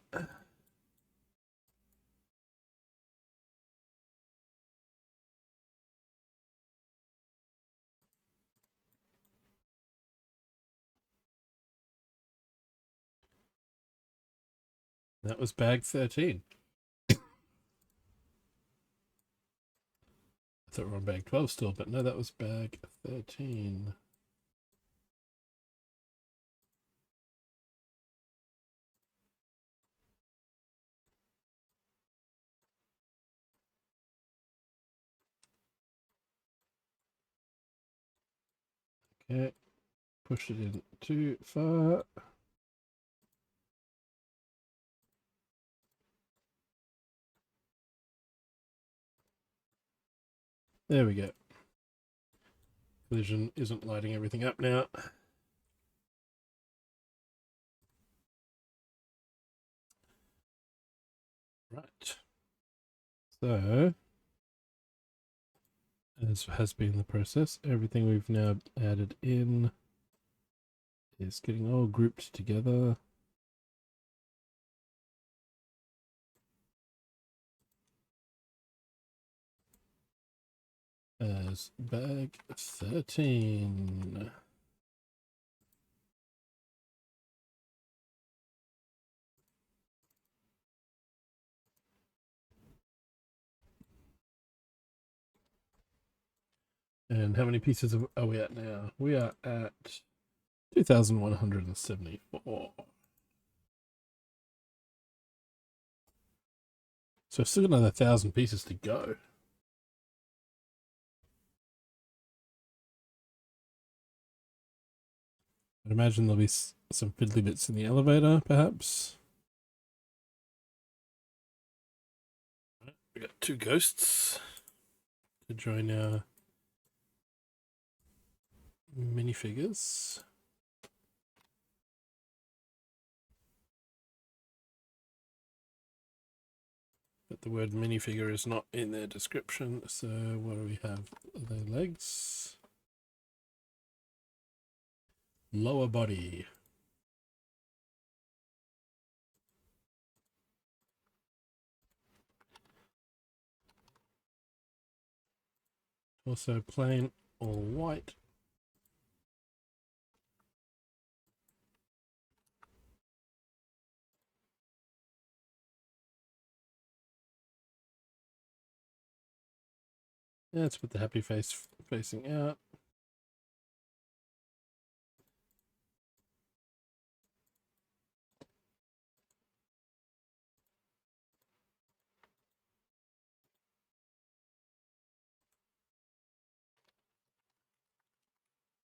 That was bag 13. I thought we were on bag 12 still, but no, that was bag 13. Okay, push it in too far. There we go. Collision isn't lighting everything up now. Right. So, as has been the process, everything we've now added in is getting all grouped together. As bag 13. And how many pieces are we at now? We are at 2,174. So still got another 1,000 pieces to go. I'd imagine there'll be some fiddly bits in the elevator, perhaps. We got 2 ghosts to join our minifigures. But the word minifigure is not in their description, so what do we have? Their legs. Lower body. Also plain or white. Let's put the happy face facing out.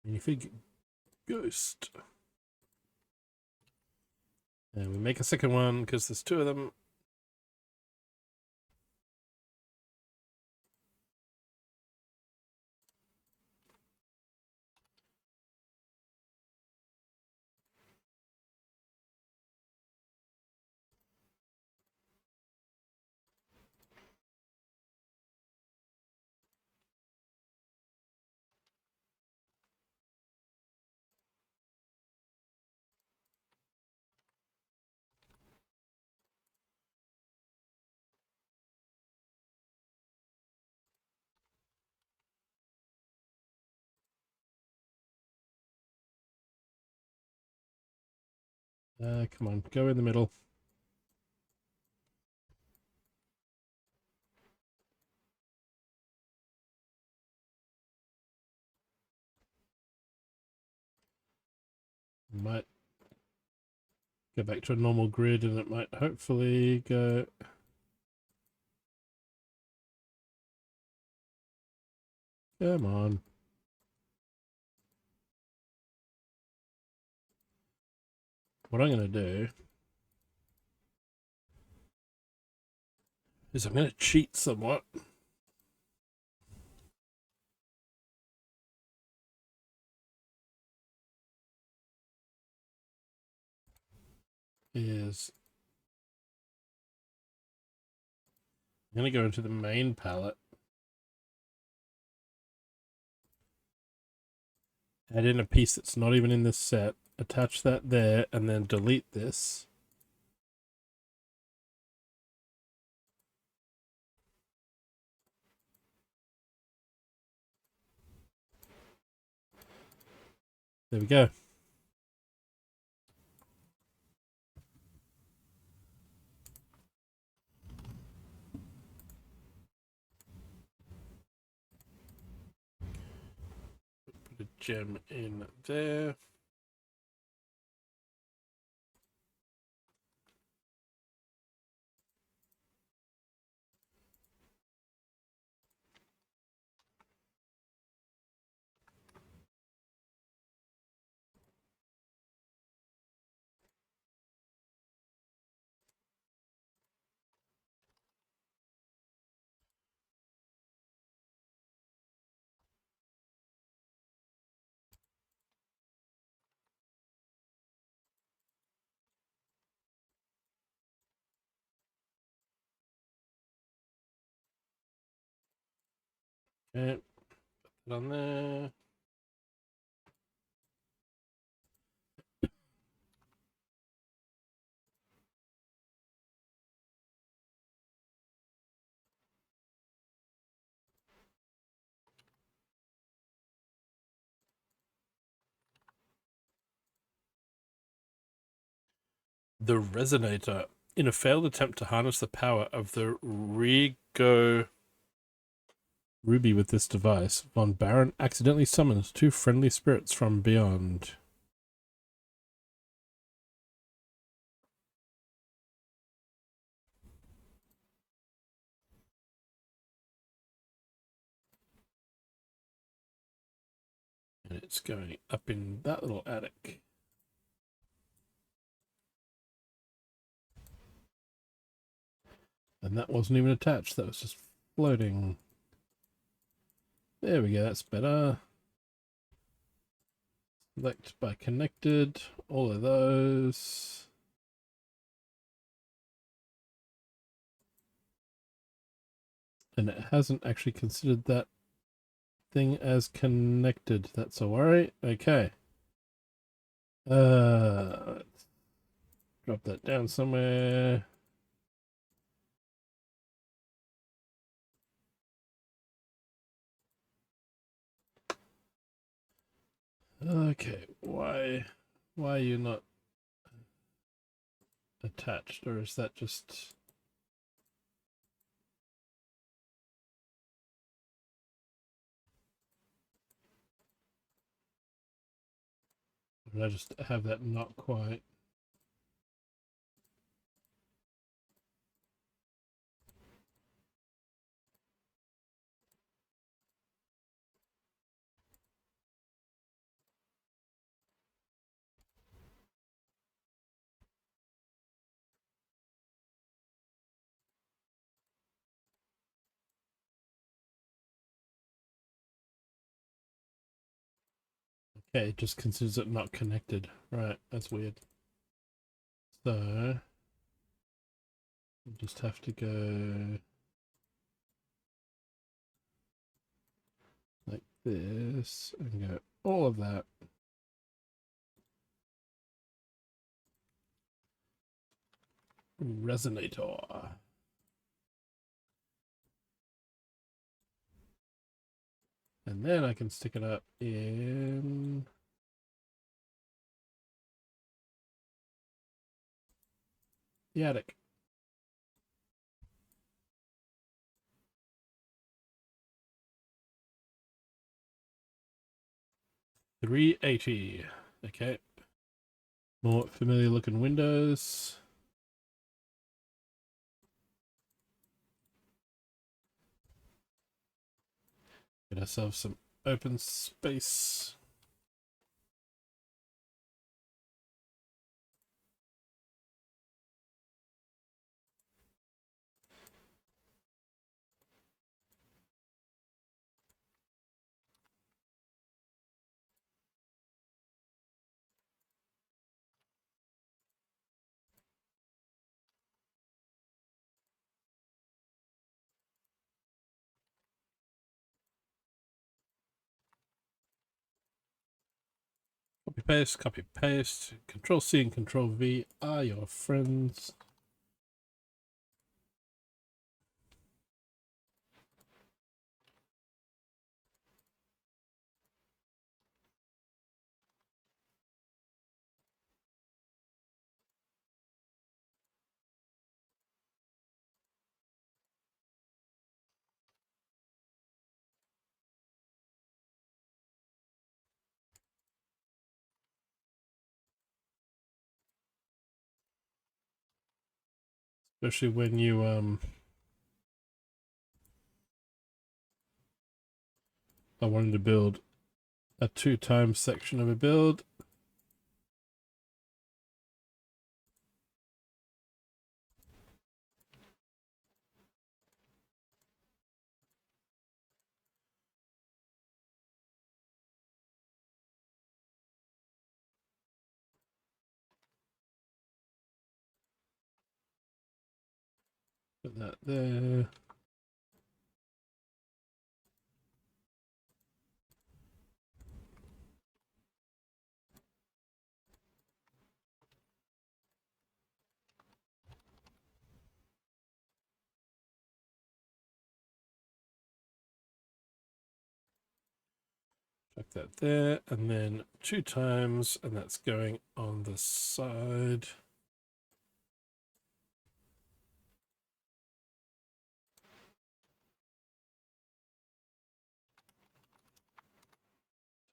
Minifig ghost. And we make a second one because there's 2 of them. Come on, go in the middle. Might go back to a normal grid and it might hopefully go. Come on. What I'm going to do is I'm going to cheat somewhat. Is I'm going to go into the main palette, add in a piece that's not even in this set, attach that there, and then delete this. There we go. Put a gem in there. Okay, put that on there. The Resonator. In a failed attempt to harness the power of the Rigo Ruby with this device, Von Baron accidentally summons two friendly spirits from beyond. And it's going up in that little attic. And that wasn't even attached, that was just floating. There we go, that's better. Select by connected, all of those. And it hasn't actually considered that thing as connected. That's a worry. Okay. Let's drop that down somewhere. Okay, why are you not attached, or is that just... Did I just have that not quite? Okay, it just considers it not connected. Right, that's weird. So, we'll just have to go like this and go all of that. Resonator. And then I can stick it up in the attic. $380. Okay. More familiar looking windows. Get ourselves some open space. Copy paste, copy paste. Control C and Control V are your friends. Especially when you I wanted to build a 2x section of a build. Put that there. Like that there, and then 2x, and that's going on the side.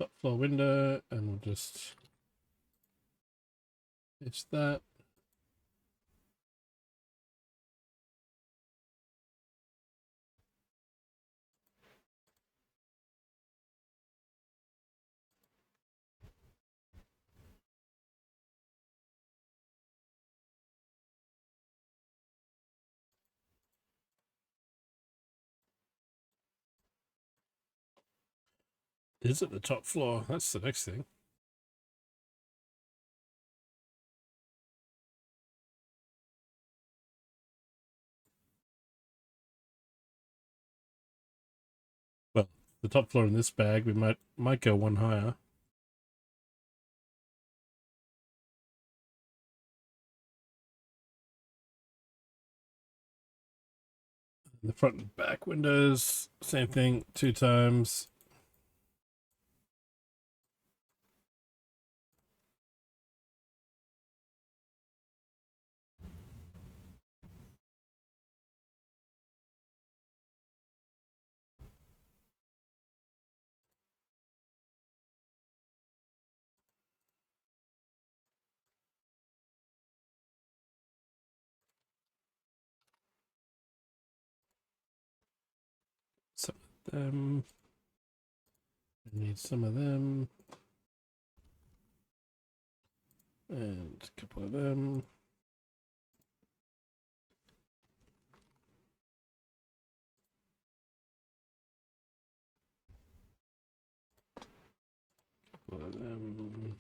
Top floor window, and we'll just finish that. Is it the top floor? That's the next thing. Well, the top floor in this bag, we might go one higher. The front and back windows, same thing, 2x. Some of them. I need some of them. And a couple of them. Couple of them.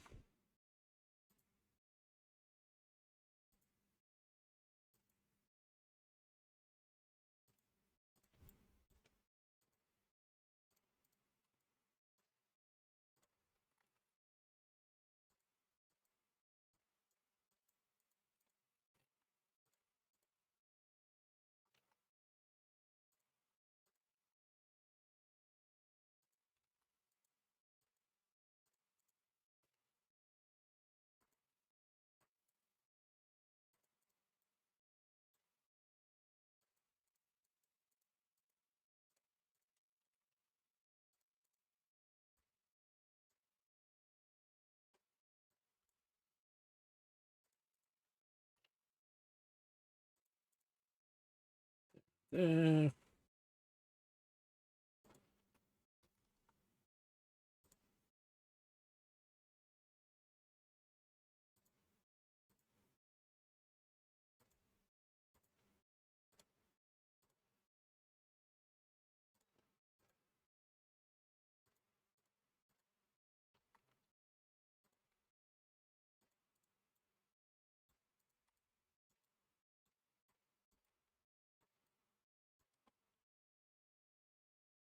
There.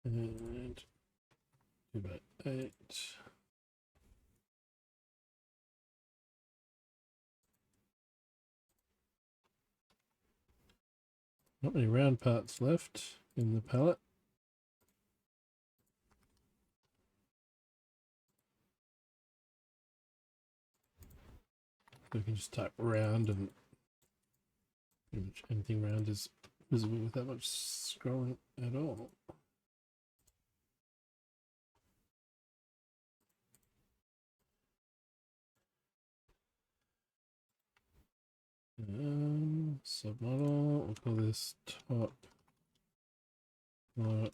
And 2x8. Not many round parts left in the palette. So we can just type round, and pretty much anything round is visible without much scrolling at all. Submodel. We'll call this top, front,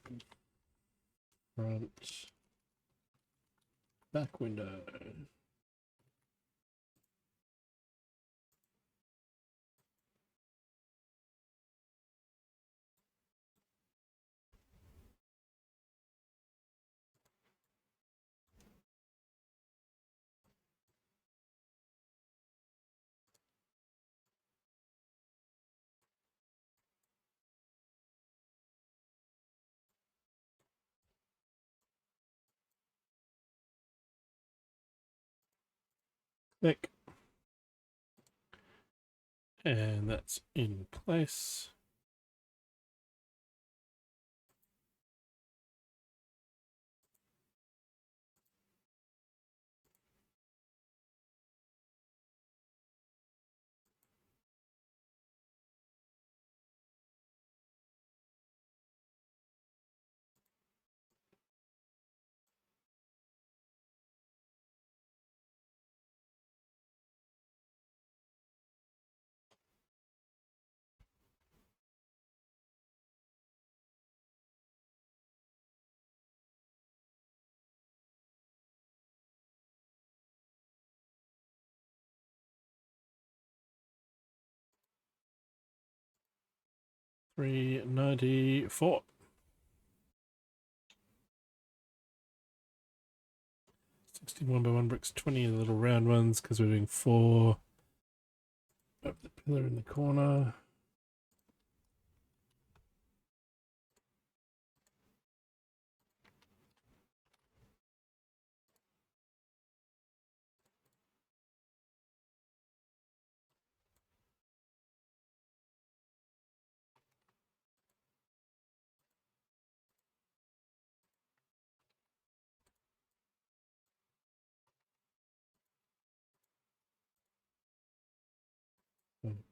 back window. Click. And that's in place. $394. 61 by 1 bricks, 20 of the little round ones because we're doing 4 of the pillar in the corner.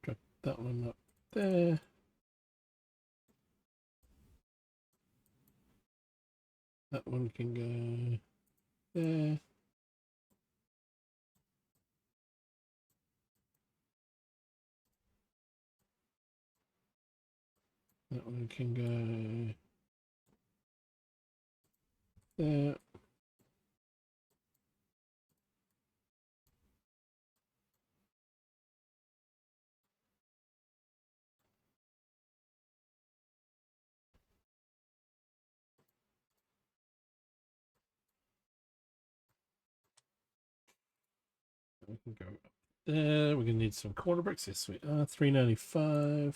Drop that one up there. That one can go there. That one can go there. We can go up there. We're gonna need some corner bricks. Yes, we are. $395.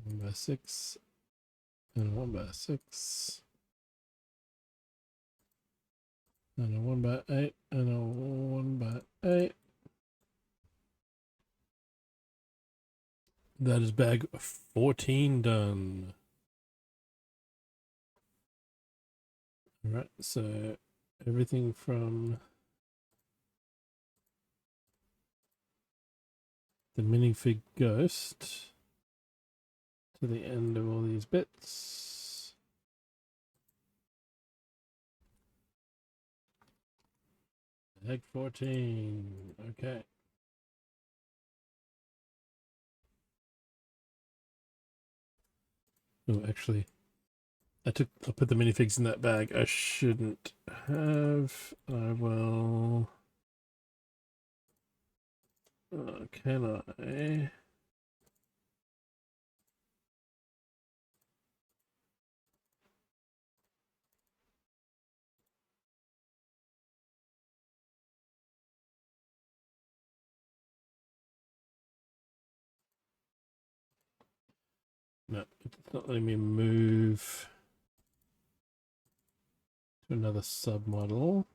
One by 6 and a 1 by 6 and a 1 by 8 and a 1 by 8. That is bag 14 done. All right, so everything from the minifig ghost to the end of all these bits. Bag 14. Okay. Oh, actually, I put the minifigs in that bag. I shouldn't have. I will. Can I? No, it's not letting me move to another submodel.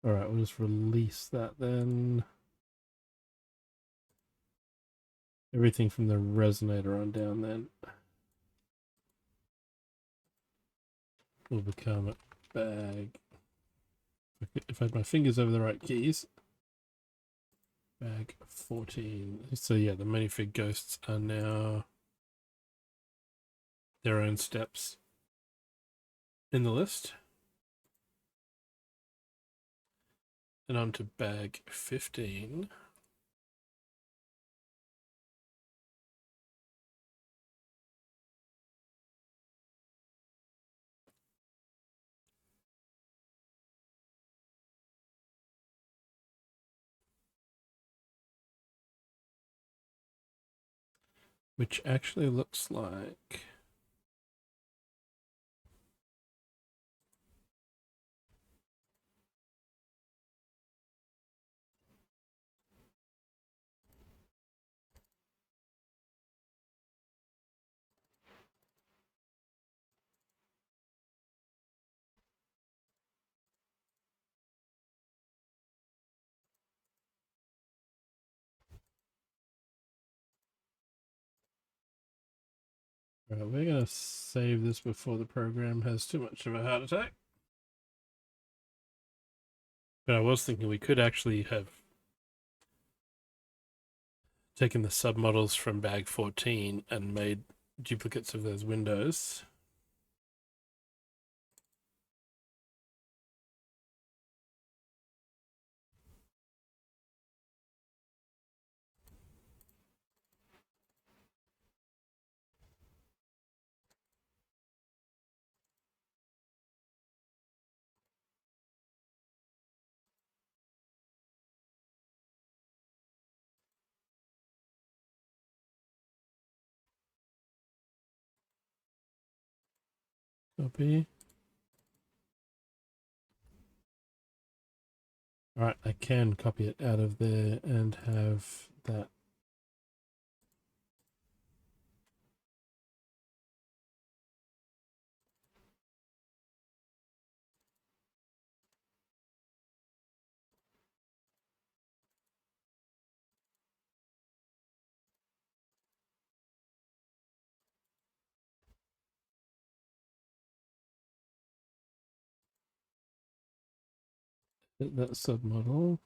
Alright, we'll just release that then. Everything from the resonator on down then will become a bag. If I had my fingers over the right keys. Bag 14. So yeah, the minifig ghosts are now their own steps in the list. And on to bag 15. Which actually looks like we're going to save this before the program has too much of a heart attack. But I was thinking we could actually have taken the submodels from bag 14 and made duplicates of those windows. Copy. Alright, I can copy it out of there and have that. That submodel.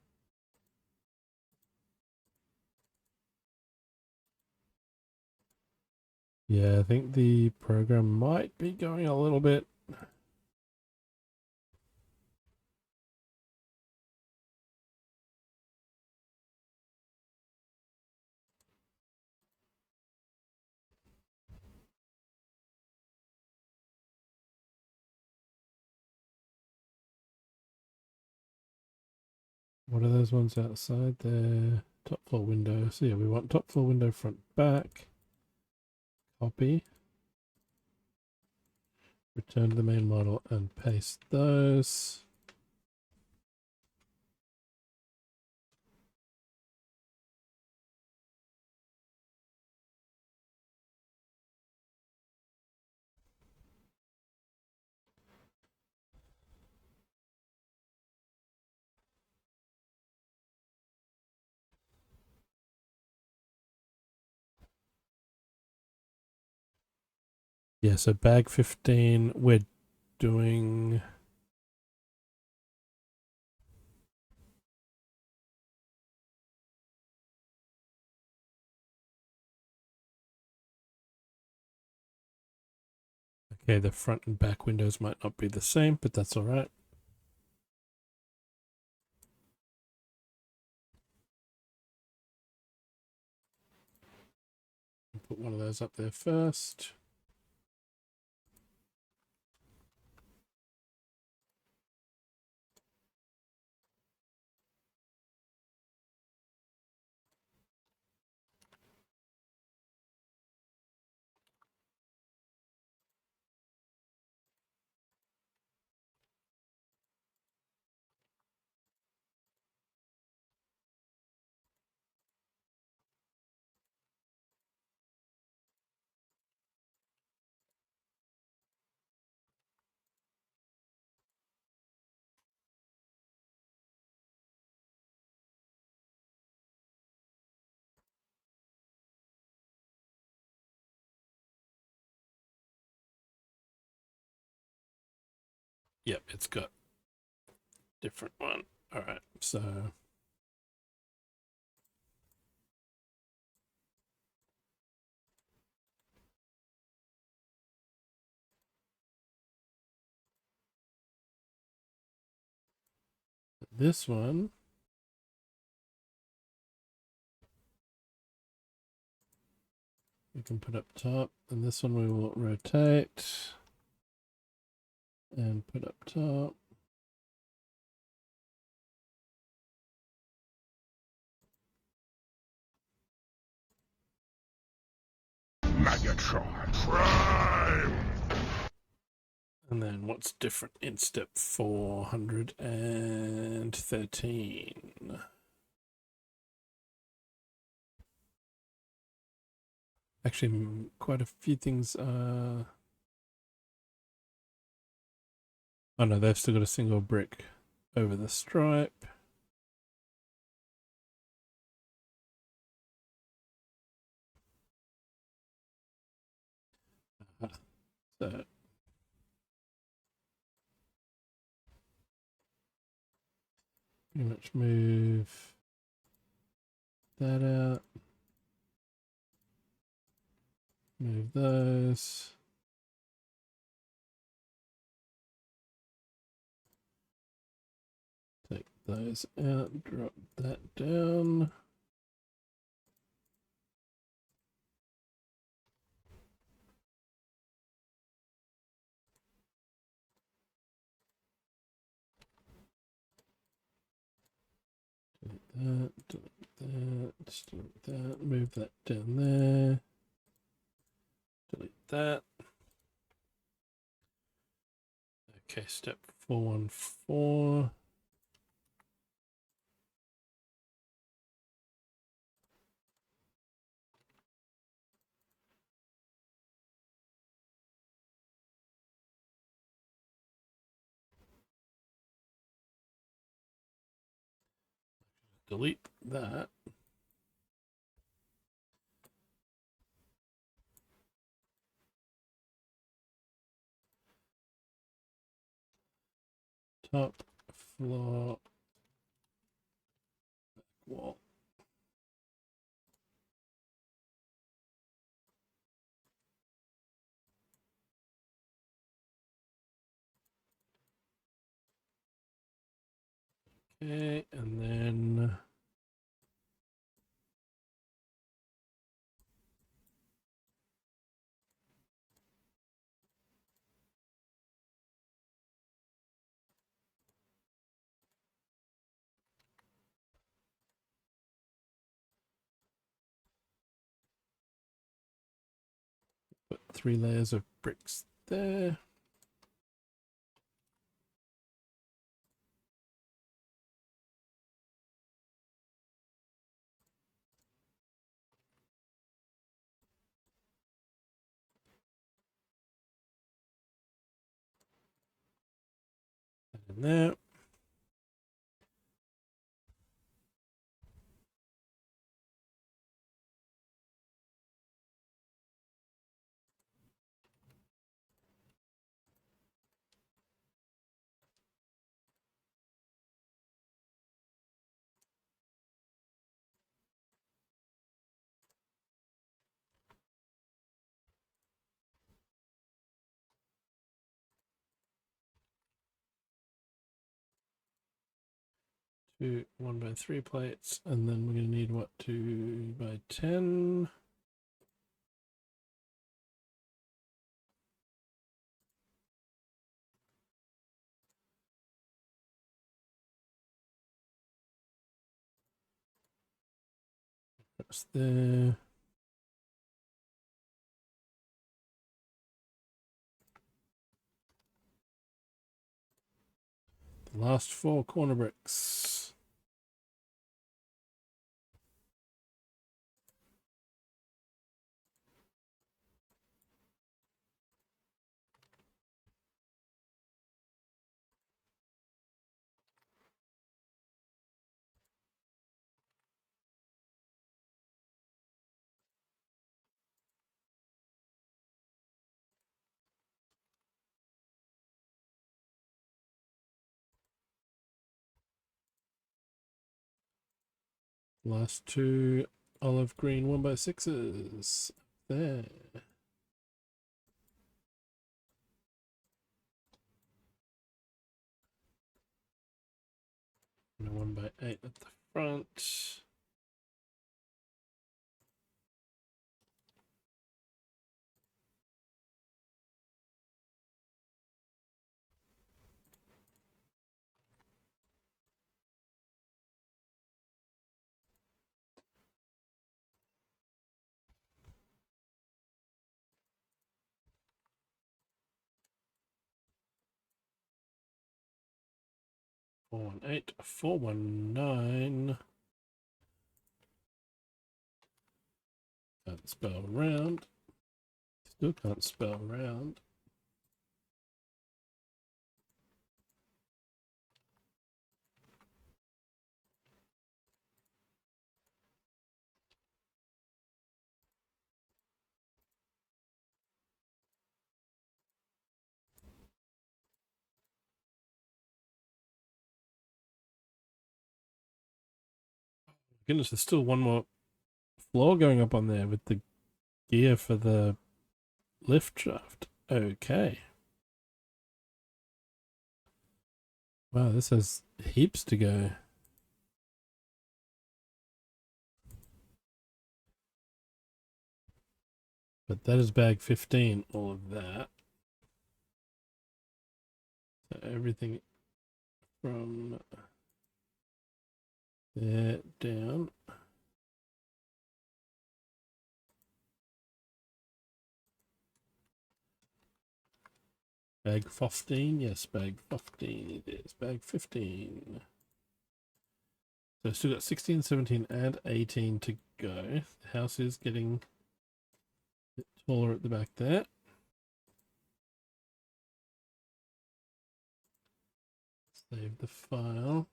Yeah, I think the program might be going a little bit. What are those ones outside there? Top floor window. So yeah, we want top floor window front back. Copy. Return to the main model and paste those. Yeah, so bag 15, we're doing... Okay, the front and back windows might not be the same, but that's all right. Put one of those up there first. Yep, it's got different one. All right, so this one we can put up top, and this one we will rotate and put up top. Megatron Prime! And then what's different in step 413? Actually, quite a few things are... Oh no, they've still got a single brick over the stripe. So pretty much move that out. Move those. Take those out, drop that down. Delete that, move that down there. Delete that. Okay, step 414. Delete that. Top floor wall. Okay, and then put 3 layers of bricks there. And there. Two 1x3 plates, and then we're going to need what, 2x10. That's there. The last 4 corner bricks. Last two olive green 1x6s. There. And a 1x8 at the front. Four one eight, 419. Can't spell round. Still can't spell round. Goodness, there's still one more floor going up on there with the gear for the lift shaft. Okay. Wow, this has heaps to go. But that is bag 15, all of that. So everything from there down. Bag 15, yes, bag 15 it is. Bag 15. So still got 16, 17, and 18 to go. The house is getting a bit taller at the back there. Save the file.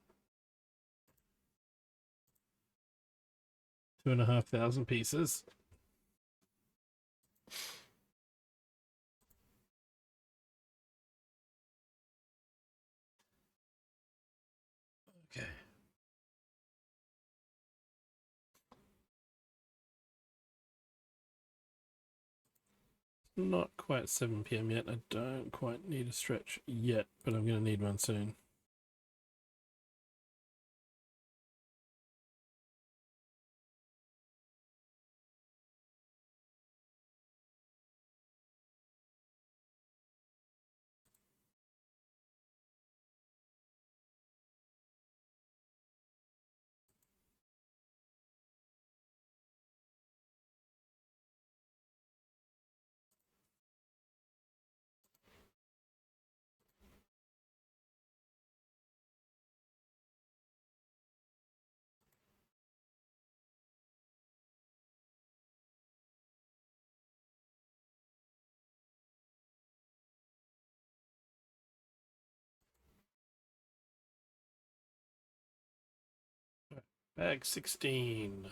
2,500 pieces. Okay. Not quite 7 PM yet. I don't quite need a stretch yet, but I'm going to need one soon. Bag 16.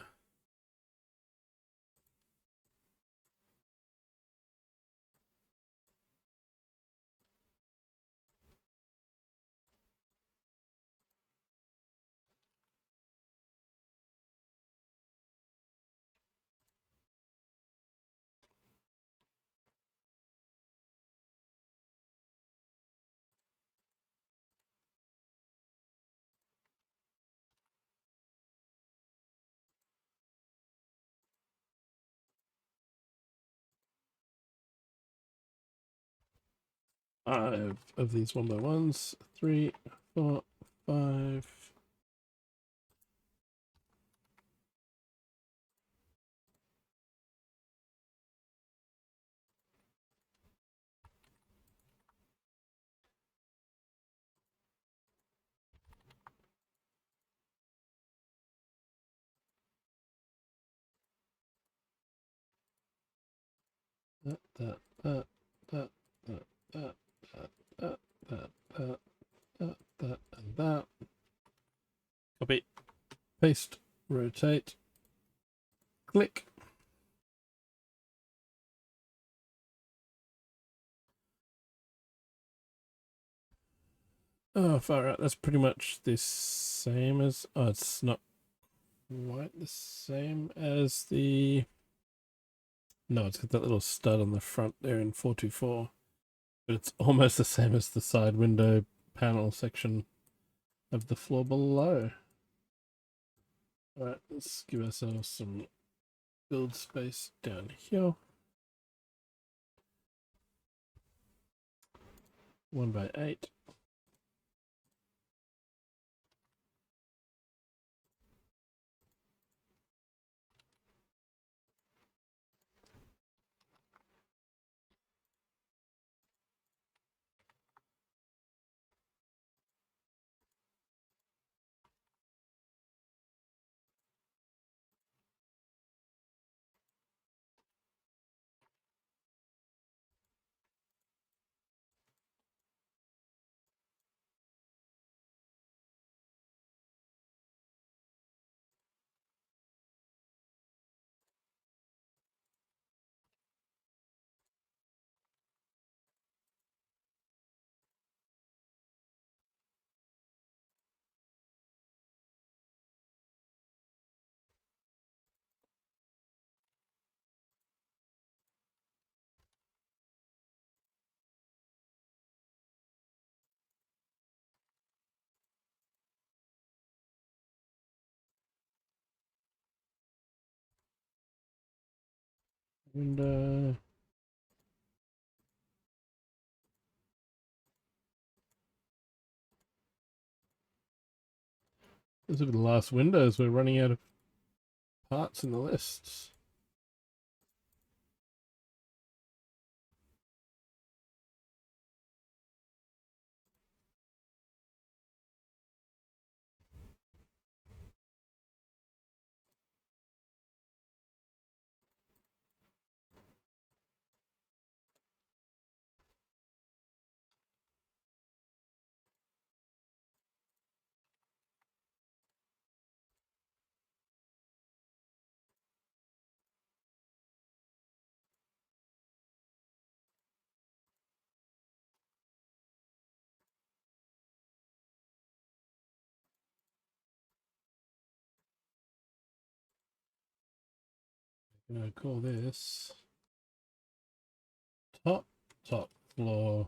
Five of these 1x1s. 3, 4, 5. That, and that. Copy, paste, rotate, click. Oh, far out. That's pretty much the same as. Oh, it's not White the same as the... No, it's got that little stud on the front there in 424. But it's almost the same as the side window panel section of the floor below. Alright, let's give ourselves some build space down here. 1x8. Window. Those are the last windows. We're running out of parts in the lists. I'm going to call this top floor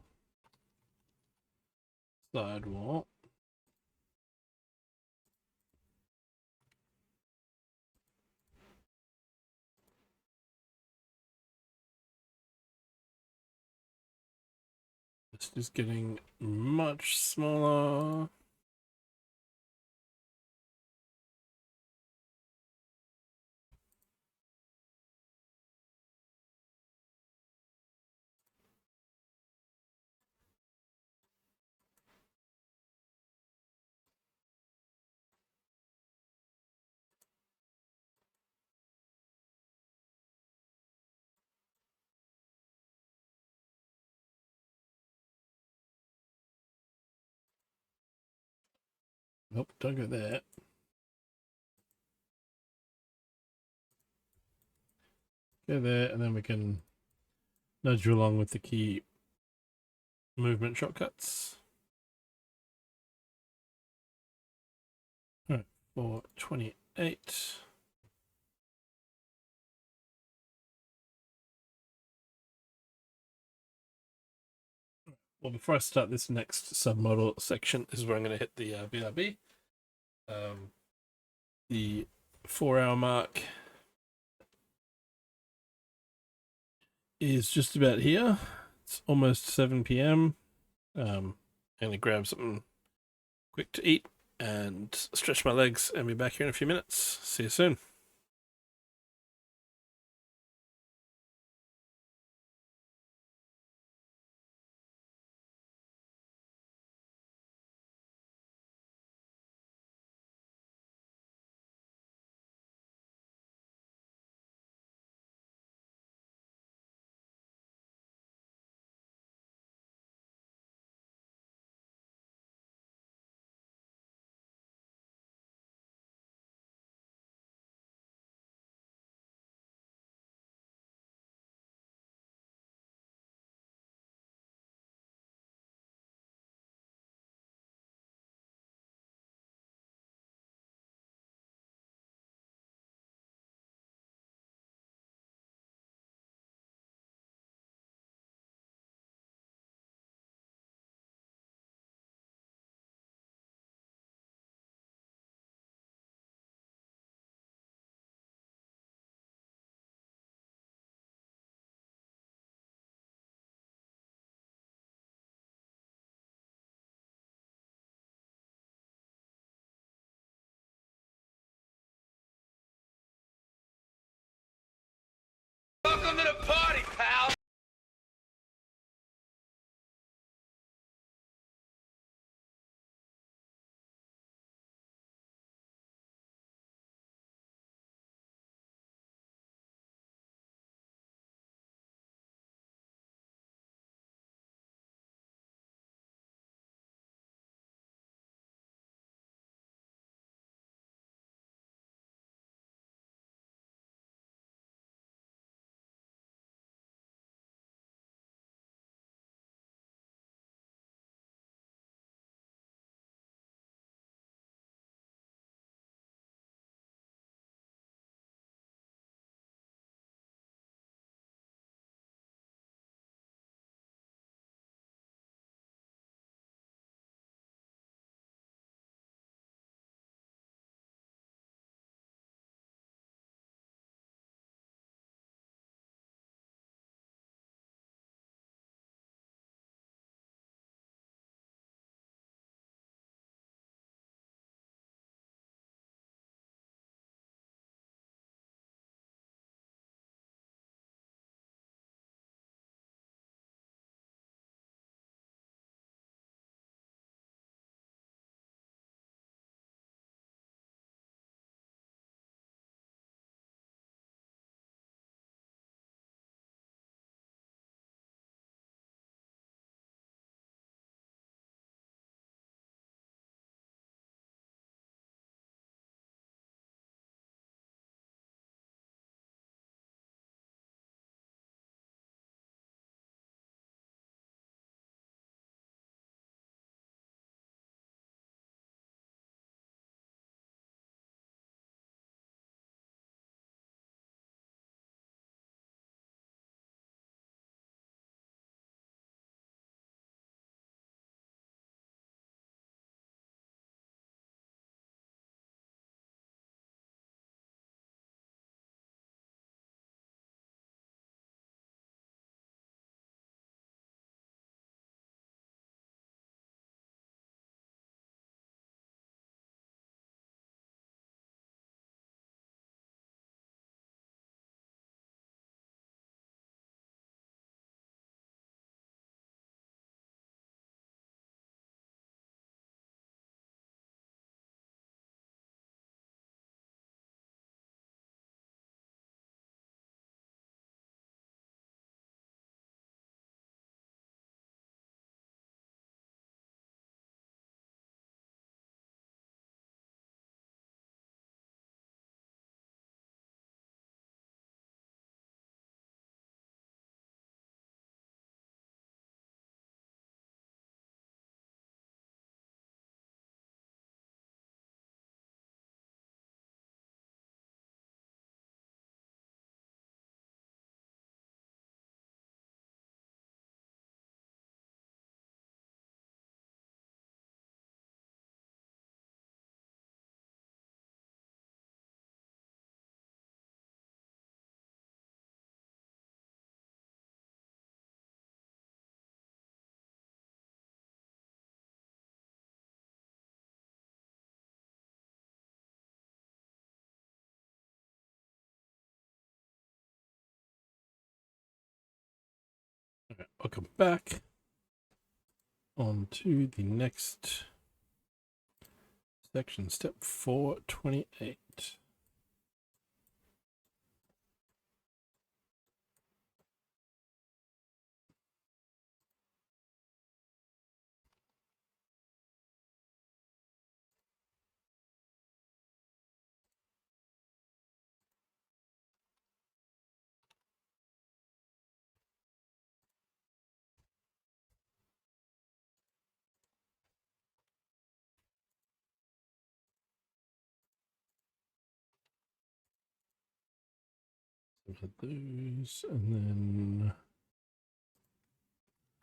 sidewall. This is getting much smaller. Nope, don't go there. Go there, and then we can nudge you along with the key movement shortcuts. Alright, 428. Well, before I start this next submodel section, this is where I'm going to hit the BRB. The 4-hour mark is just about here. It's almost 7 p.m. I'm going to grab something quick to eat and stretch my legs and be back here in a few minutes. See you soon. welcome back. On to the next section, step 428. Those, and then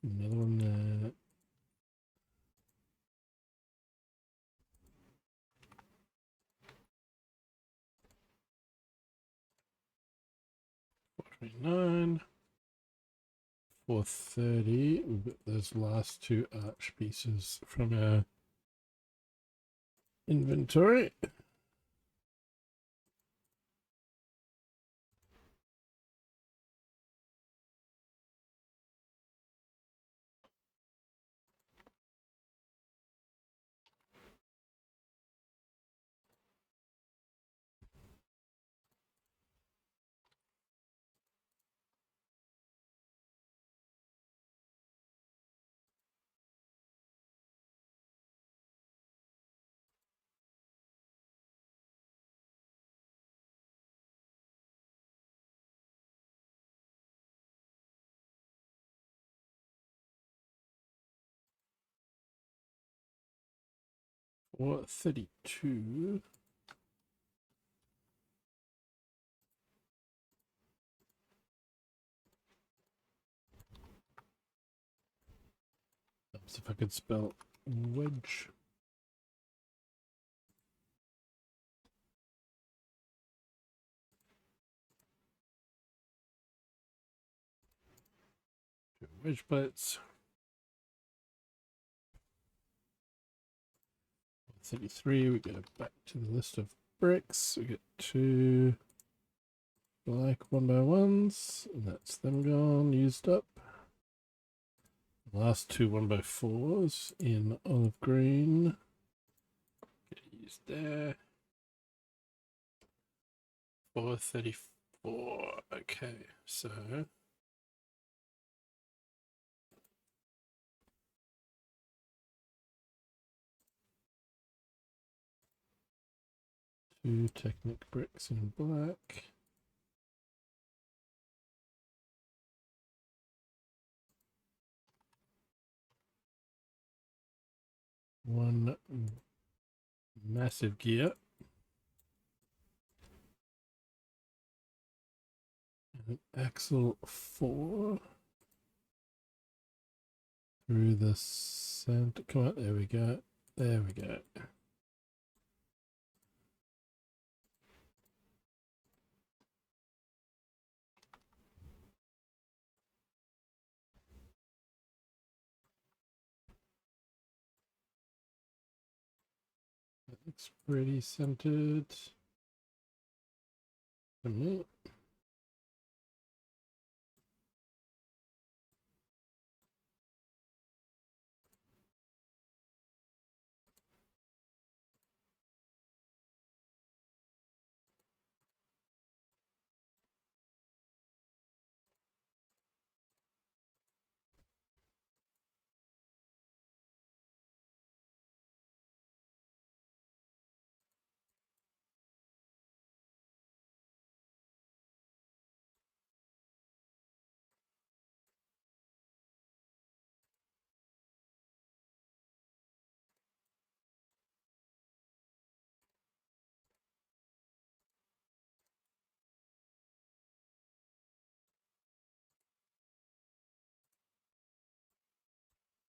another one there. $429, $430. We've got those last two arch pieces from our inventory. $432. That's if I could spell wedge. Two wedge plates. 33. We go back to the list of bricks. We get two black 1x1s, and that's them gone, used up. Last two 1x4s in olive green. Get used there. 434. Okay, so two Technic bricks in black. One massive gear. And an axle 4 through the center. Come on, there we go. There we go. That looks pretty centered to me.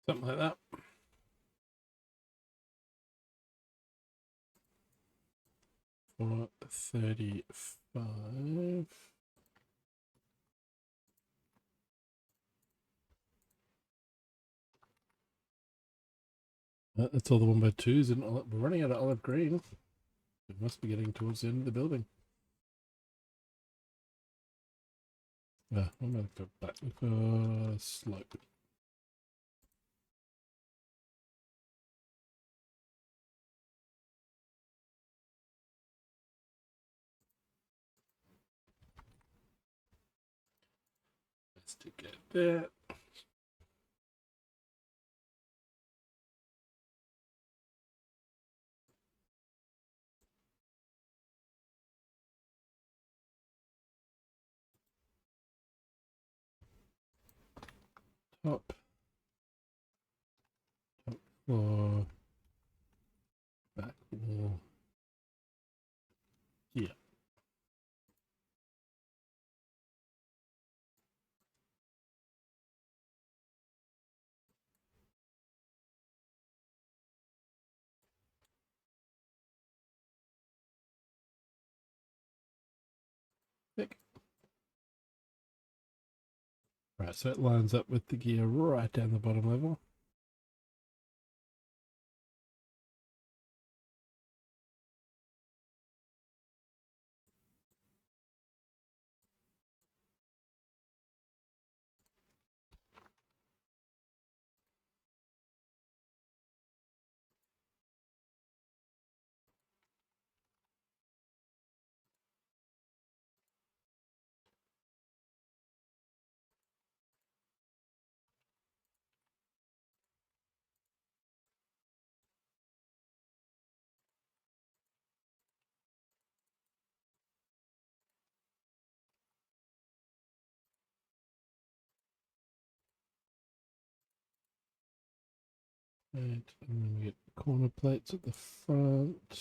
Something like that. $435. That's all the 1x2s, and we're running out of olive green. We must be getting towards the end of the building. I'm going to go back for slope. Let's to get that. Top floor, back wall. Yeah. Thick. Right, so it lines up with the gear right down the bottom level. And then we get corner plates at the front.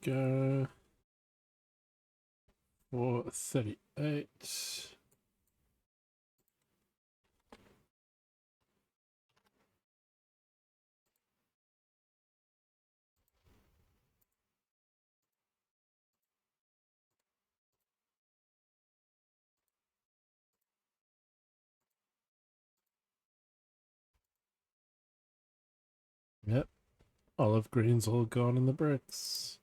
Go for 38. Yep, olive green's all gone in the bricks.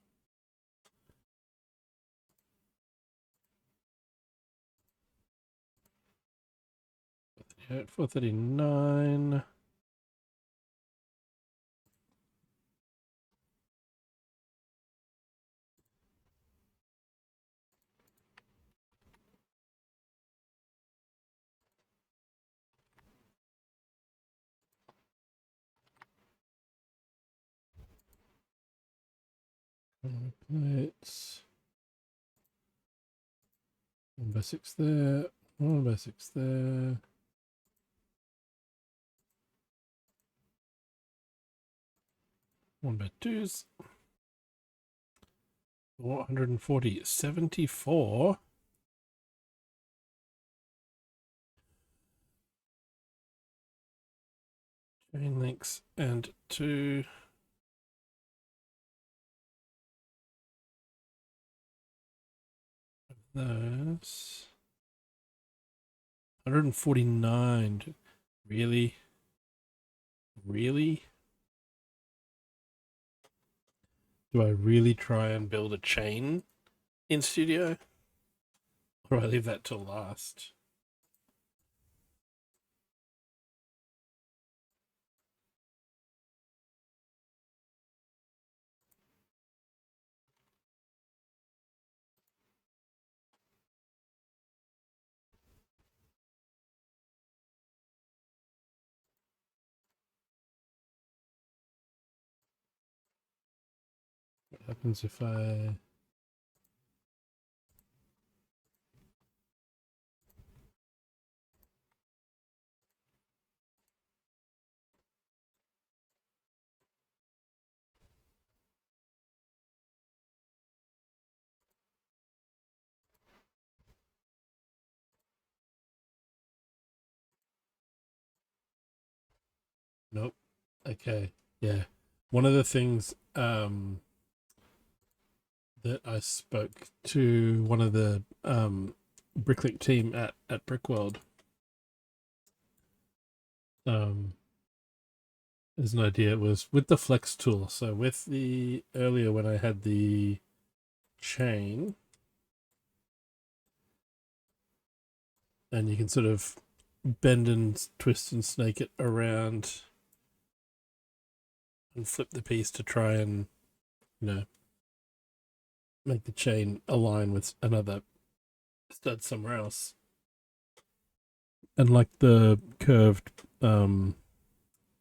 439. Corner plates. 1x6 there. 1x6 there. One by twos. 440. 74. Chain links and 2. Those. 149. Really? Really? Do I really try and build a chain in Studio? Or I leave that till last? What happens if I... Nope. Okay. Yeah. one of the things that I spoke to one of the Bricklink team at Brickworld as an idea was with the flex tool. So with the earlier when I had the chain, and you can sort of bend and twist and snake it around and flip the piece to try and, you know, make the chain align with another stud somewhere else. And like the curved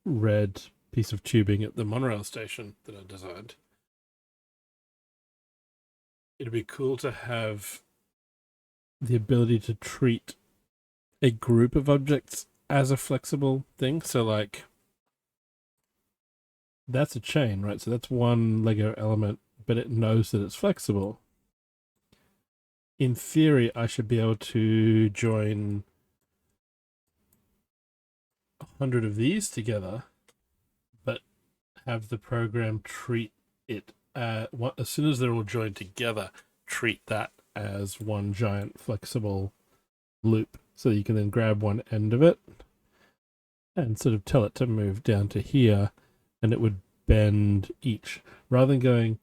red piece of tubing at the monorail station that I designed, it'd be cool to have the ability to treat a group of objects as a flexible thing. So like, that's a chain, right? So that's one Lego element, but it knows that it's flexible. In theory, I should be able to join 100 of these together, but have the program treat it as soon as they're all joined together, treat that as one giant flexible loop. So you can then grab one end of it and sort of tell it to move down to here, and it would bend each, rather than going,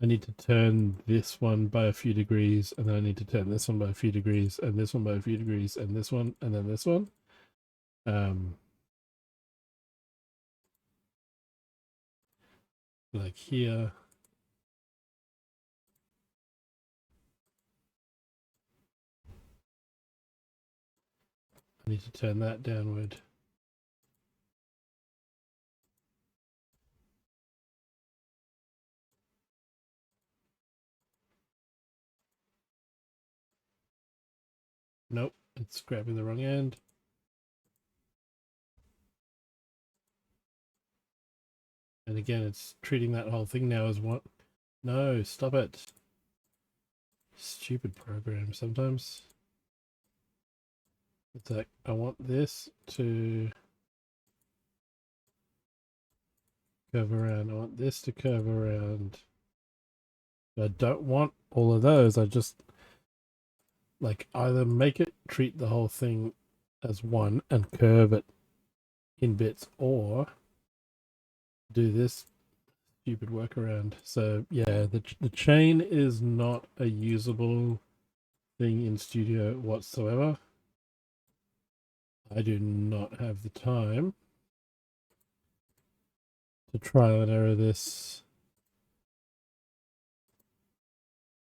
I need to turn this one by a few degrees, and then I need to turn this one by a few degrees, and this one by a few degrees, and this one, and then this one. Like here. I need to turn that downward. Nope, it's grabbing the wrong end. And again, it's treating that whole thing now as one. No, stop it. Stupid program sometimes. It's like, I want this to curve around. I want this to curve around. I don't want all of those. I just like either make it treat the whole thing as one and curve it in bits, or do this stupid workaround. So yeah, the chain is not a usable thing in Studio whatsoever. I do not have the time to trial and error this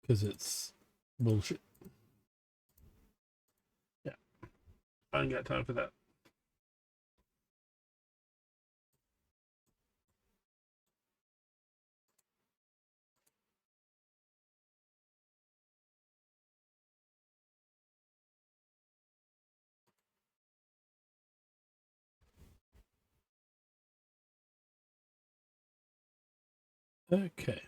because it's bullshit. Yeah, I ain't got time for that. Okay.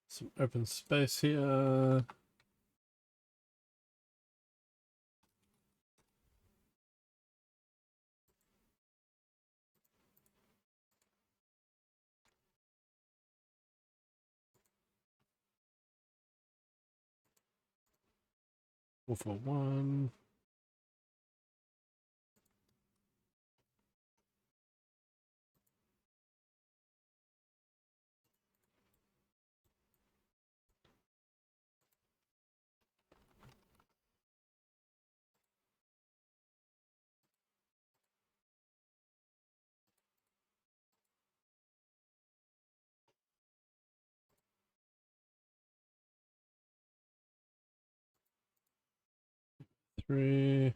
Some open space here. For one. Three.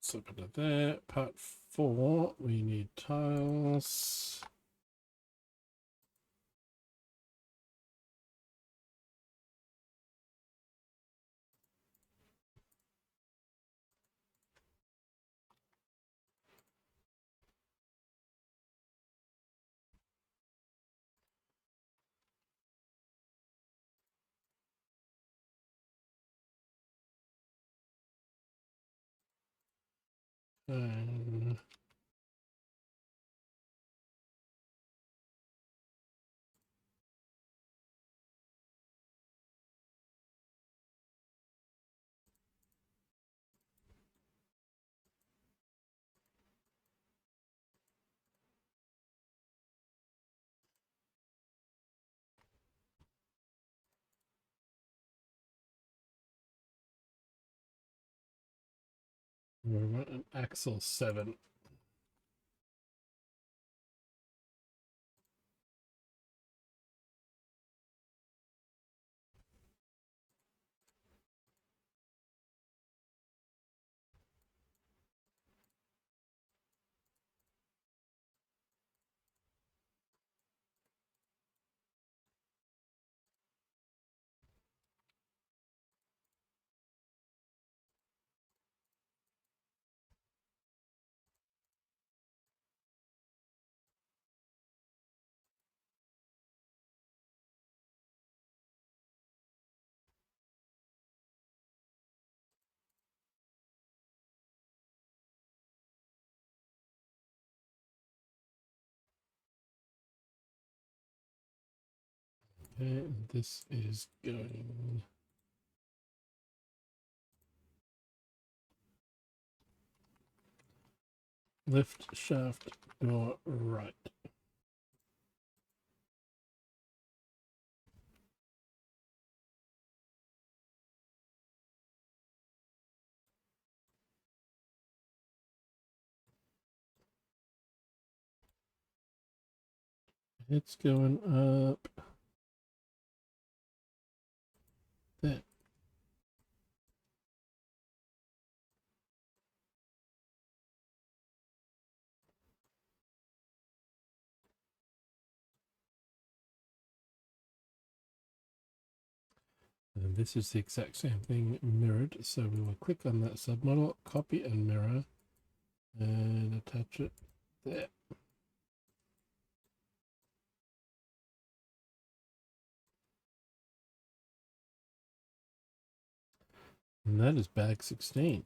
Slip into there. Part 4, we need tiles. And we want an axle 7. Okay, this is going lift shaft door right. It's going up there. And this is the exact same thing mirrored, so we will click on that submodel, copy and mirror, and attach it there. And that is bag 16.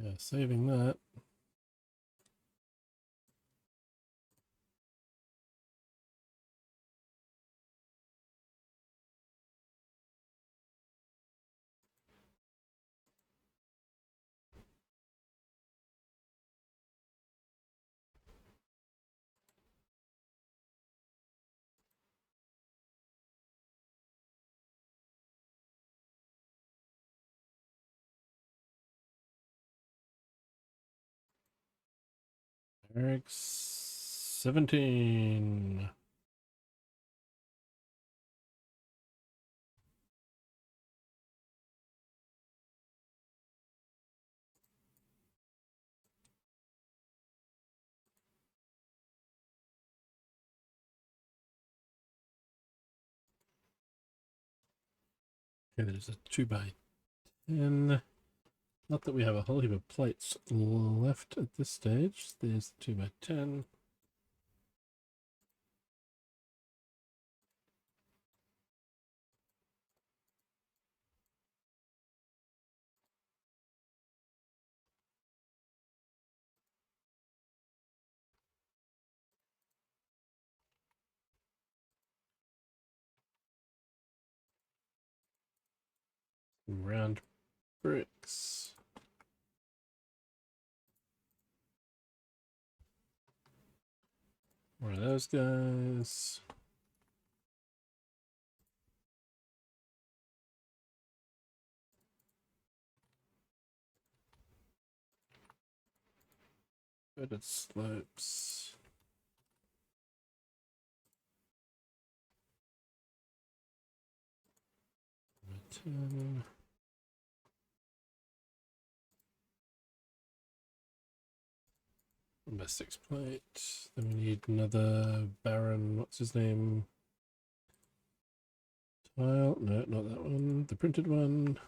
Yeah, saving that. Eric 17. Okay, there's a 2x10. Not that we have a whole heap of plates left at this stage. There's the 2x10. Round bricks. More of those guys. Inverted slopes. Return. Domestics plate. Then we need another Baron. What's his name? Tile. No, not that one. The printed one.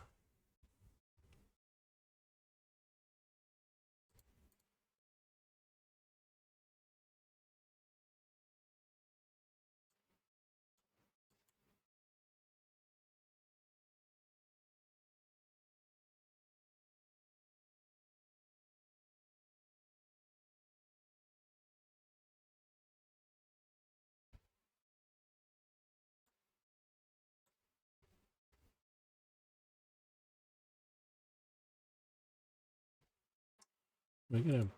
We're gonna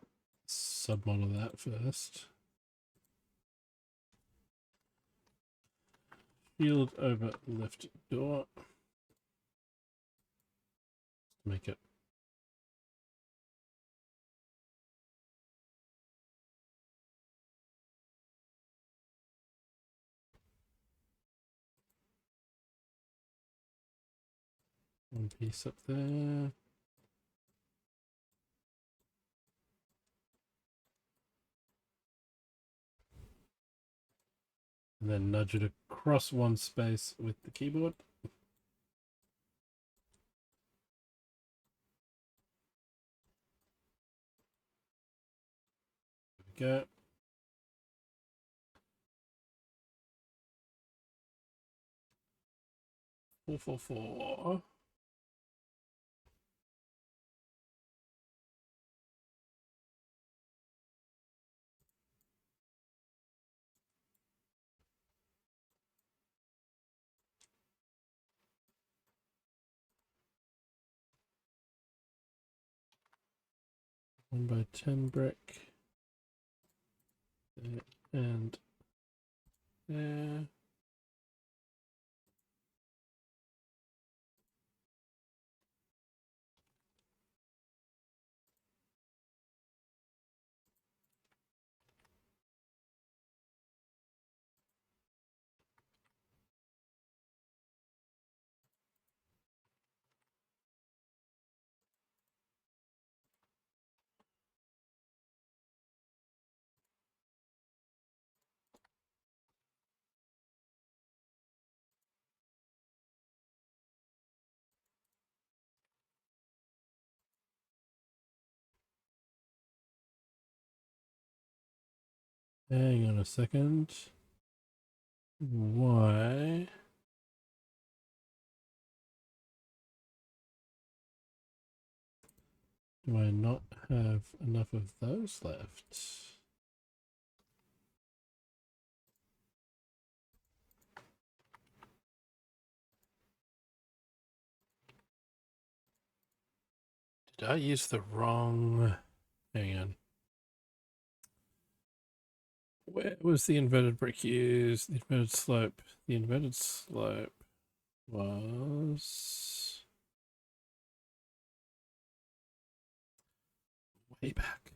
submodel that first. Shield over left door. Make it. One piece up there. And then nudge it across one space with the keyboard. There we go. Four. 1x10 brick. There and there. Hang on a second. Why? Do I not have enough of those left? Did I use the wrong... Hang on. Where was the inverted brick used? The inverted slope. The inverted slope was... way back.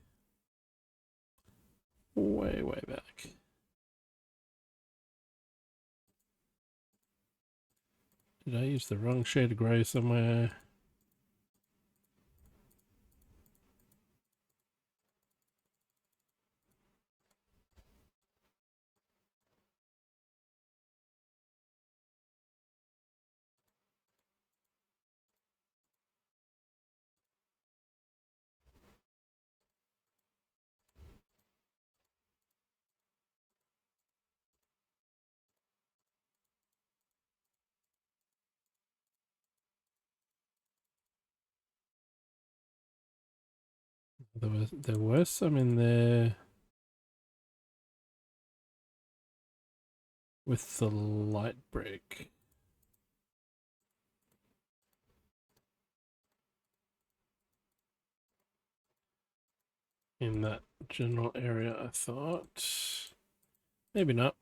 Way back. Did I use the wrong shade of grey somewhere? There were some in there with the light brick. In that general area, I thought. Maybe not.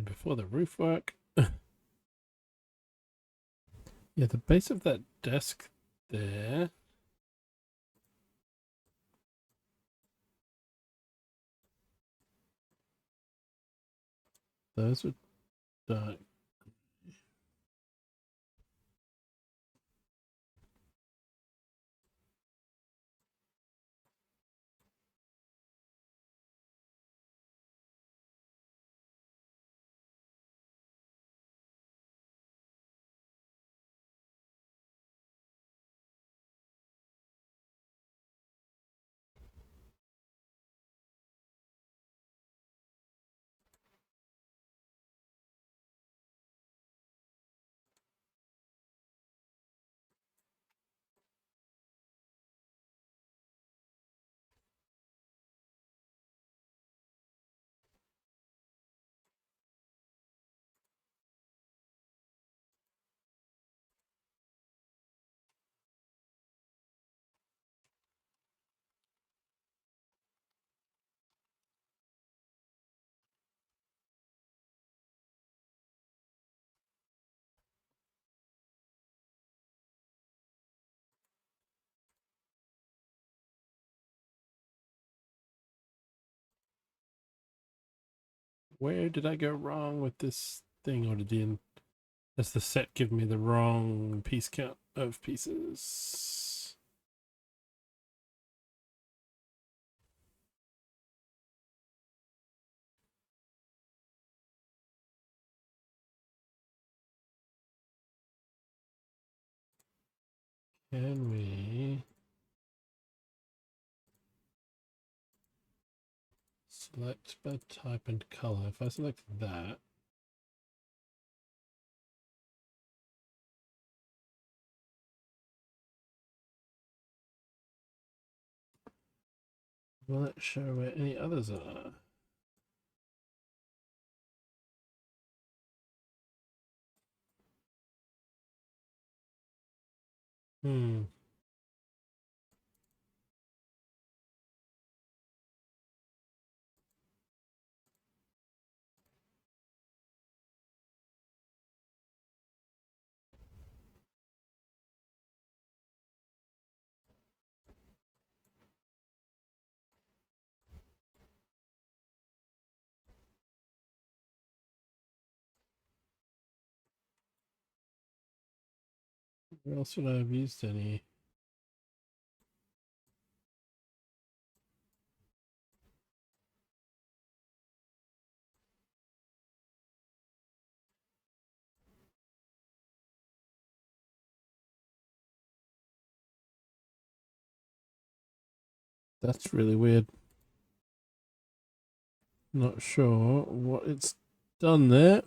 And before the roof work. Yeah, the base of that desk there. Those are dark. Where did I go wrong with this thing, or does the set give me the wrong piece count of pieces? Can we select by type and color? If I select that, will it show where any others are? Hmm. Where else would I have used any? That's really weird. Not sure what it's done there.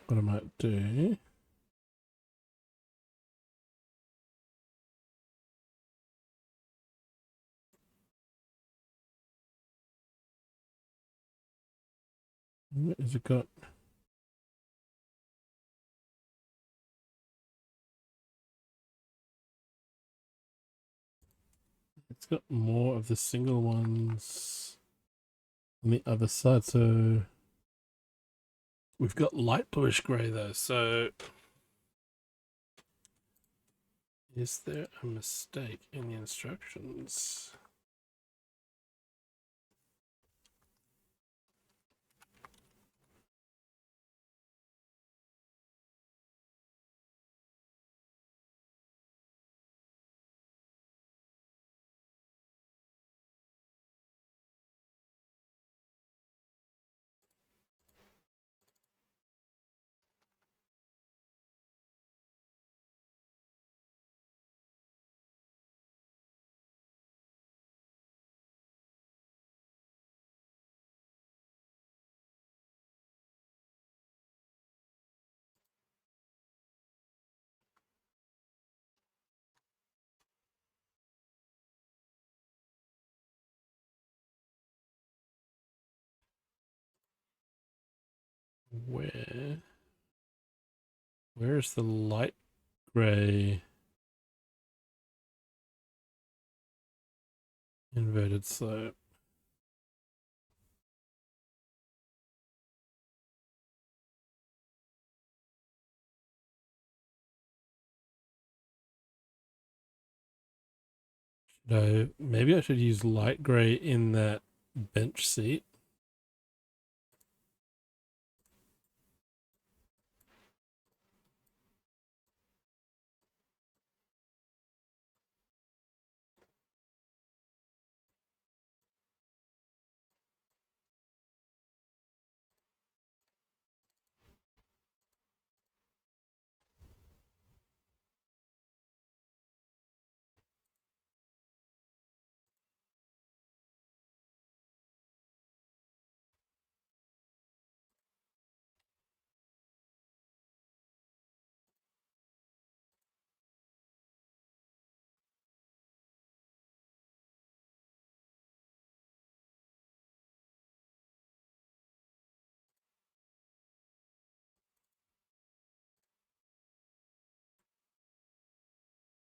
What I might do. What has it got? It's got more of the single ones on the other side, so we've got light bluish grey though, so is there a mistake in the instructions? Where's the light gray inverted slope? Maybe I should use light gray in that bench seat.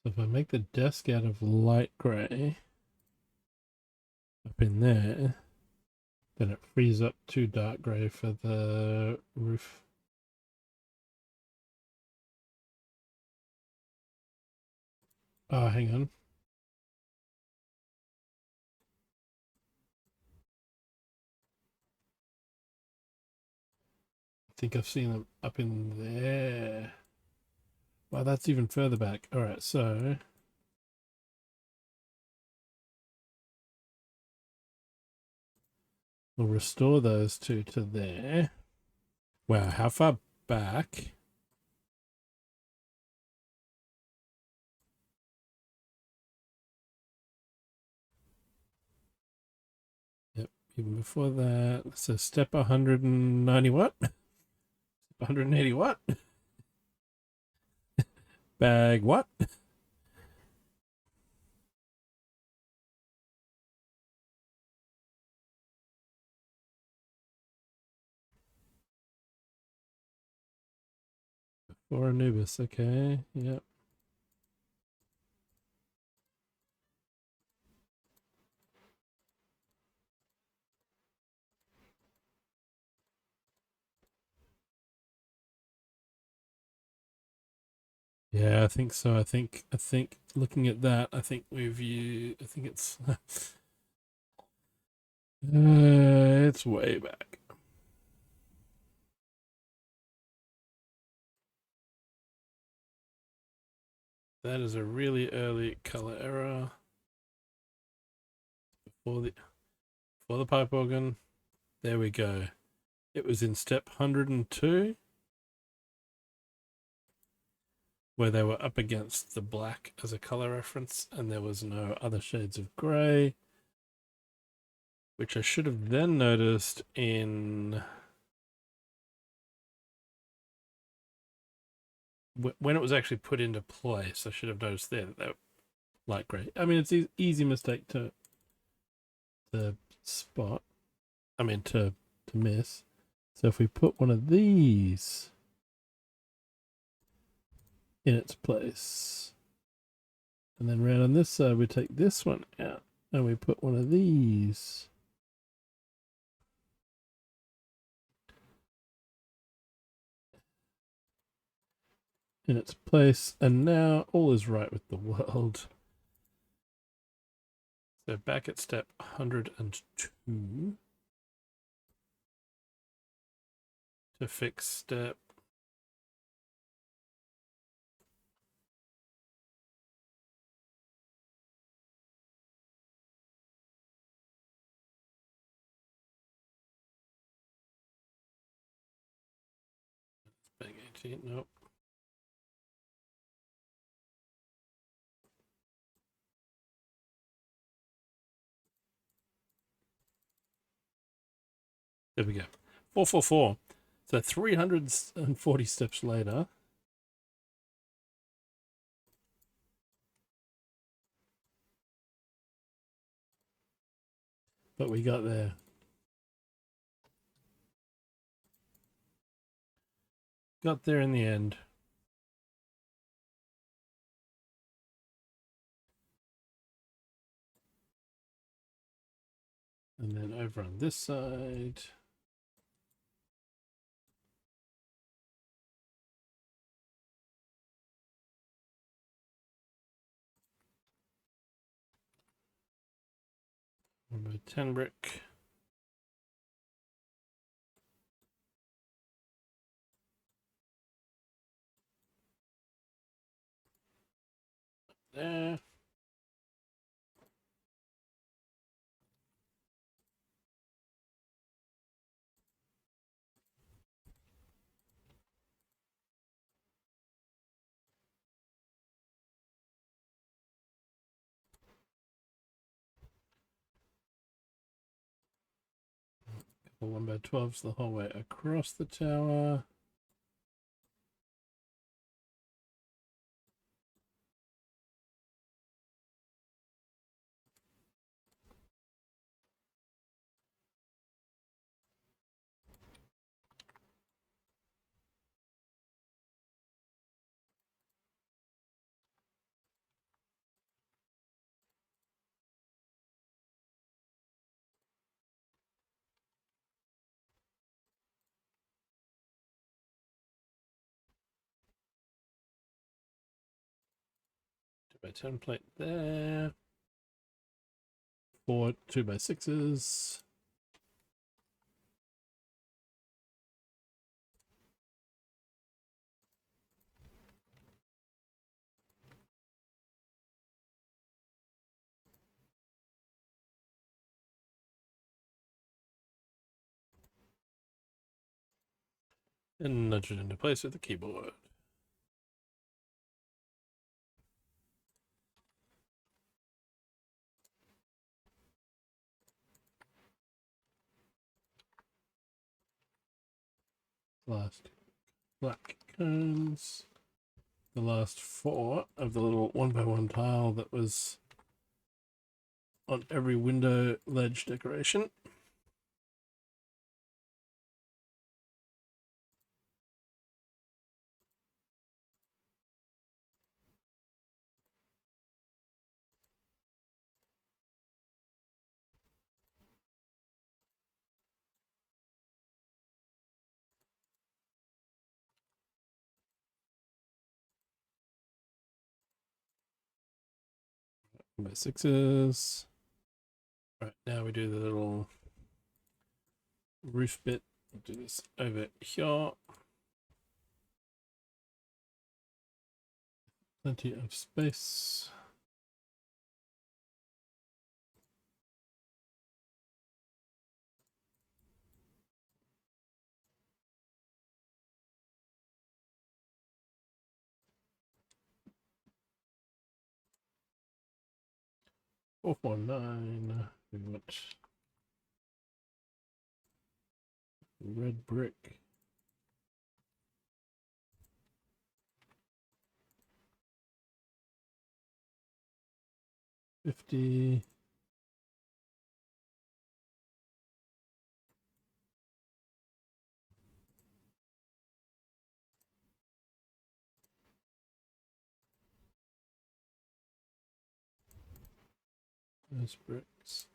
So if I make the desk out of light gray up in there, then it frees up to dark gray for the roof. Oh, hang on. I think I've seen them up in there. Well, that's even further back. All right, so we'll restore those two to there. Wow, how far back? Yep, even before that. So step 190 watt? 180 watt? Bag what? For Anubis, okay, yep. Yeah, I think so. I think looking at that, I think it's it's way back. That is a really early color error. Before the pipe organ. There we go. It was in step 102. Where they were up against the black as a color reference, and there was no other shades of gray, which I should have then noticed in when it was actually put into place. I should have noticed there that they were light gray. I mean, it's an easy mistake to spot. I mean, to miss. So if we put one of these in its place, and then round on this side, we take this one out, and we put one of these in its place, and now all is right with the world. So back at step 102 to fix step bang 18, nope. There we go. 444. So 340 steps later. But we got there. Got there in the end. And then over on this side. Number 10 brick. There. Couple 1x12s the whole way across the tower. By 10 plate there. 4 2x6s. And nudge it into place with the keyboard. Last black cones. The last 4 of the little 1x1 tile that was on every window ledge decoration. By 6s. Right, now we do the little roof bit. We'll do this over here. Plenty of space. Four, 4, 9. We want red brick. $50. Those bricks.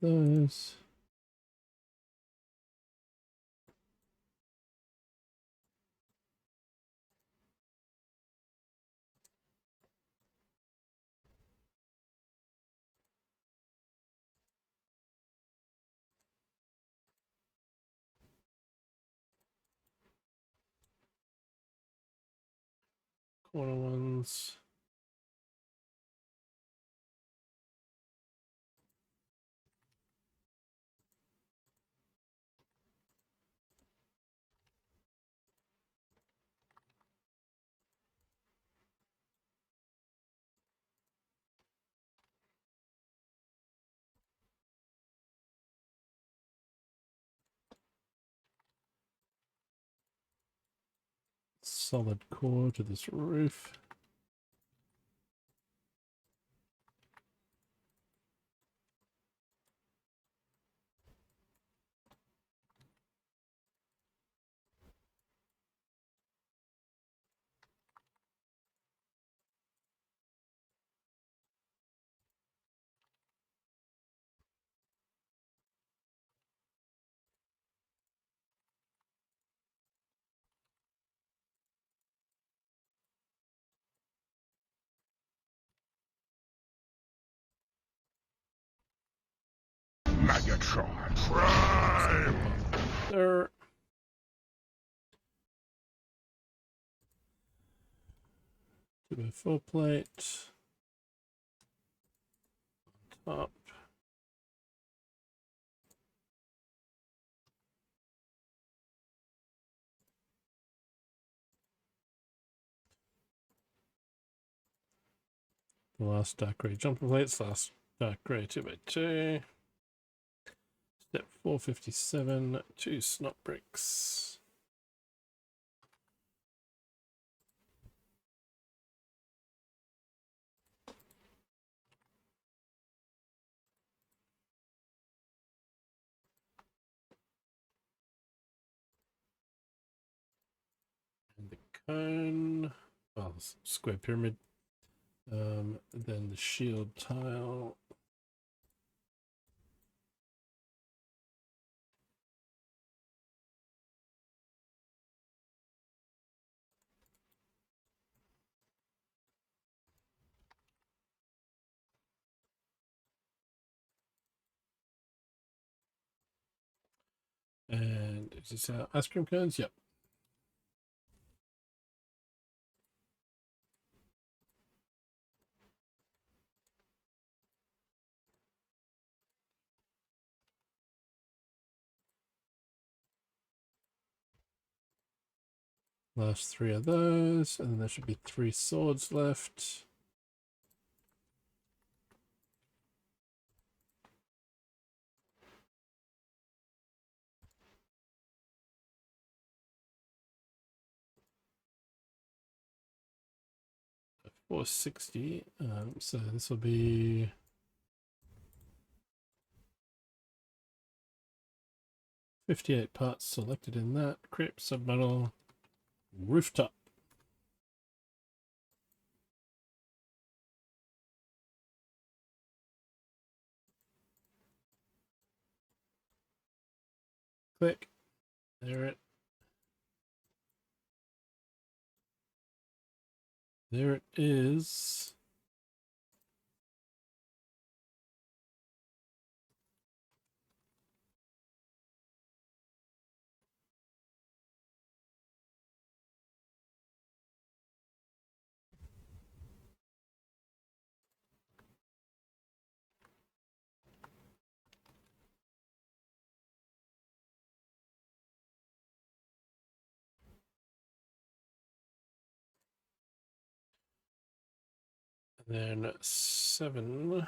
Those. corner ones. Solid core to this roof. Megatron Prime! There. To a full plate. On top. The last dark grey jumper plates, last dark grey 2x2. Step 457, 2 snot bricks. And the cone, well, square pyramid. Then the shield tile. And is this ice cream cones? Yep. Last 3 of those, and then there should be 3 swords left. $460. So this will be 58 parts selected in that. Crypt, submetal, rooftop. Click. There it is. And then 7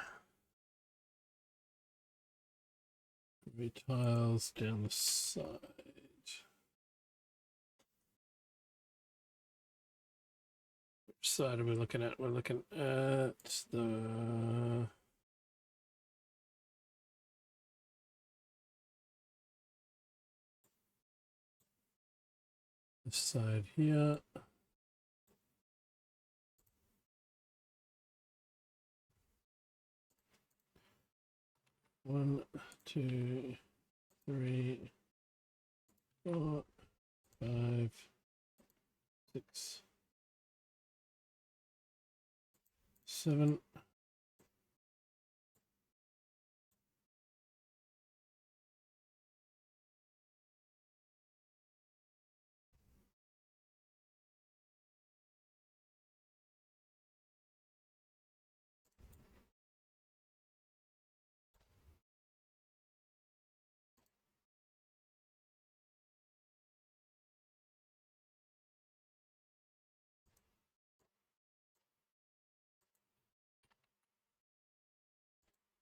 tiles down the side. Which side are we looking at? We're looking at the this side here. One, 2, 3, 4, 5, 6, 7.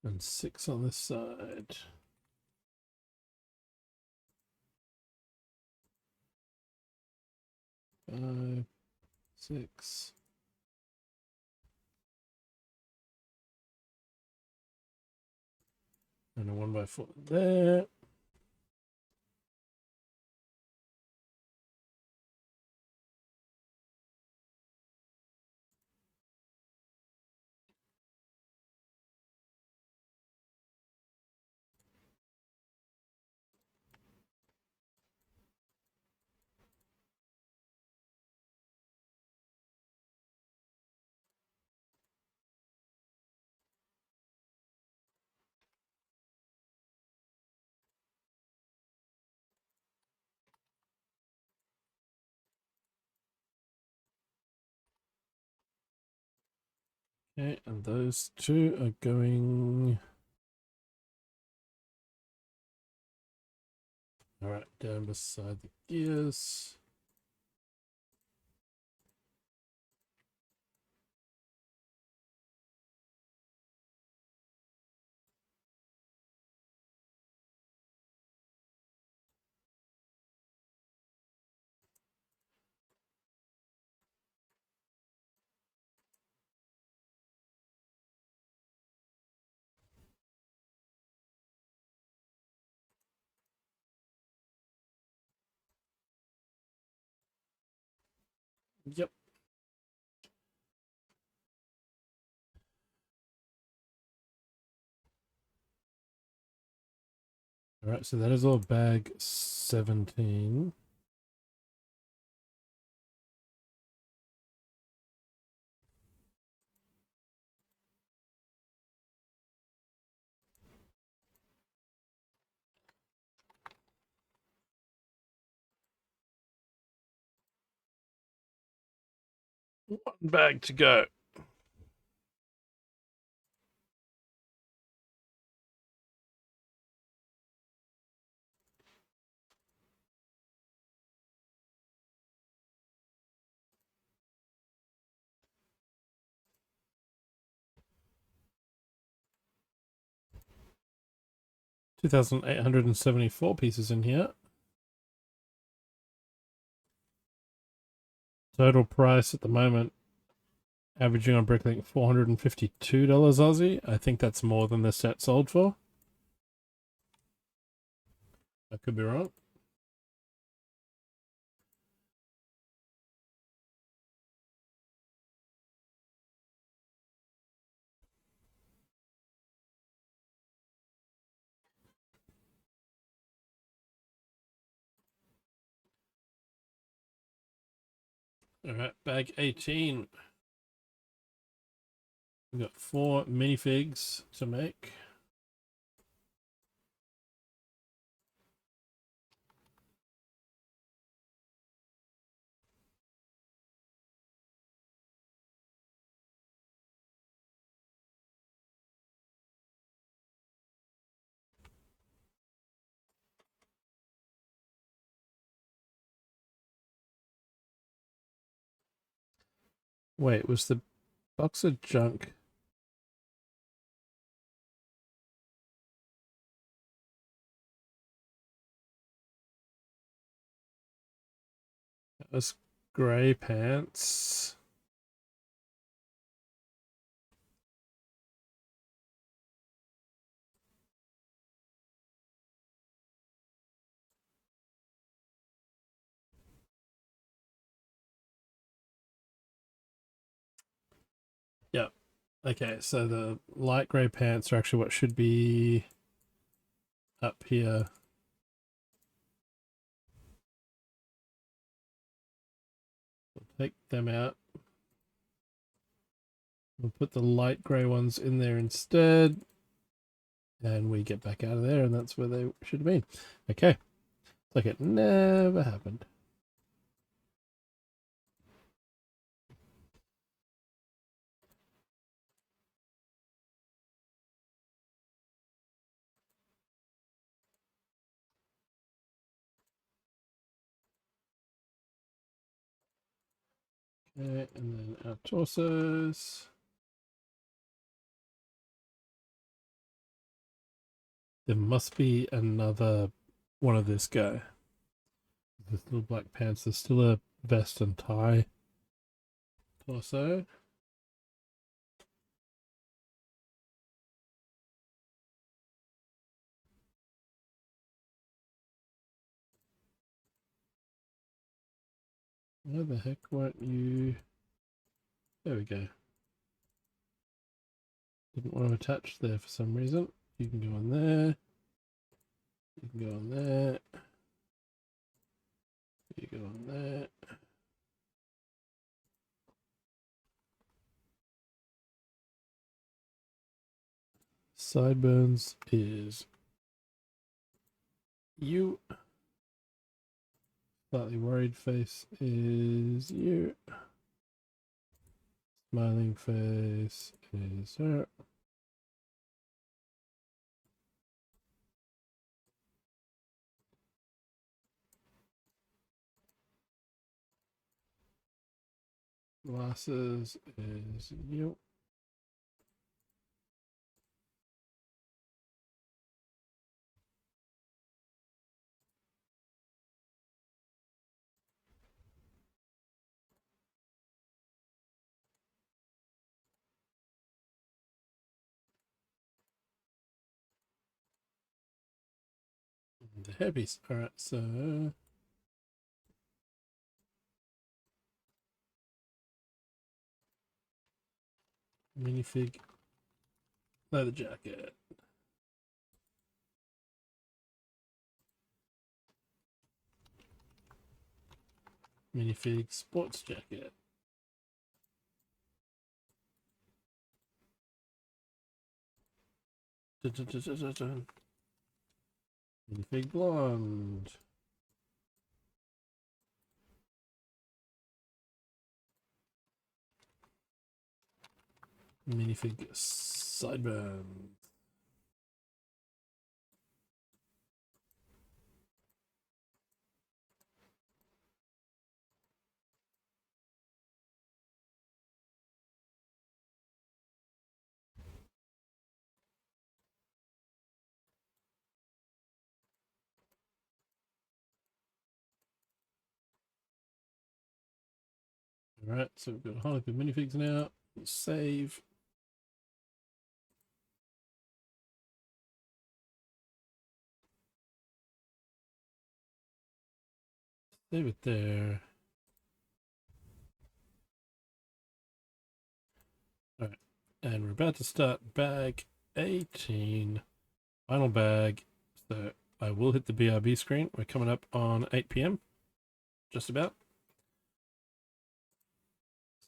And 6 on this side. Five, 6. And a 1x4 there. Okay, and those 2 are going. All right, down beside the gears. Yep. All right, so that is all bag 17. One bag to go. $2,874 pieces in here. Total price at the moment, averaging on Bricklink $452 Aussie. I think that's more than the set sold for. I could be wrong. All right, bag 18. We've got 4 minifigs to make. Wait, was the box of junk? That was grey pants. Yep. Okay, so the light grey pants are actually what should be up here. We'll take them out. We'll put the light grey ones in there instead. And we get back out of there, and that's where they should have been. Okay. It's like it never happened. Okay, and then our torsos. There must be another one of this guy. This little black pants. There's still a vest and tie torso. Why the heck won't you... There we go. Didn't want to attach there for some reason. You can go on there. You can go on there. You go on there. Sideburns is you. Slightly worried face is you. Smiling face is her. Glasses is you. The hairpiece. Alright, so minifig leather jacket. Minifig sports jacket. Minifig blonde. Minifig sideburns. Alright, so we've got a whole heap of minifigs now. We'll save. Save it there. Alright, and we're about to start bag 18. Final bag. So I will hit the BRB screen. We're coming up on 8 p.m. Just about.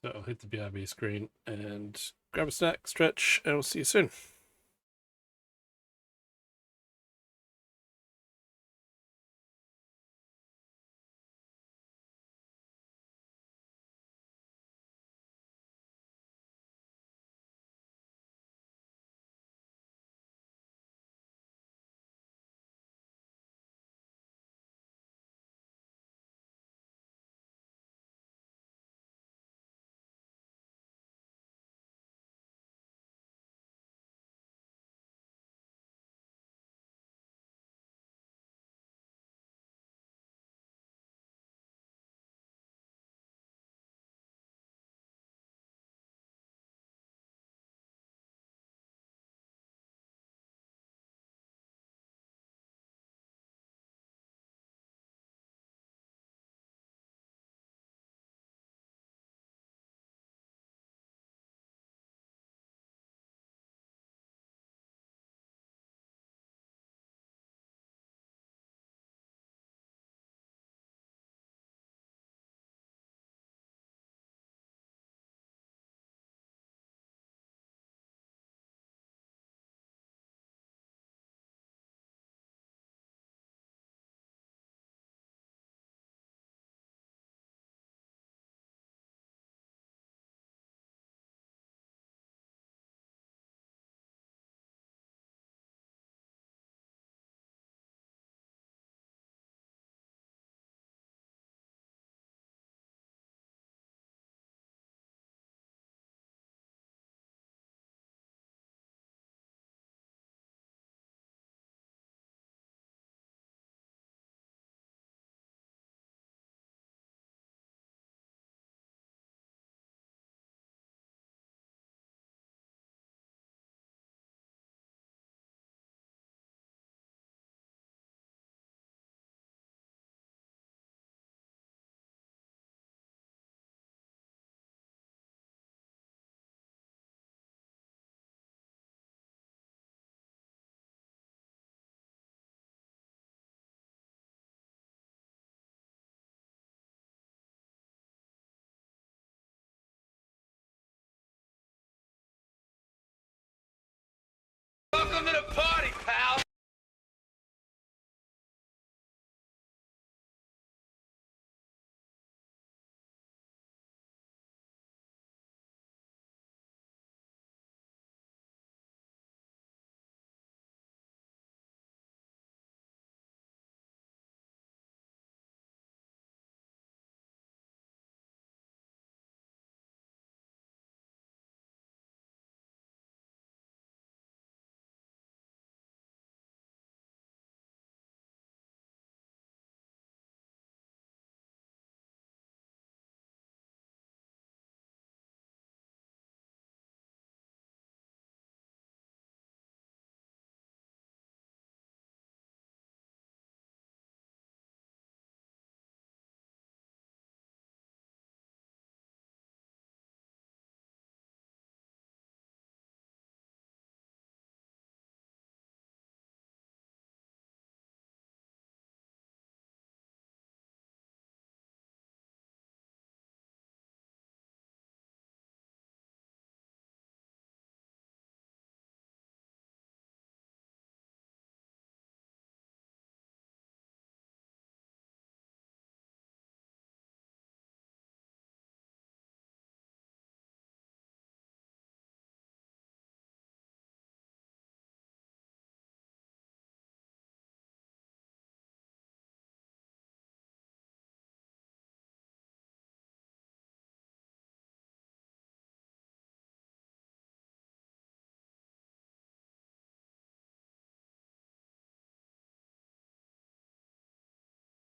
So I'll hit the BRB screen and grab a snack, stretch, and we'll see you soon.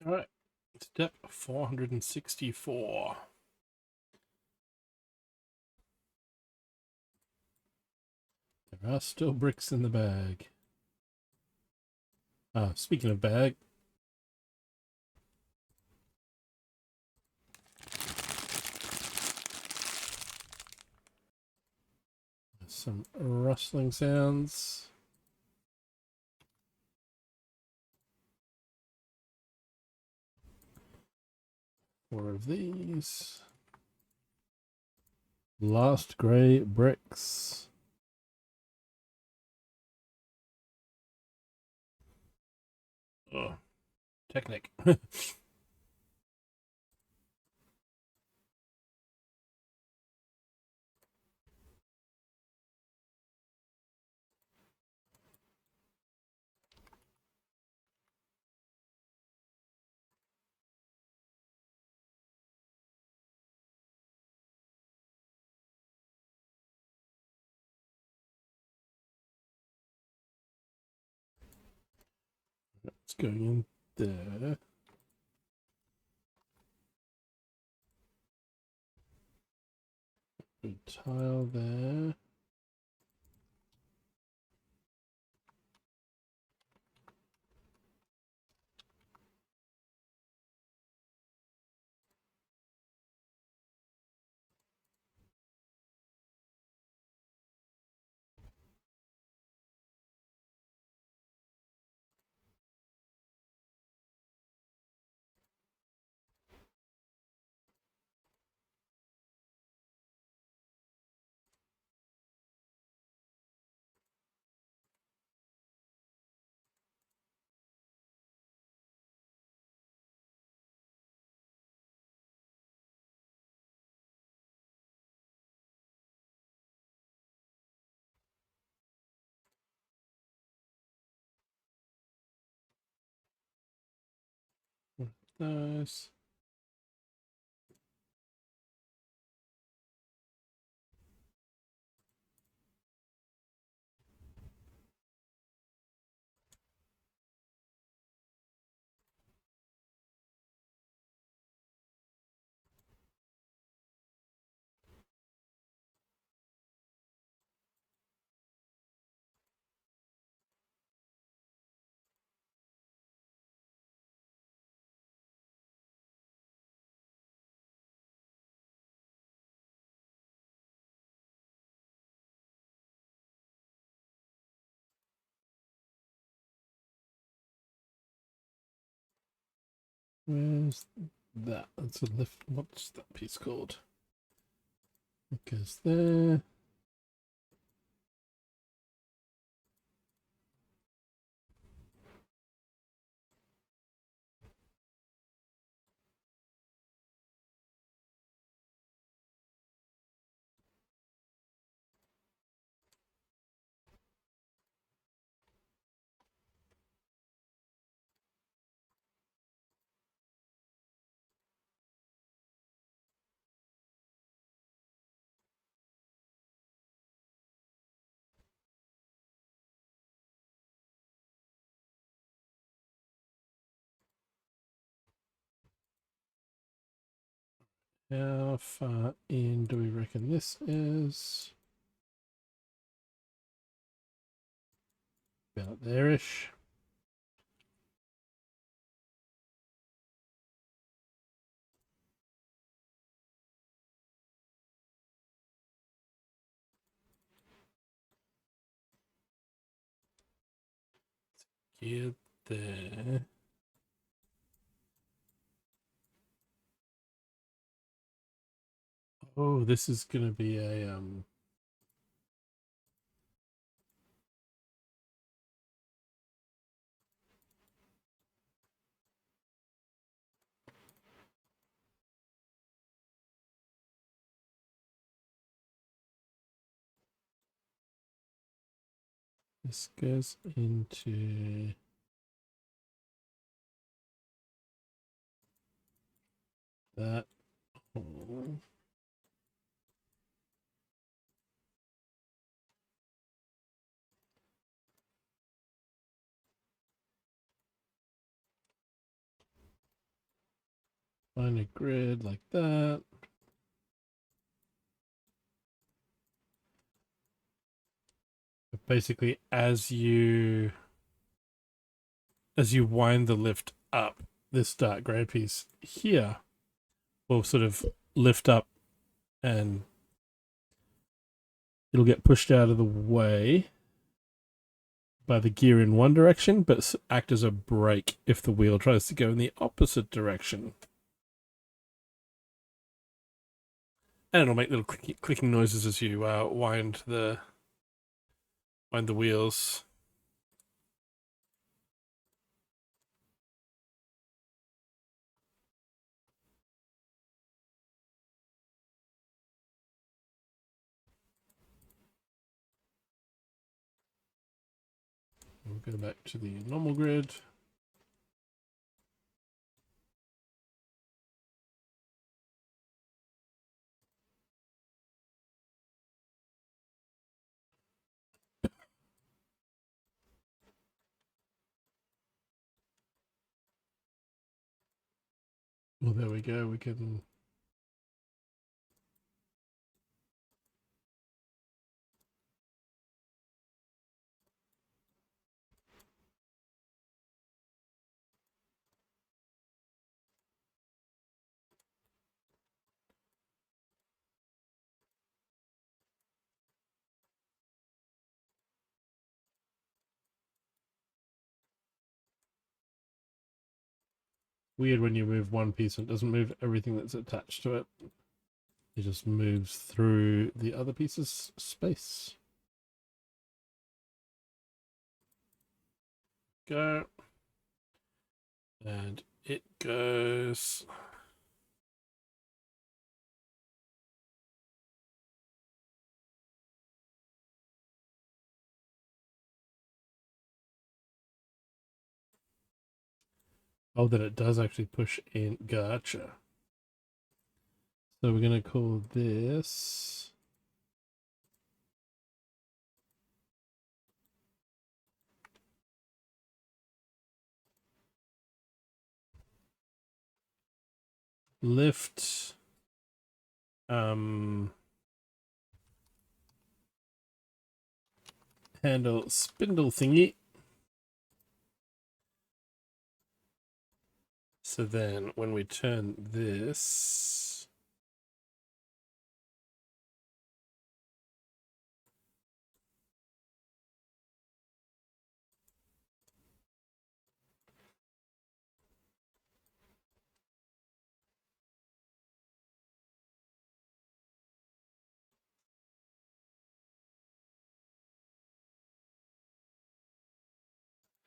Alright, step 464. There are still bricks in the bag. Speaking of bag, some rustling sounds. Four of these. Last grey bricks. Oh, Technic. It's going in there. Good tile there. Nice. Where's that? That's a lift. What's that piece called? It goes there. How far in do we reckon this is? About there-ish. Get there. Oh, this is gonna be a this goes into that hole. Find a grid like that. But basically, as you wind the lift up, this dark grey piece here will sort of lift up and it'll get pushed out of the way by the gear in one direction, but act as a brake if the wheel tries to go in the opposite direction. And it'll make little clicking noises as you wind the wheels. We'll go back to the normal grid. Well, there we go. We can weird when you move one piece and it doesn't move everything that's attached to it. It just moves through the other piece's space. Go. And it goes. Oh, that it does actually push in. Gotcha. So we're going to call this lift handle spindle thingy. So then when we turn this,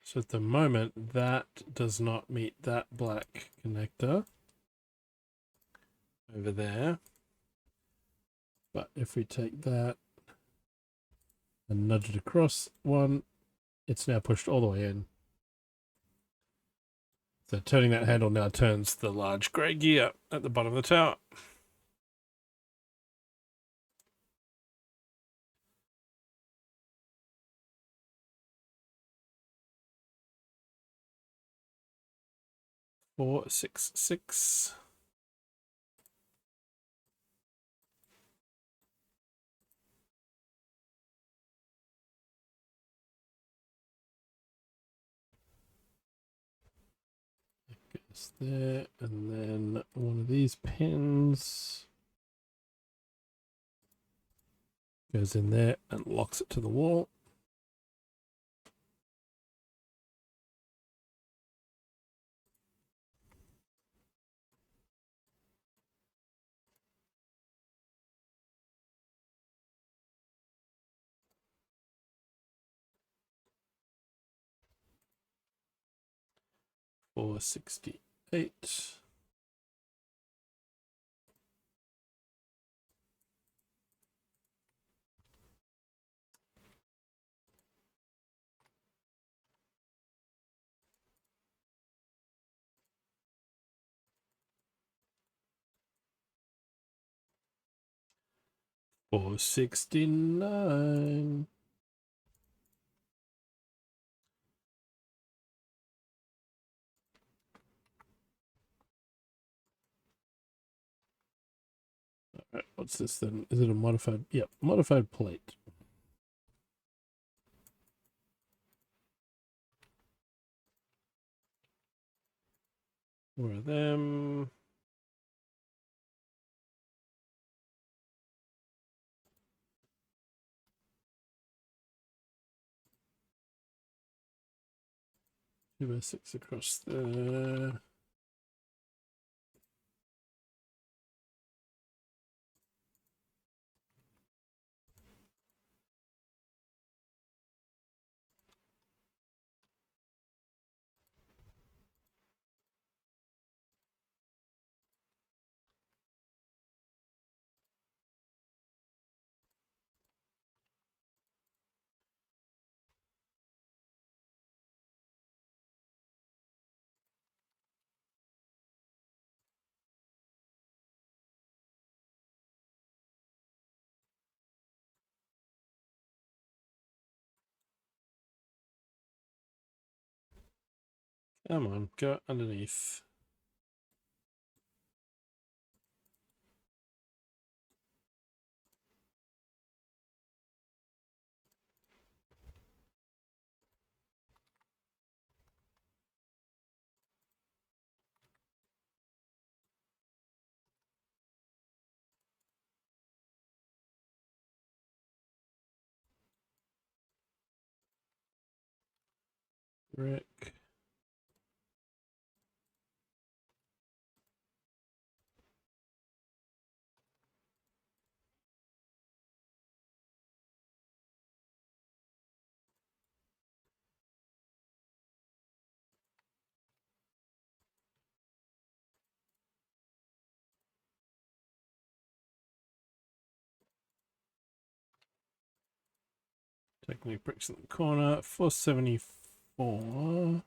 so at the moment that does not meet that black connector over there. But if we take that and nudge it across one, it's now pushed all the way in. So turning that handle now turns the large grey gear at the bottom of the tower. Four, 6, 6. Goes there, and then one of these pins goes in there and locks it to the wall. $468. $469. Right, what's this then? Is it a modified? Yep, modified plate. Where are them? Two by six across there. Come on, go underneath. Brick. Technically bricks in the corner. 474.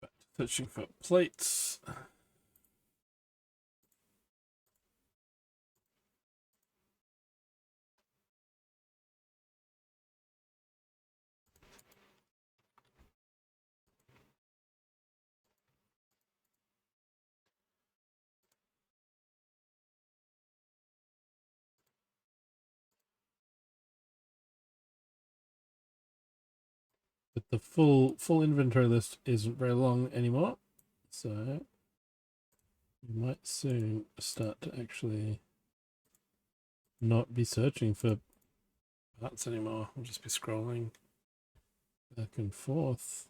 Back to searching for plates. But the full inventory list isn't very long anymore, so we might soon start to actually not be searching for parts anymore. We'll just be scrolling back and forth.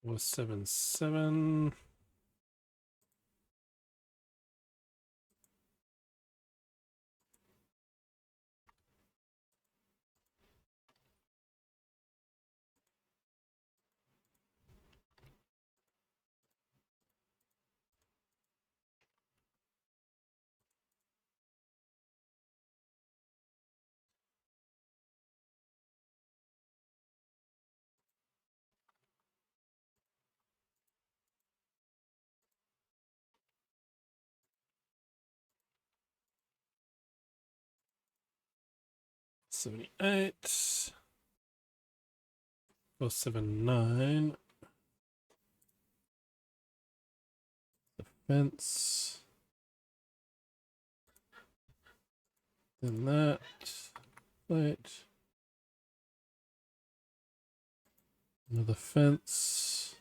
Was 77. $78. 479. The fence. Then that. Plate. Another fence.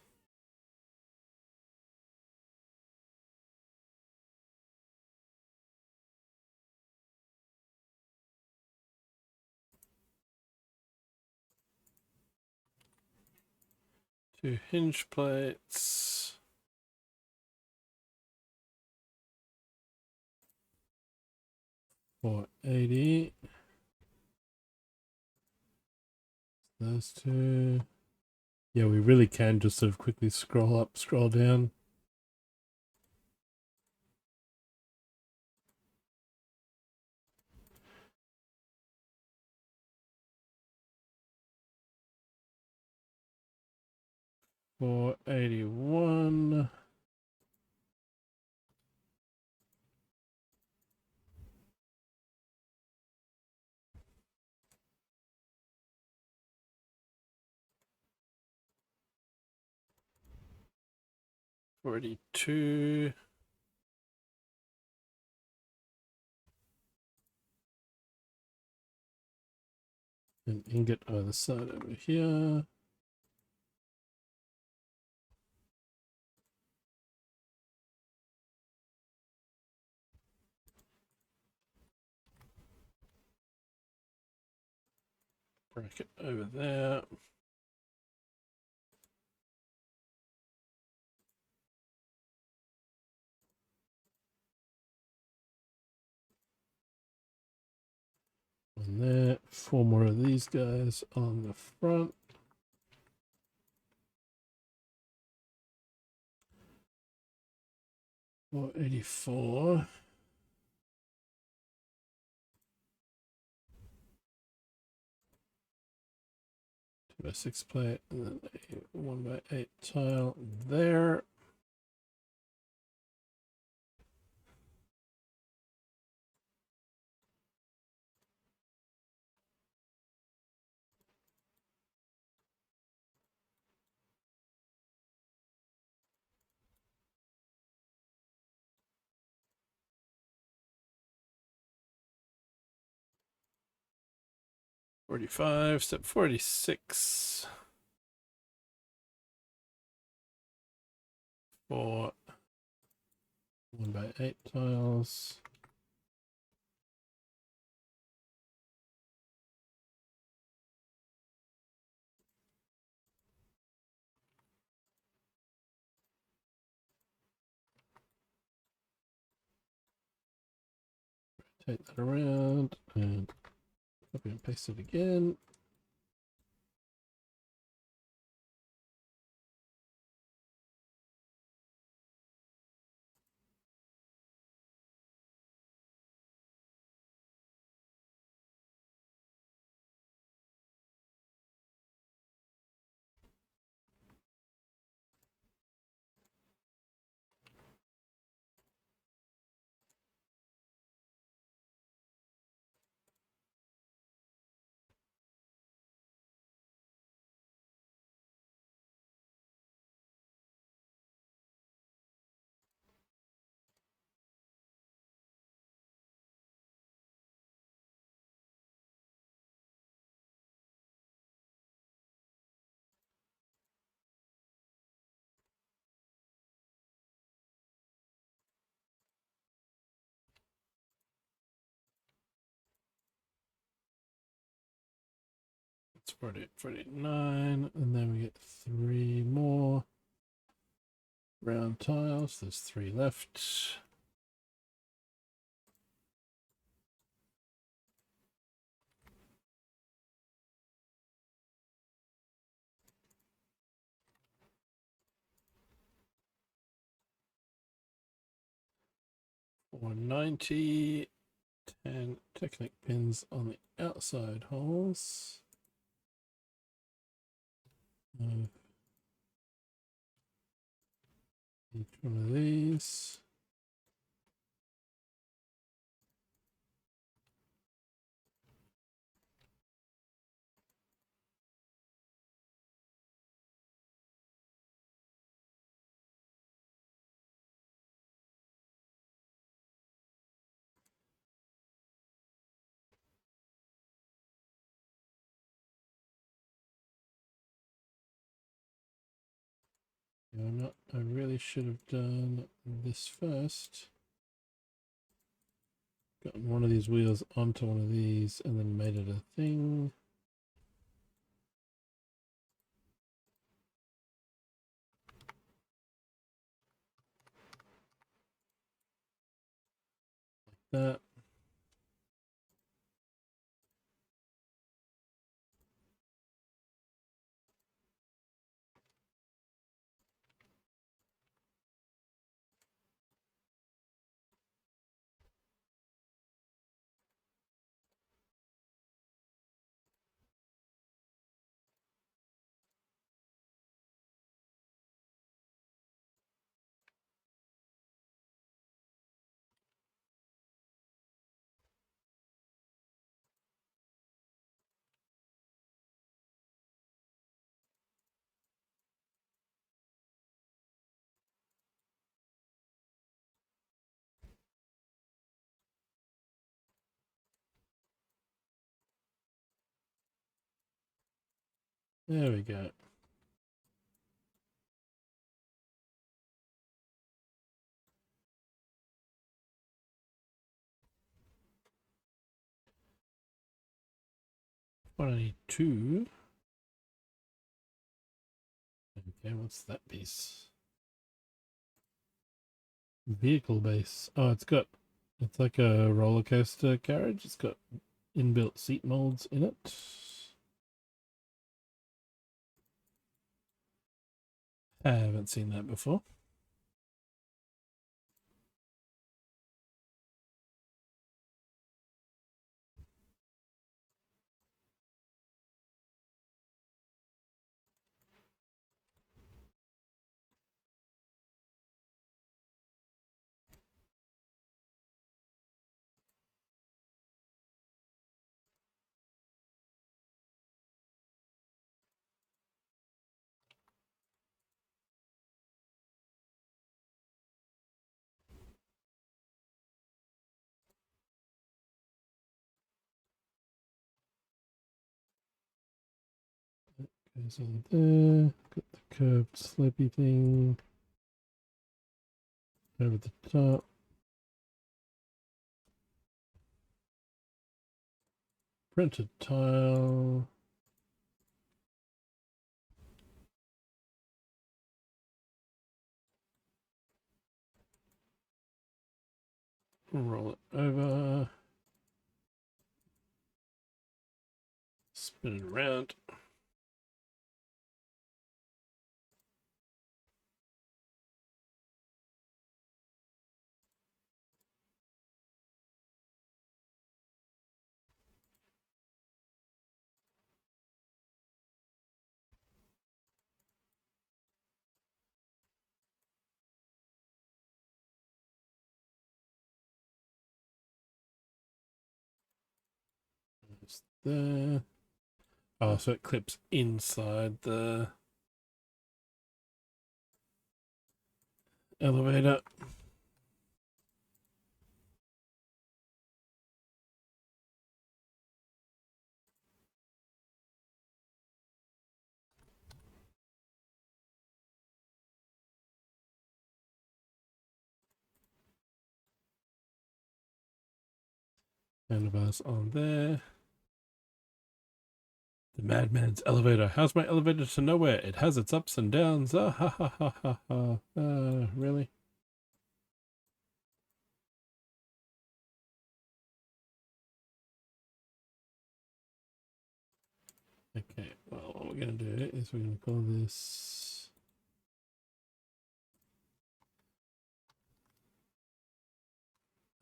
Two hinge plates. $480. those two. Yeah, we really can just sort of quickly scroll up, scroll down. $481. $42. An ingot either side over here. Bracket over there. On there. 4 more of these guys on the front. $484. 2x6 plate and then a 1x8 tile there. $45, step 46. For 1x8 tiles. Rotate that around and copy and paste it again. It's 48, 49, and then we get 3 more round tiles. There's 3 left. $490, 10 Technic pins on the outside holes. Each one of these. I really should have done this first. Gotten one of these wheels onto one of these and then made it a thing. Like that. There we go. What I need two. Okay, what's that piece? Vehicle base. Oh, it's like a roller coaster carriage. It's got inbuilt seat molds in it. I haven't seen that before. Goes on there. Got the curved slopey thing over the top. Printed tile. Roll it over. Spin it around. Just there. Oh, so it clips inside the elevator. Handlebars on there. The madman's elevator. How's my elevator to nowhere? It has its ups and downs. Ah, ha, ha, ha, ha, ha. Really? Okay, well, what we're going to do is we're going to call this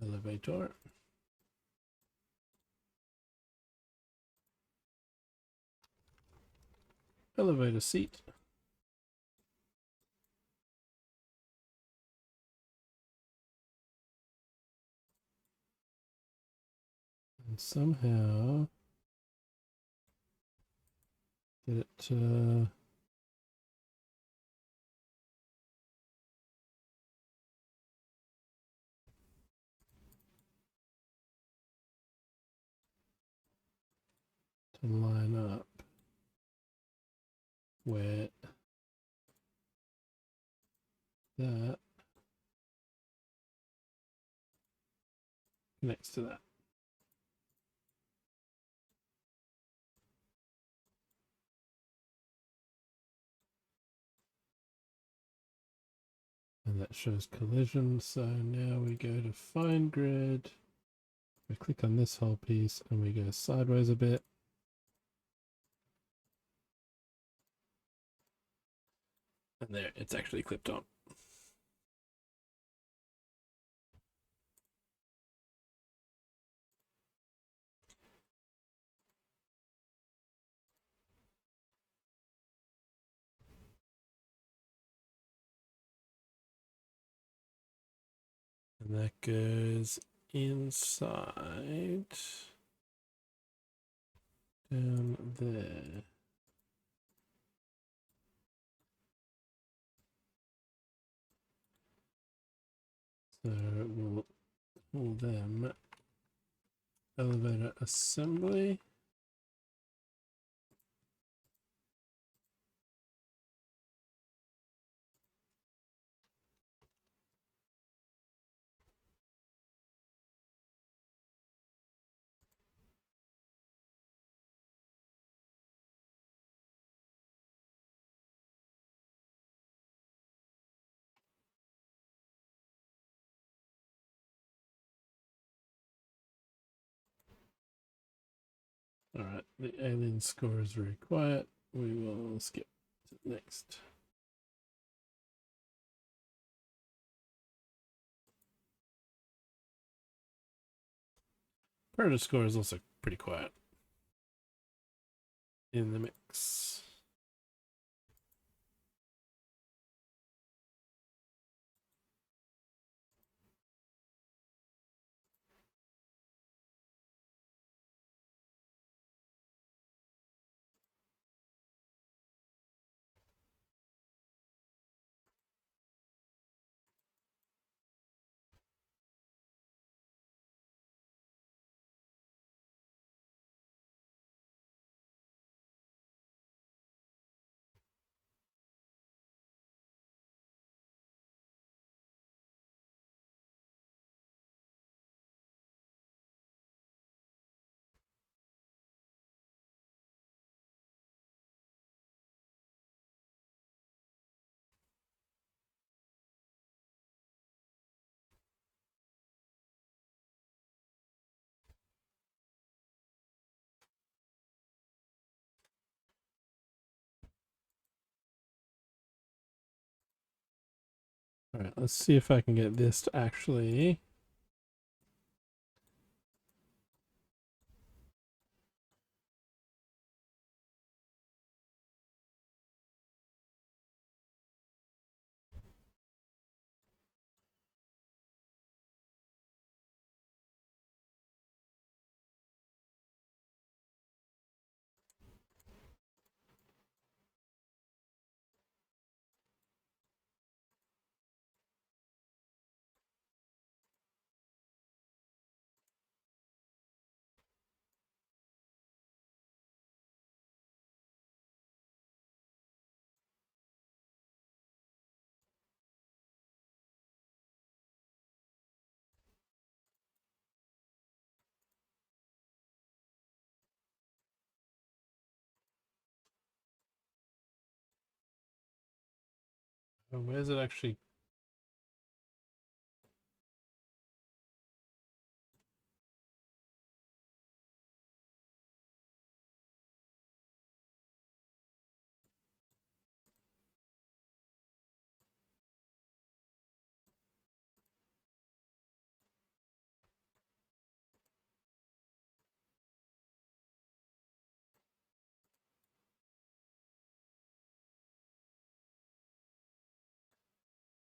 elevator. Elevator seat. And somehow get it to line up where that connects to that. And that shows collision. So now we go to find grid. We click on this whole piece and we go sideways a bit. And there, it's actually clipped on. And that goes inside down there. So we'll call them elevator assembly. Alright, the alien score is very quiet. We will skip to the next. Predator score is also pretty quiet in the mix. Alright, let's see if I can get this to actually... Oh, where's it actually?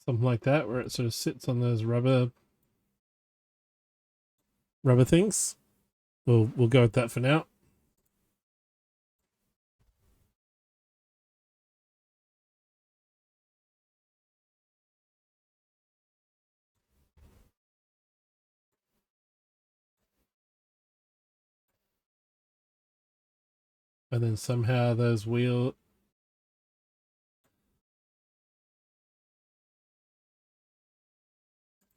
Something like that, where it sort of sits on those rubber things. We'll go with that for now. And then somehow those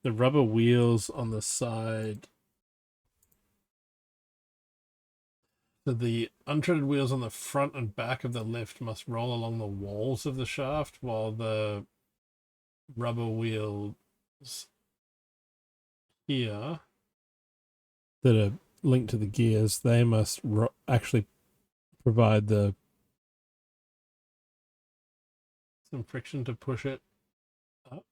the rubber wheels on the side, so the untreaded wheels on the front and back of the lift must roll along the walls of the shaft, while the rubber wheels here that are linked to the gears, they must actually provide some friction to push it up.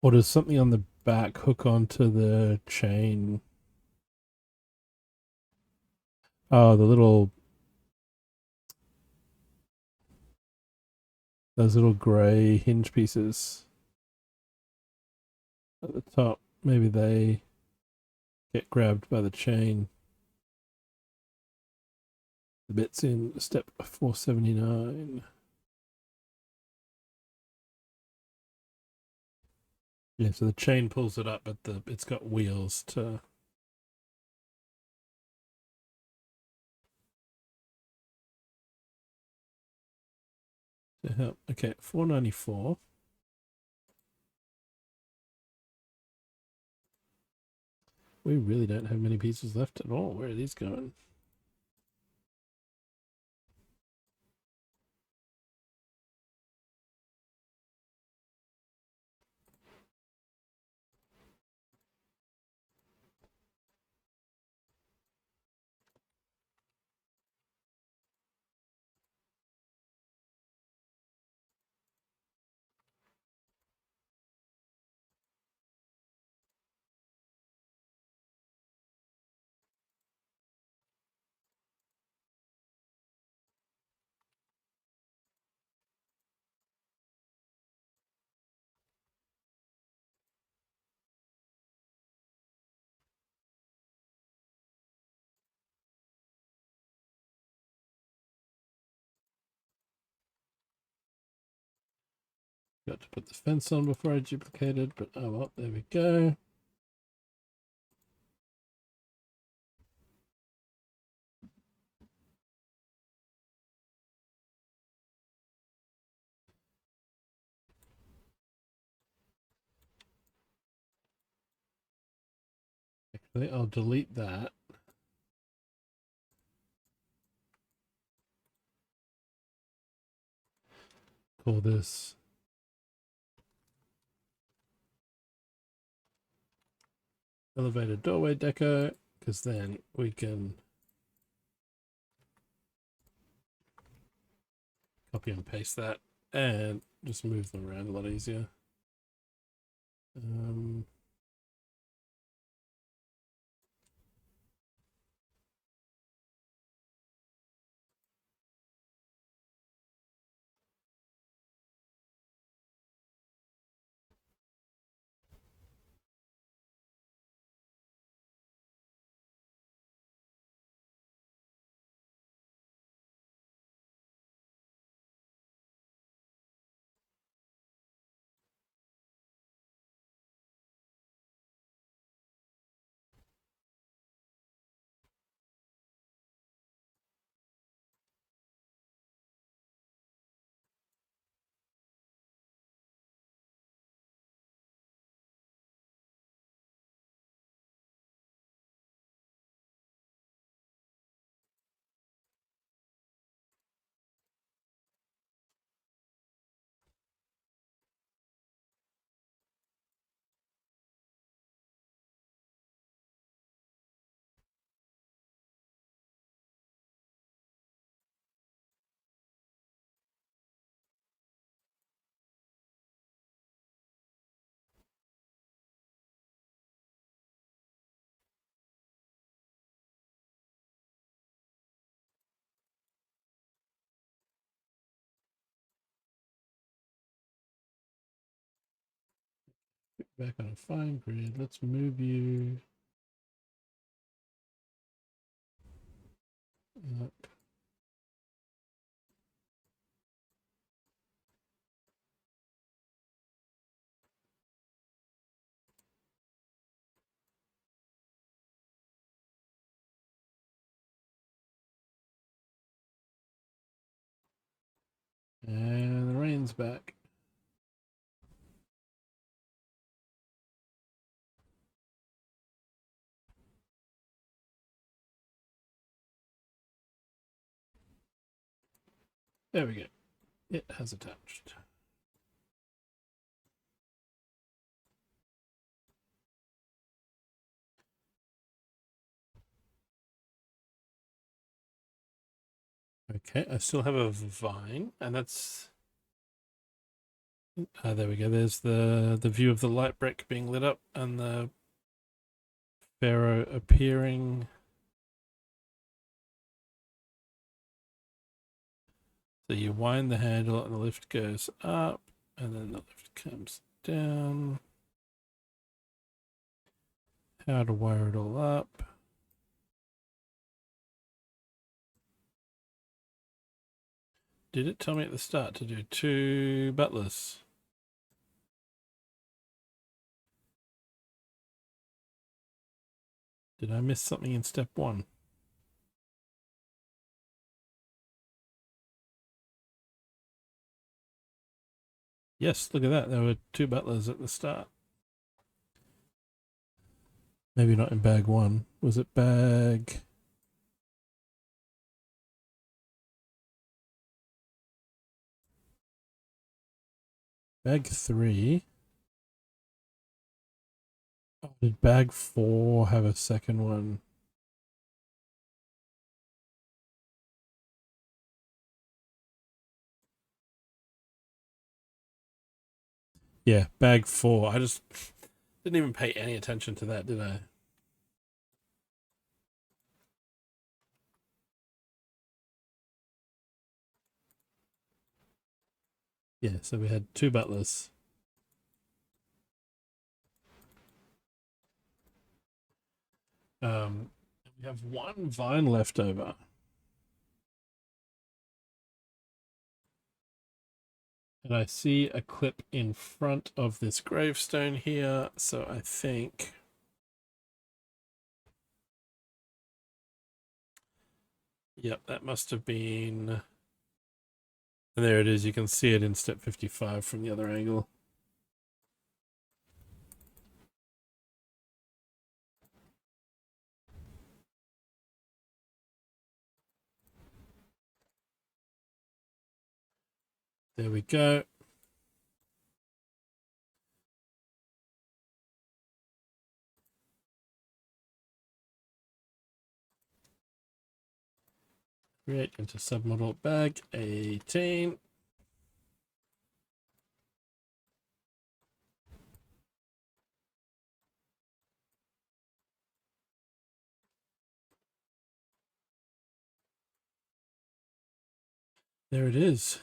Or does something on the back hook onto the chain? Oh, those little grey hinge pieces at the top. Maybe they get grabbed by the chain. The bit's in step 479. Yeah, so the chain pulls it up, but it's got wheels to... help. Okay, 494. We really don't have many pieces left at all. Where are these going? Got to put the fence on before I duplicated, but oh well, there we go. Actually, I'll delete that. Call this elevator doorway deco, because then we can copy and paste that and just move them around a lot easier. Back on a fine grid. Let's move you up. And the rain's back. There we go. It has attached. Okay, I still have a vine, and that's there we go. There's the view of the light brick being lit up and the pharaoh appearing. So you wind the handle and the lift goes up, and then the lift comes down. How to wire it all up. Did it tell me at the start to do 2 butlers? Did I miss something in step 1? Yes, look at that. There were 2 butlers at the start. Maybe not in bag 1. Was it bag... Bag 3? Oh, did bag 4 have a second one? Yeah, bag 4. I just didn't even pay any attention to that, did I? Yeah, so we had 2 butlers. We have 1 vine left over. And I see a clip in front of this gravestone here, so I think... Yep, that must have been... And there it is, you can see it in step 55 from the other angle. There we go. Create into submodel bag 18. There it is.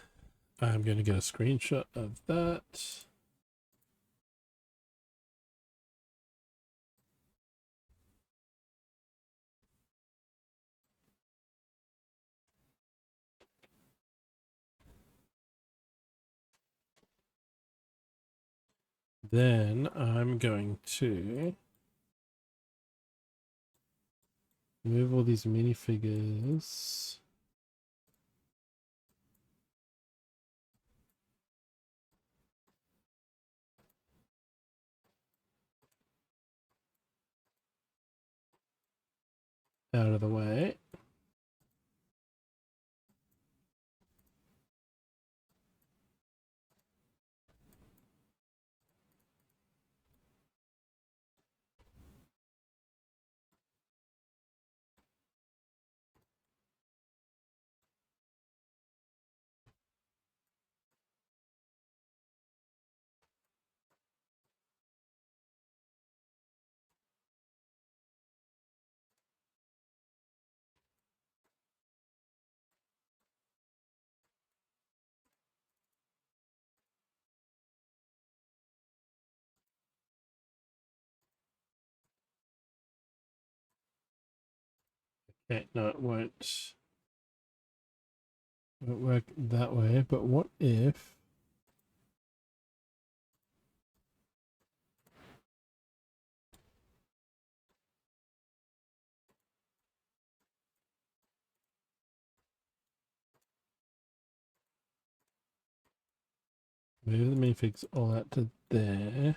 I'm going to get a screenshot of that. Then I'm going to move all these minifigures. Out of the way. Okay, no, it won't work that way, but what if... Move the minifigs all out to there.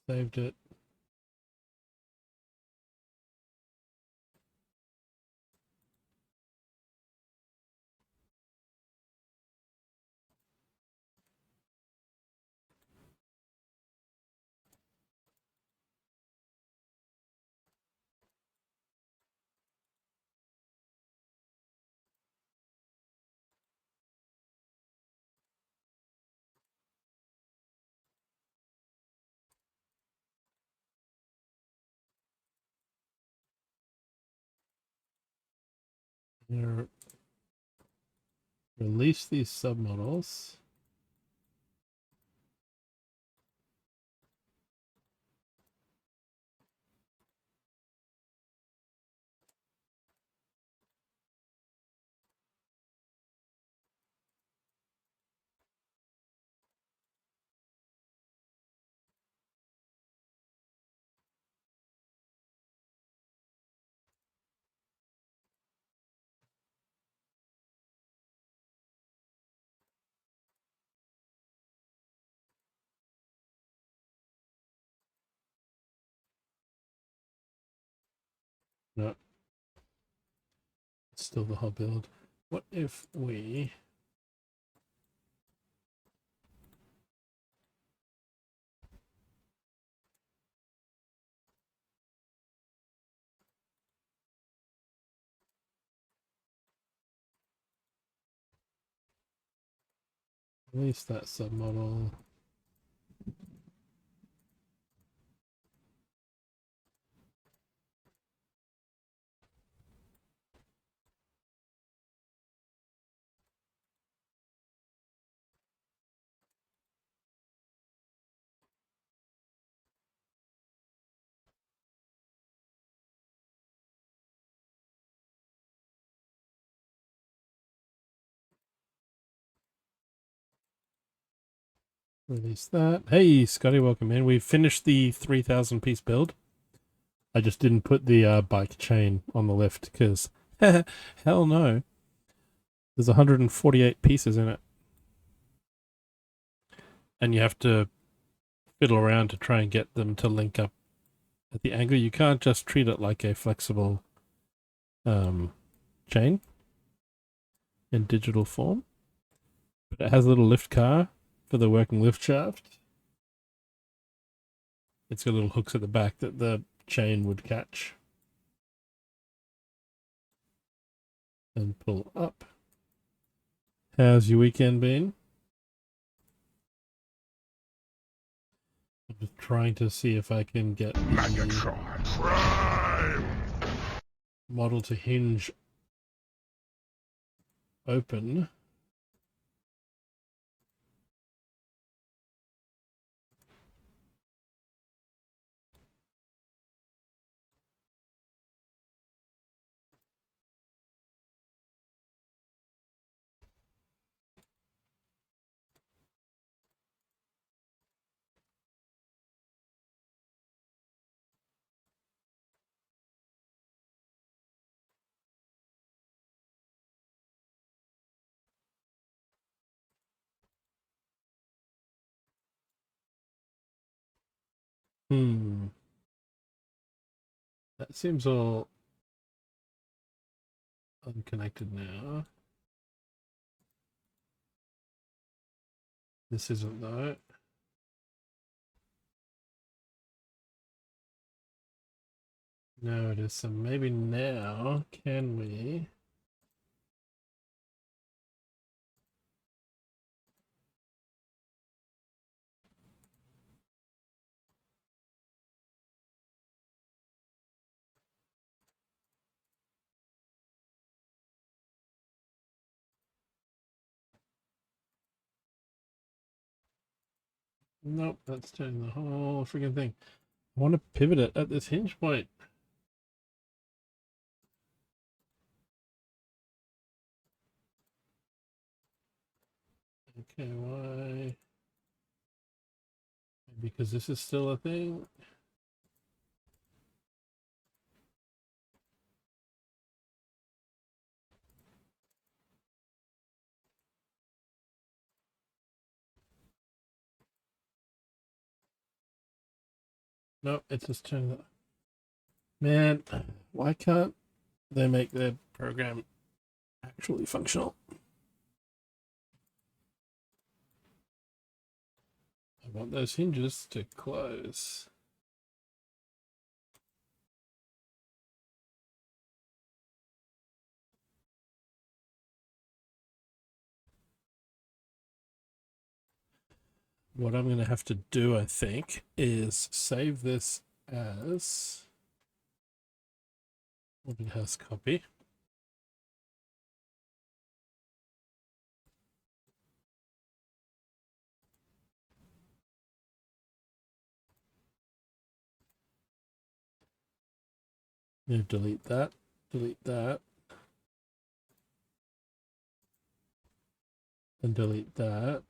Saved it. Release these submodels. still the whole build. What if we... release that submodel. Release that. Hey, Scotty, welcome in. We've finished the 3,000 piece build. I just didn't put the bike chain on the lift because hell no. There's 148 pieces in it. And you have to fiddle around to try and get them to link up at the angle. You can't just treat it like a flexible chain in digital form. But it has a little lift car for the working lift shaft. It's got little hooks at the back that the chain would catch and pull up. How's your weekend been? I'm just trying to see if I can get Megatron Prime! model to hinge open. That seems all unconnected now. This isn't though. No, it is. So maybe now can we? Nope, that's turning the whole freaking thing. I want to pivot it at this hinge point. Okay, why? Because this is still a thing. Nope, it's just turning the... Man, why can't they make their program actually functional? I want those hinges to close. What I'm going to have to do, I think, is save this as house copy. Delete that, and delete that.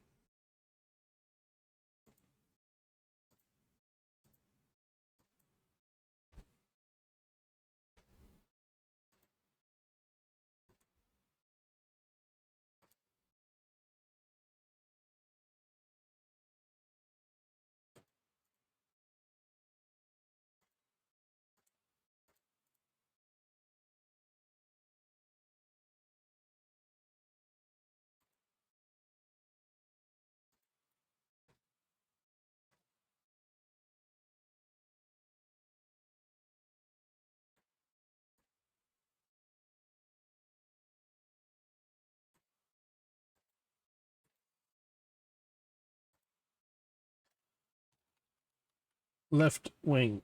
left wing.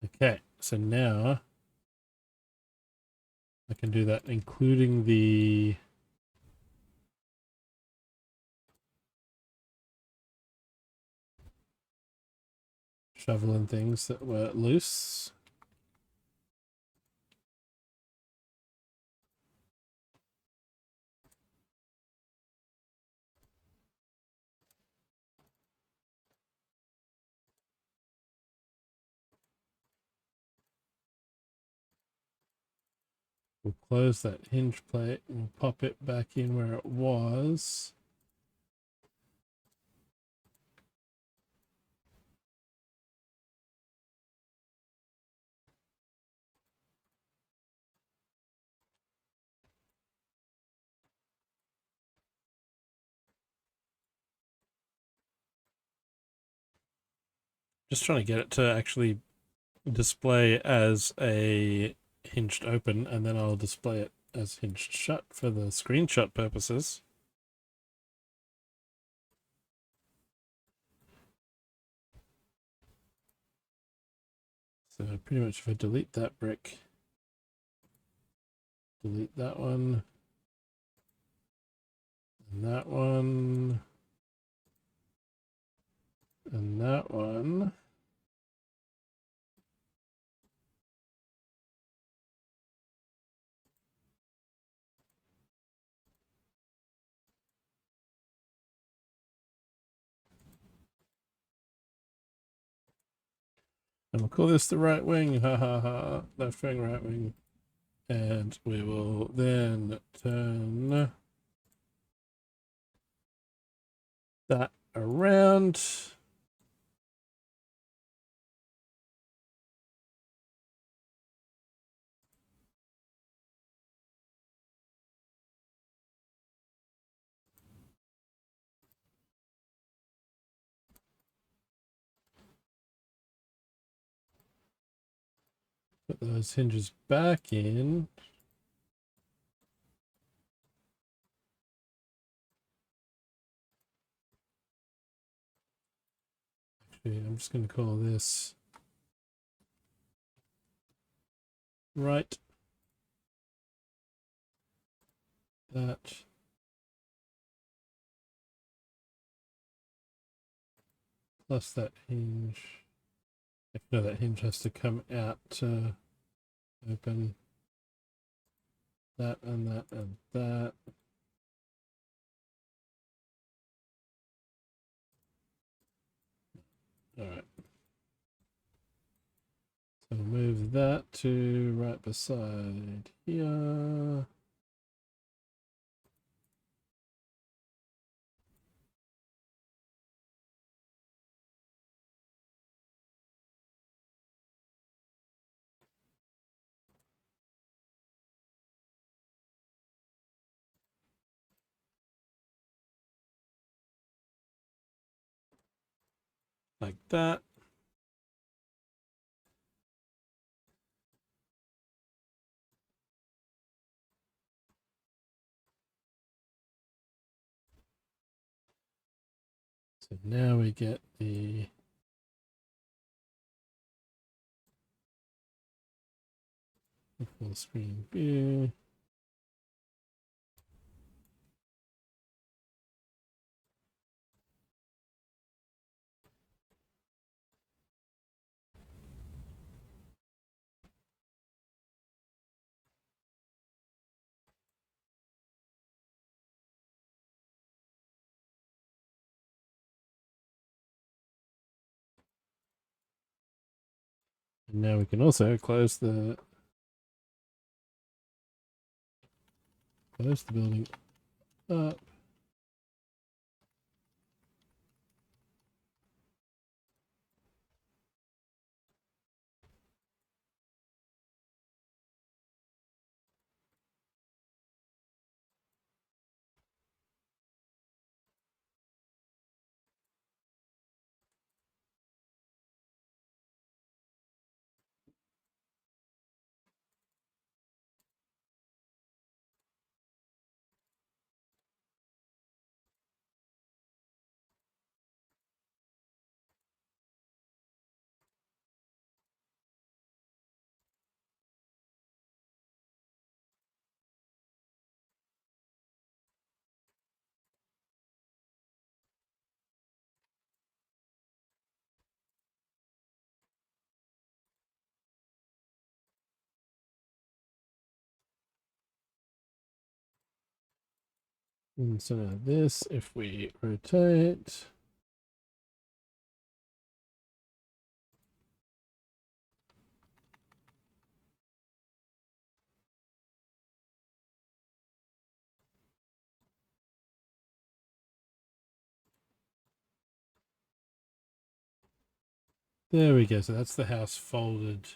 Okay, so now I can do that, including the shovel and things that were loose. We'll close that hinge plate and pop it back in where it was. Just trying to get it to actually display as a hinged open, and then I'll display it as hinged shut for the screenshot purposes. So pretty much if I delete that brick, delete that one, and that one, and that one. And we'll call this the right wing, ha ha ha, left wing, right wing. And we will then turn that around. Put those hinges back in. Actually, I'm just going to call this right. That. Plus that hinge. No, that hinge has to come out to open that and that and that. All right. So move that to right beside here. Like that. So now we get the full screen view. And now we can also close the building up. And so now this, if we rotate, there we go. So that's the house folded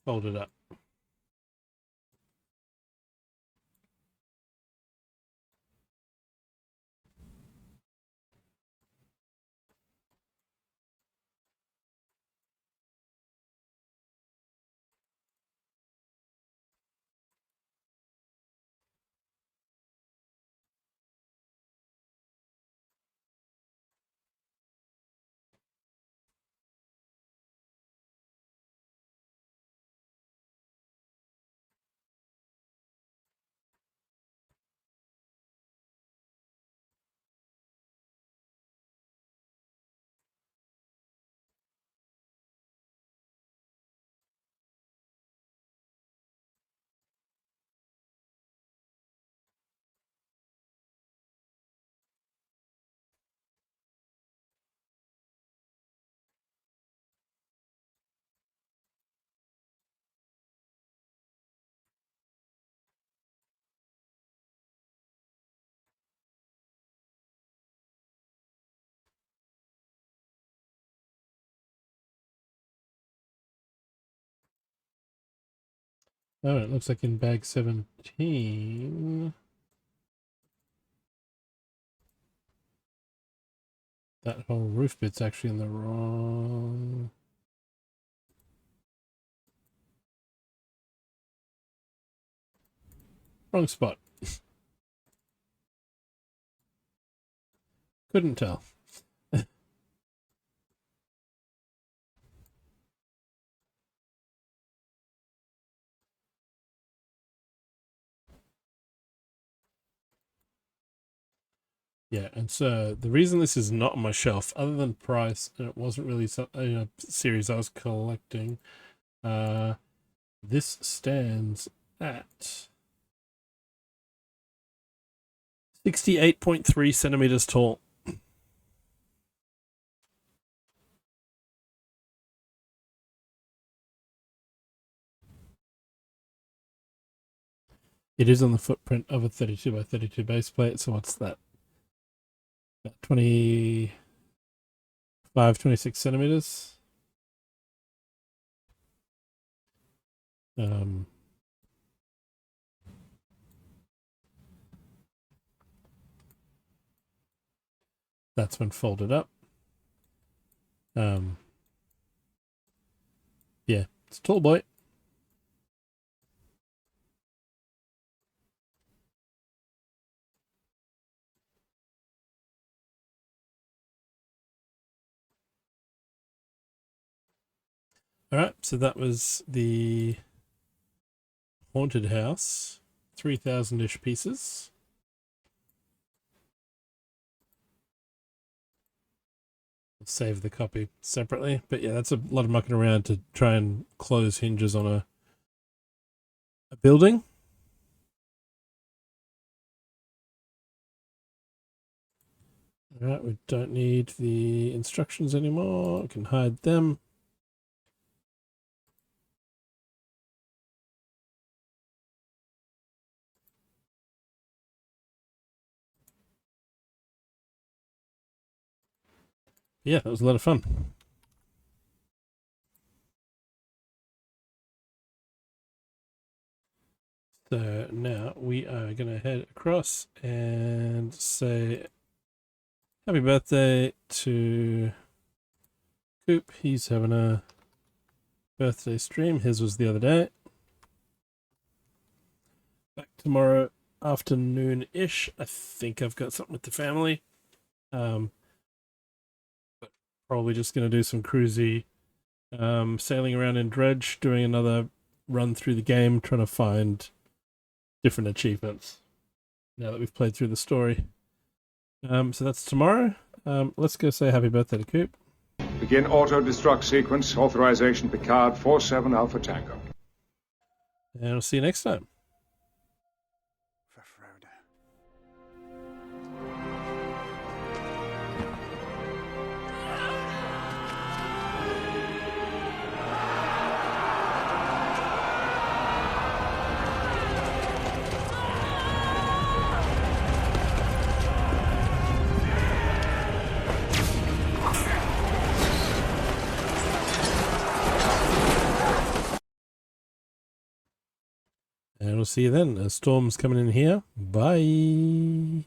up. Oh, it looks like in bag 17, that whole roof bit's actually in the wrong spot. Couldn't tell. Yeah, and so the reason this is not on my shelf, other than price, and it wasn't really a series I was collecting, this stands at 68.3 centimeters tall. It is on the footprint of a 32 by 32 base plate, so what's that? 25, 26 centimeters. That's when folded up. Yeah, it's a tall boy. All right, so that was the haunted house, 3,000-ish pieces. I'll save the copy separately, but yeah, that's a lot of mucking around to try and close hinges on a building. All right, we don't need the instructions anymore. We can hide them. Yeah, that was a lot of fun. So now we are going to head across and say happy birthday to Coop. He's having a birthday stream. His was the other day. Back tomorrow afternoon-ish. I think I've got something with the family. But probably just going to do some cruisy sailing around in Dredge, doing another run through the game, trying to find different achievements now that we've played through the story. So that's tomorrow. Let's go say happy birthday to Coop. Begin auto-destruct sequence. Authorization Picard 47 Alpha Tango. And I'll see you next time. For Frodo. And we'll see you then. A storm's coming in here. Bye.